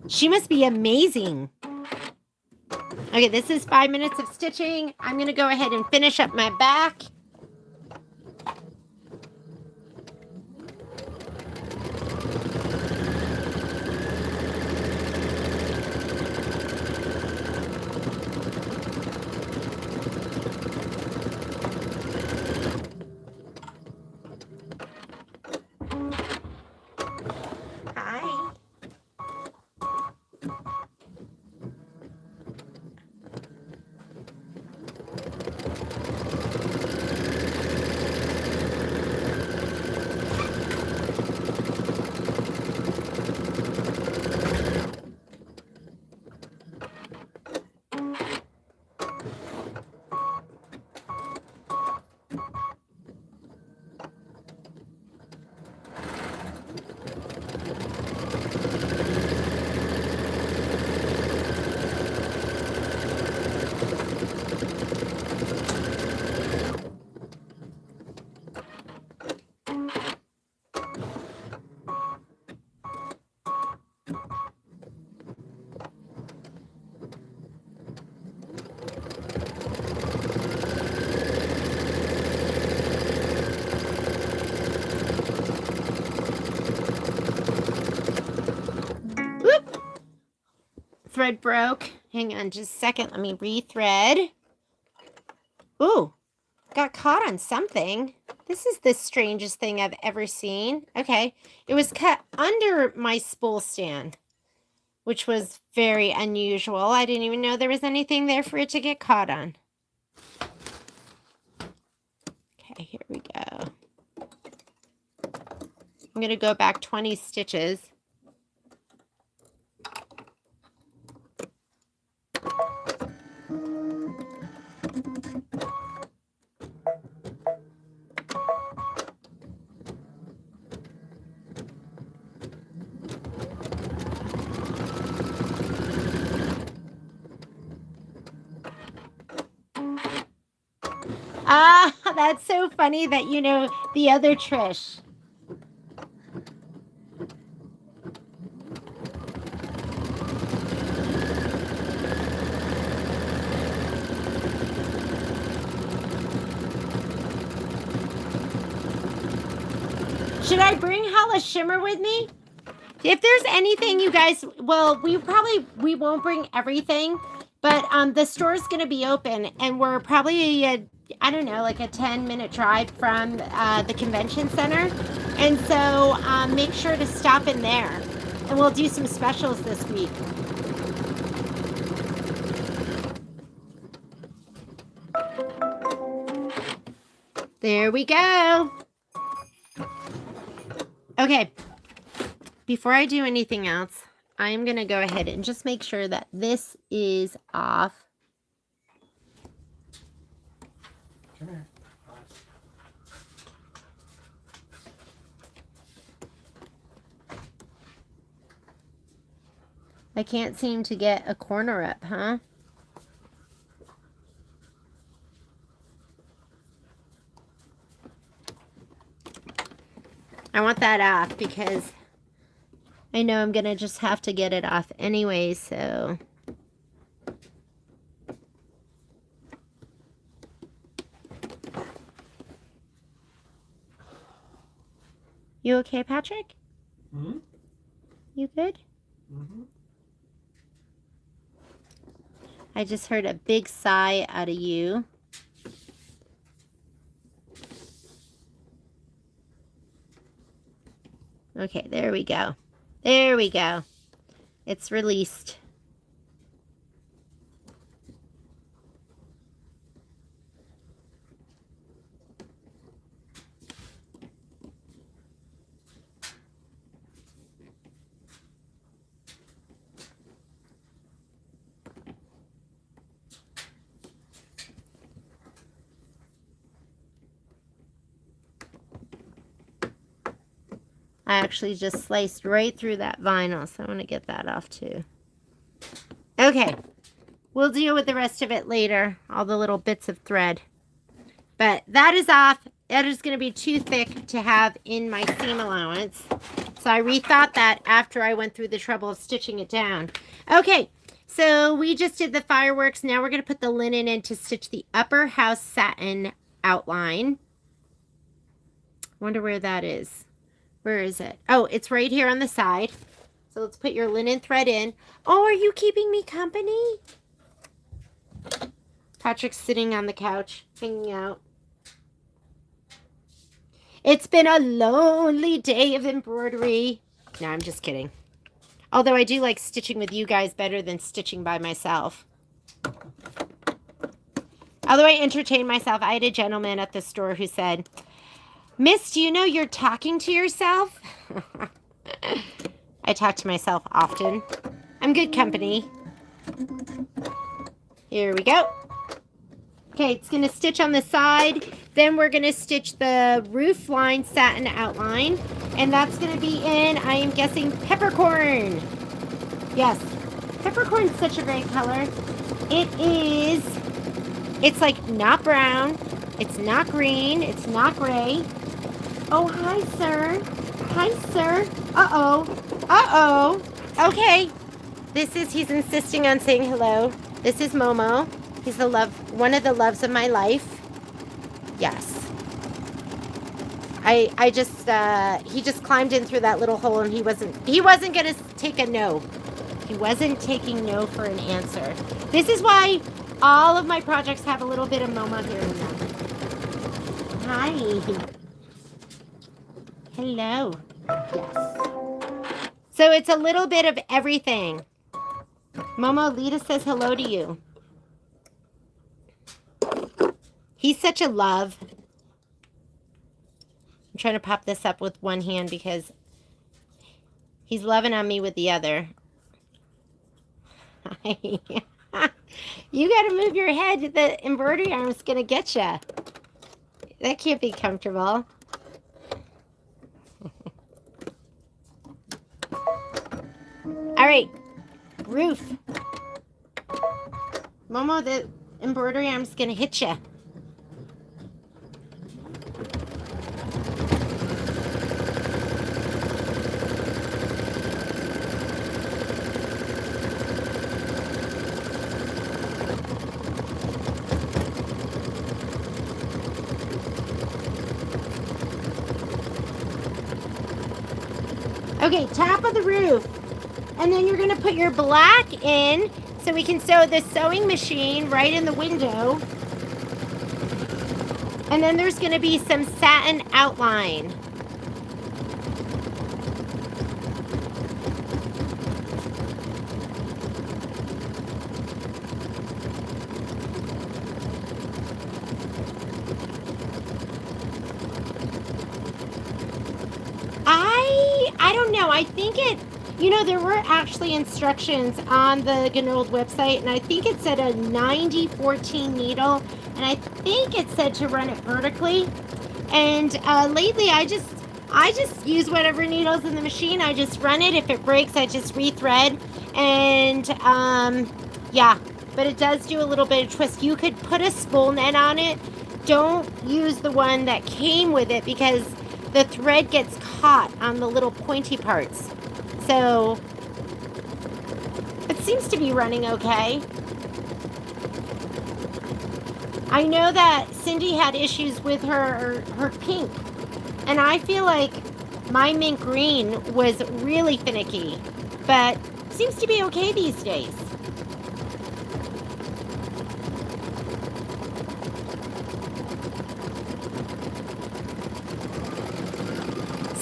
She must be amazing. Okay, this is 5 minutes of stitching. I'm going to go ahead and finish up my back. Hi. Thread broke. Hang on just a second. Let me rethread. Ooh, got caught on something. This is the strangest thing I've ever seen. Okay, it was cut under my spool stand, which was very unusual. I didn't even know there was anything there for it to get caught on. Okay, here we go. I'm going to go back 20 stitches. Ah, that's so funny that you know the other Trish. Should I bring Hollow Shimmer with me? If there's anything you guys, well, we won't bring everything, but the store's going to be open and we're probably, I don't know, like a 10-minute drive from the convention center. And so make sure to stop in there and we'll do some specials this week. There we go. Okay. Before I do anything else, I'm going to go ahead and just make sure that this is off. Come here. I can't seem to get a corner up, huh? I want that off because I know I'm going to just have to get it off anyway, so. You okay, Patrick? Mm-hmm. You good? Mm-hmm. I just heard a big sigh out of you. Okay, there we go. There we go. It's released. I actually just sliced right through that vinyl, so I want to get that off too. Okay, we'll deal with the rest of it later, all the little bits of thread. But that is off. That is going to be too thick to have in my seam allowance. So I rethought that after I went through the trouble of stitching it down. Okay, so we just did the fireworks. Now we're going to put the linen in to stitch the upper house satin outline. Wonder where that is. Where is it? Oh, it's right here on the side. So let's put your linen thread in. Oh, are you keeping me company? Patrick's sitting on the couch, hanging out. It's been a lonely day of embroidery. No, I'm just kidding. Although I do like stitching with you guys better than stitching by myself. Although I entertain myself, I had a gentleman at the store who said, "Miss, do you know you're talking to yourself?" I talk to myself often. I'm good company. Here we go. Okay, it's going to stitch on the side. Then we're going to stitch the roof line satin outline. And that's going to be in, I am guessing, peppercorn. Yes, peppercorn's such a great color. It is, it's like not brown. It's not green. It's not gray. Oh, hi, sir. Hi, sir. Uh-oh. Uh-oh. Okay. He's insisting on saying hello. This is Momo. He's one of the loves of my life. Yes. He just climbed in through that little hole and he wasn't gonna take a no. He wasn't taking no for an answer. This is why all of my projects have a little bit of Momo here in them. Hi. Hello. Yes. So it's a little bit of everything. Momo, Lita says hello to you. He's such a love. I'm trying to pop this up with one hand because he's loving on me with the other. You got to move your head. The embroidery arm's going to get you. That can't be comfortable. All right. Roof. Momo, the embroidery arm's going to hit you. Okay, top of the roof. And then you're going to put your black in so we can sew the sewing machine right in the window. And then there's going to be some satin outline. I don't know. I think there were actually instructions on the Gnold website, and I think it said a 90-14 needle, and and I think it said to run it vertically. And lately, I just use whatever needles in the machine. I just run it. If it breaks, I just rethread. And yeah, but it does do a little bit of twist. You could put a spool net on it. Don't use the one that came with it because the thread gets caught on the little pointy parts. So it seems to be running okay. I know that Cindy had issues with her pink, and I feel like my mint green was really finicky, but seems to be okay these days.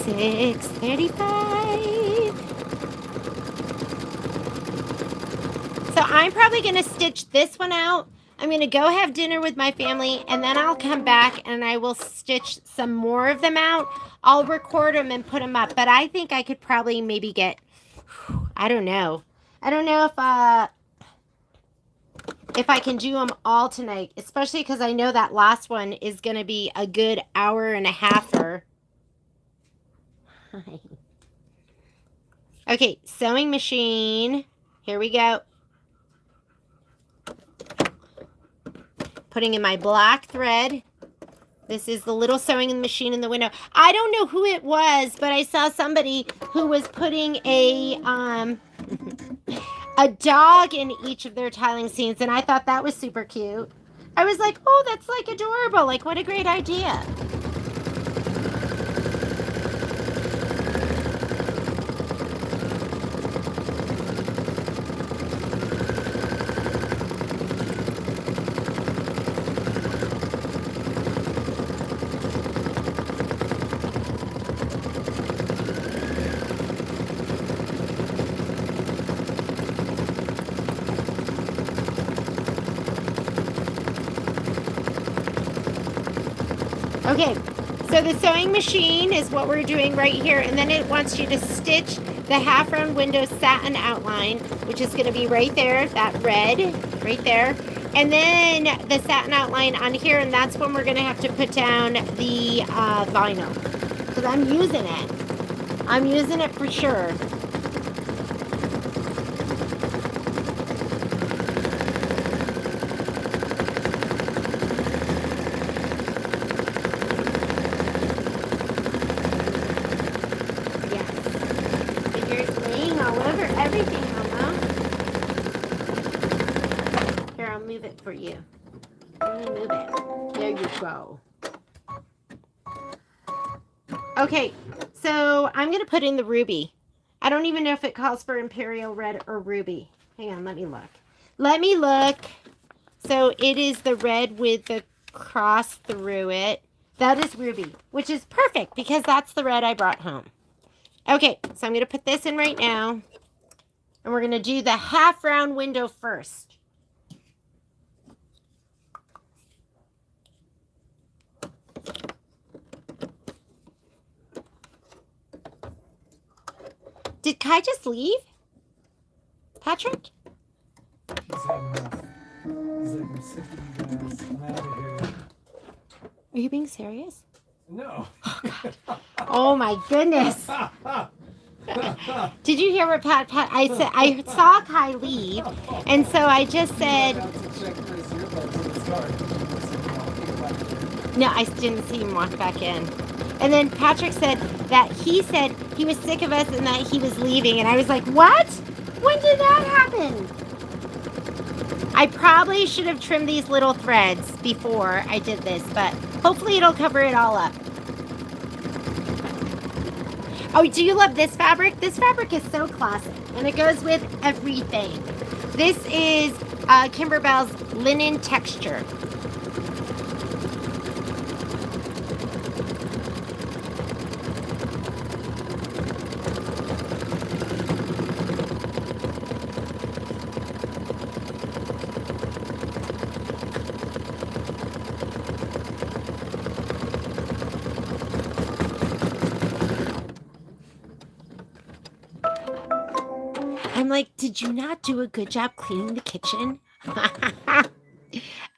$6.35. So I'm probably gonna stitch this one out. I'm going to go have dinner with my family, and then I'll come back and I will stitch some more of them out. I'll record them and put them up, but I think I could probably maybe get, I don't know. I don't know if I can do them all tonight, especially because I know that last one is going to be a good hour and a halfer. Okay, sewing machine. Here we go. Putting in my black thread. This is the little sewing machine in the window. I don't know who it was, but I saw somebody who was putting a dog in each of their tiling scenes, and I thought that was super cute. I was like, oh, that's like adorable. Like, what a great idea. Okay, so the sewing machine is what we're doing right here, and then it wants you to stitch the half round window satin outline, which is going to be right there, that red, right there, and then the satin outline on here, and that's when we're going to have to put down the vinyl, because I'm using it. I'm using it for sure. For you. Let me move it. There you go. Okay, so I'm going to put in the ruby. I don't even know if it calls for imperial red or ruby. Hang on, let me look. Let me look. So it is the red with the cross through it. That is ruby, which is perfect because that's the red I brought home. Okay, so I'm going to put this in right now. And we're going to do the half round window first. Did Kai just leave? Patrick? He's had enough. He's like, I'm sick of you guys. I'm out of here. Are you being serious? No. Oh my goodness. Did you hear what Pat I said? I saw Kai leave, and so I just said. No, I didn't see him walk back in. And then Patrick said that he said he was sick of us and that he was leaving. And I was like, what? When did that happen? I probably should have trimmed these little threads before I did this, but hopefully it'll cover it all up. Oh, do you love this fabric? This fabric is so classic, and it goes with everything. This is Kimberbell's linen texture. I'm like, did you not do a good job cleaning the kitchen?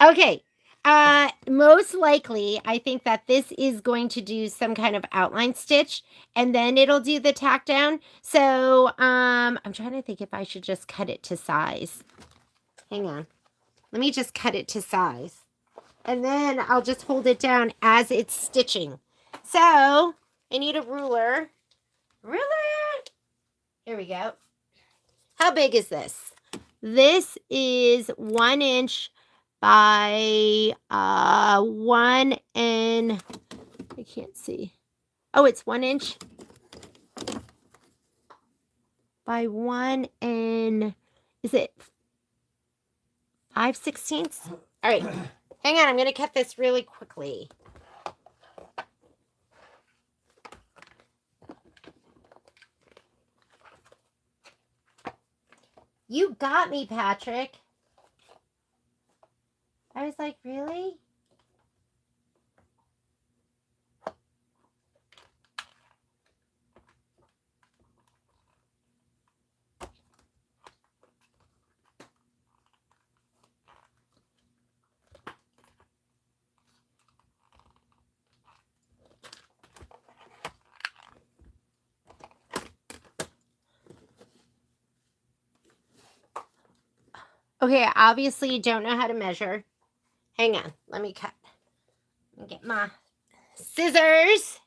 Okay, Most likely, I think that this is going to do some kind of outline stitch, and then it'll do the tack down. So, I'm trying to think if I should just cut it to size. Hang on. Let me just cut it to size. And then I'll just hold it down as it's stitching. So, I need a ruler. Ruler! Here we go. How big is this? This is 1 inch by 1 and I can't see. Oh, it's 1 inch by 1 and is it 5/16? All right, hang on. I'm going to cut this really quickly. You got me, Patrick. I was like, really? Okay, I obviously don't know how to measure. Hang on, let me cut. Let me get my scissors.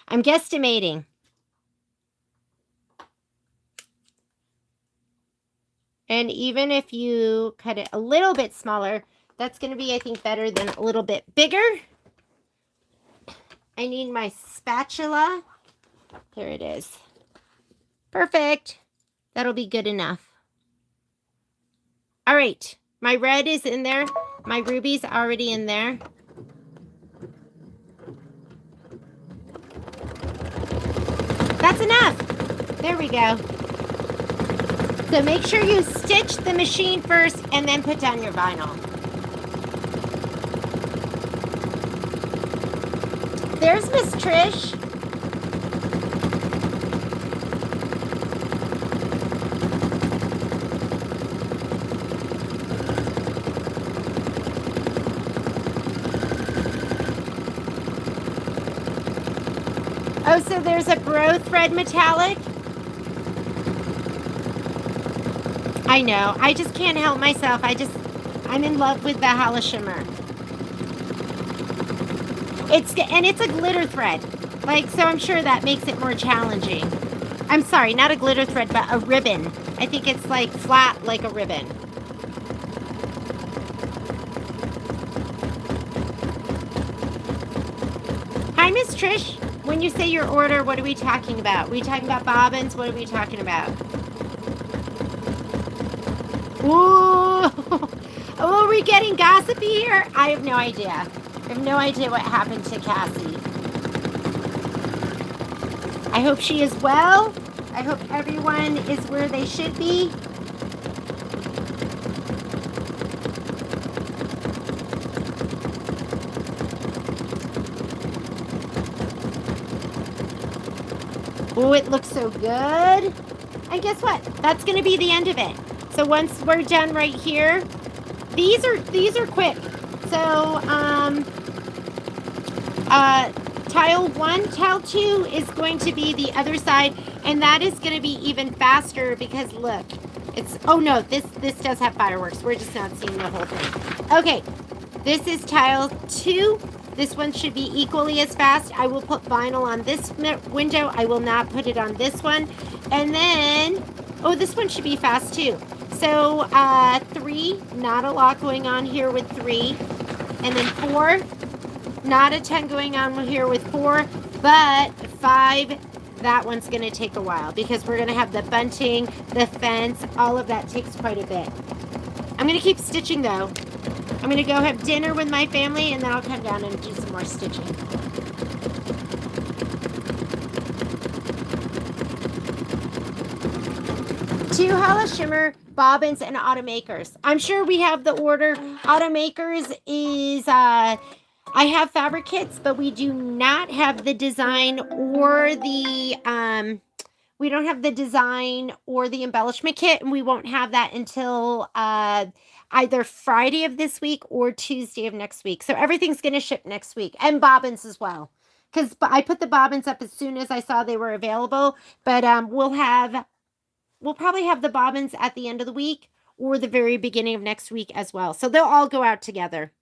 I'm guesstimating. And even if you cut it a little bit smaller, that's going to be, I think, better than a little bit bigger. I need my spatula. There it is. Perfect. That'll be good enough. All right. My red is in there. My ruby's already in there. That's enough. There we go. So make sure you stitch the machine first and then put down your vinyl. There's Miss Trish. Oh, so there's a Bro Thread metallic. I know. I just can't help myself. I'm in love with the Hala Shimmer. It's a glitter thread. Like, so I'm sure that makes it more challenging. I'm sorry, not a glitter thread, but a ribbon. I think it's like flat like a ribbon. Hi, Miss Trish. When you say your order, what are we talking about? Are we talking about bobbins? What are we talking about? Ooh. Oh, are we getting gossipy here? I have no idea. I have no idea what happened to Cassie. I hope she is well. I hope everyone is where they should be. Oh, it looks so good. And guess what? That's going to be the end of it. So once we're done right here, these are quick. So tile 1, tile 2 is going to be the other side, and that is going to be even faster because look, it's, oh no, this does have fireworks. We're just not seeing the whole thing. Okay, this is tile 2. This one should be equally as fast. I will put vinyl on this window. I will not put it on this one. And then, oh, this one should be fast too. So 3, not a lot going on here with 3. And then 4, not a ton going on here with 4. But 5, that one's going to take a while because we're going to have the bunting, the fence, all of that takes quite a bit. I'm going to keep stitching though. I'm going to go have dinner with my family and then I'll come down and do some more stitching. Two Hala Shimmer Bobbins and Automakers. I'm sure we have the order. Automakers is I have fabric kits, but we do not have the design or the we don't have the design or the embellishment kit, and we won't have that until either Friday of this week or Tuesday of next week. So everything's going to ship next week, and bobbins as well. Because I put the bobbins up as soon as I saw they were available, but we'll probably have the bobbins at the end of the week or the very beginning of next week as well. So they'll all go out together.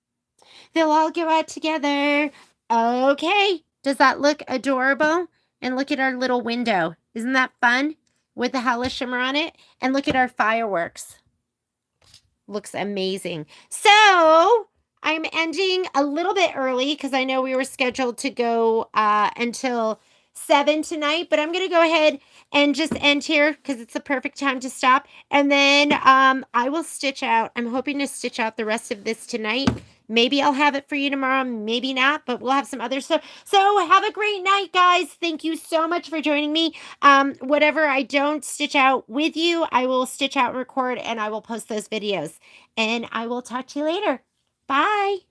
They'll all go out together. Okay. Does that look adorable? And look at our little window. Isn't that fun? With the Hella shimmer on it. And look at our fireworks. Looks amazing. So I'm ending a little bit early because I know we were scheduled to go until 7 tonight, but I'm going to go ahead and just end here because it's the perfect time to stop. And then I will stitch out. I'm hoping to stitch out the rest of this tonight. Maybe I'll have it for you tomorrow, maybe not, but we'll have some other stuff. So have a great night, guys. Thank you so much for joining me. Whatever I don't stitch out with you, I will stitch out, record, and I will post those videos. And I will talk to you later. Bye.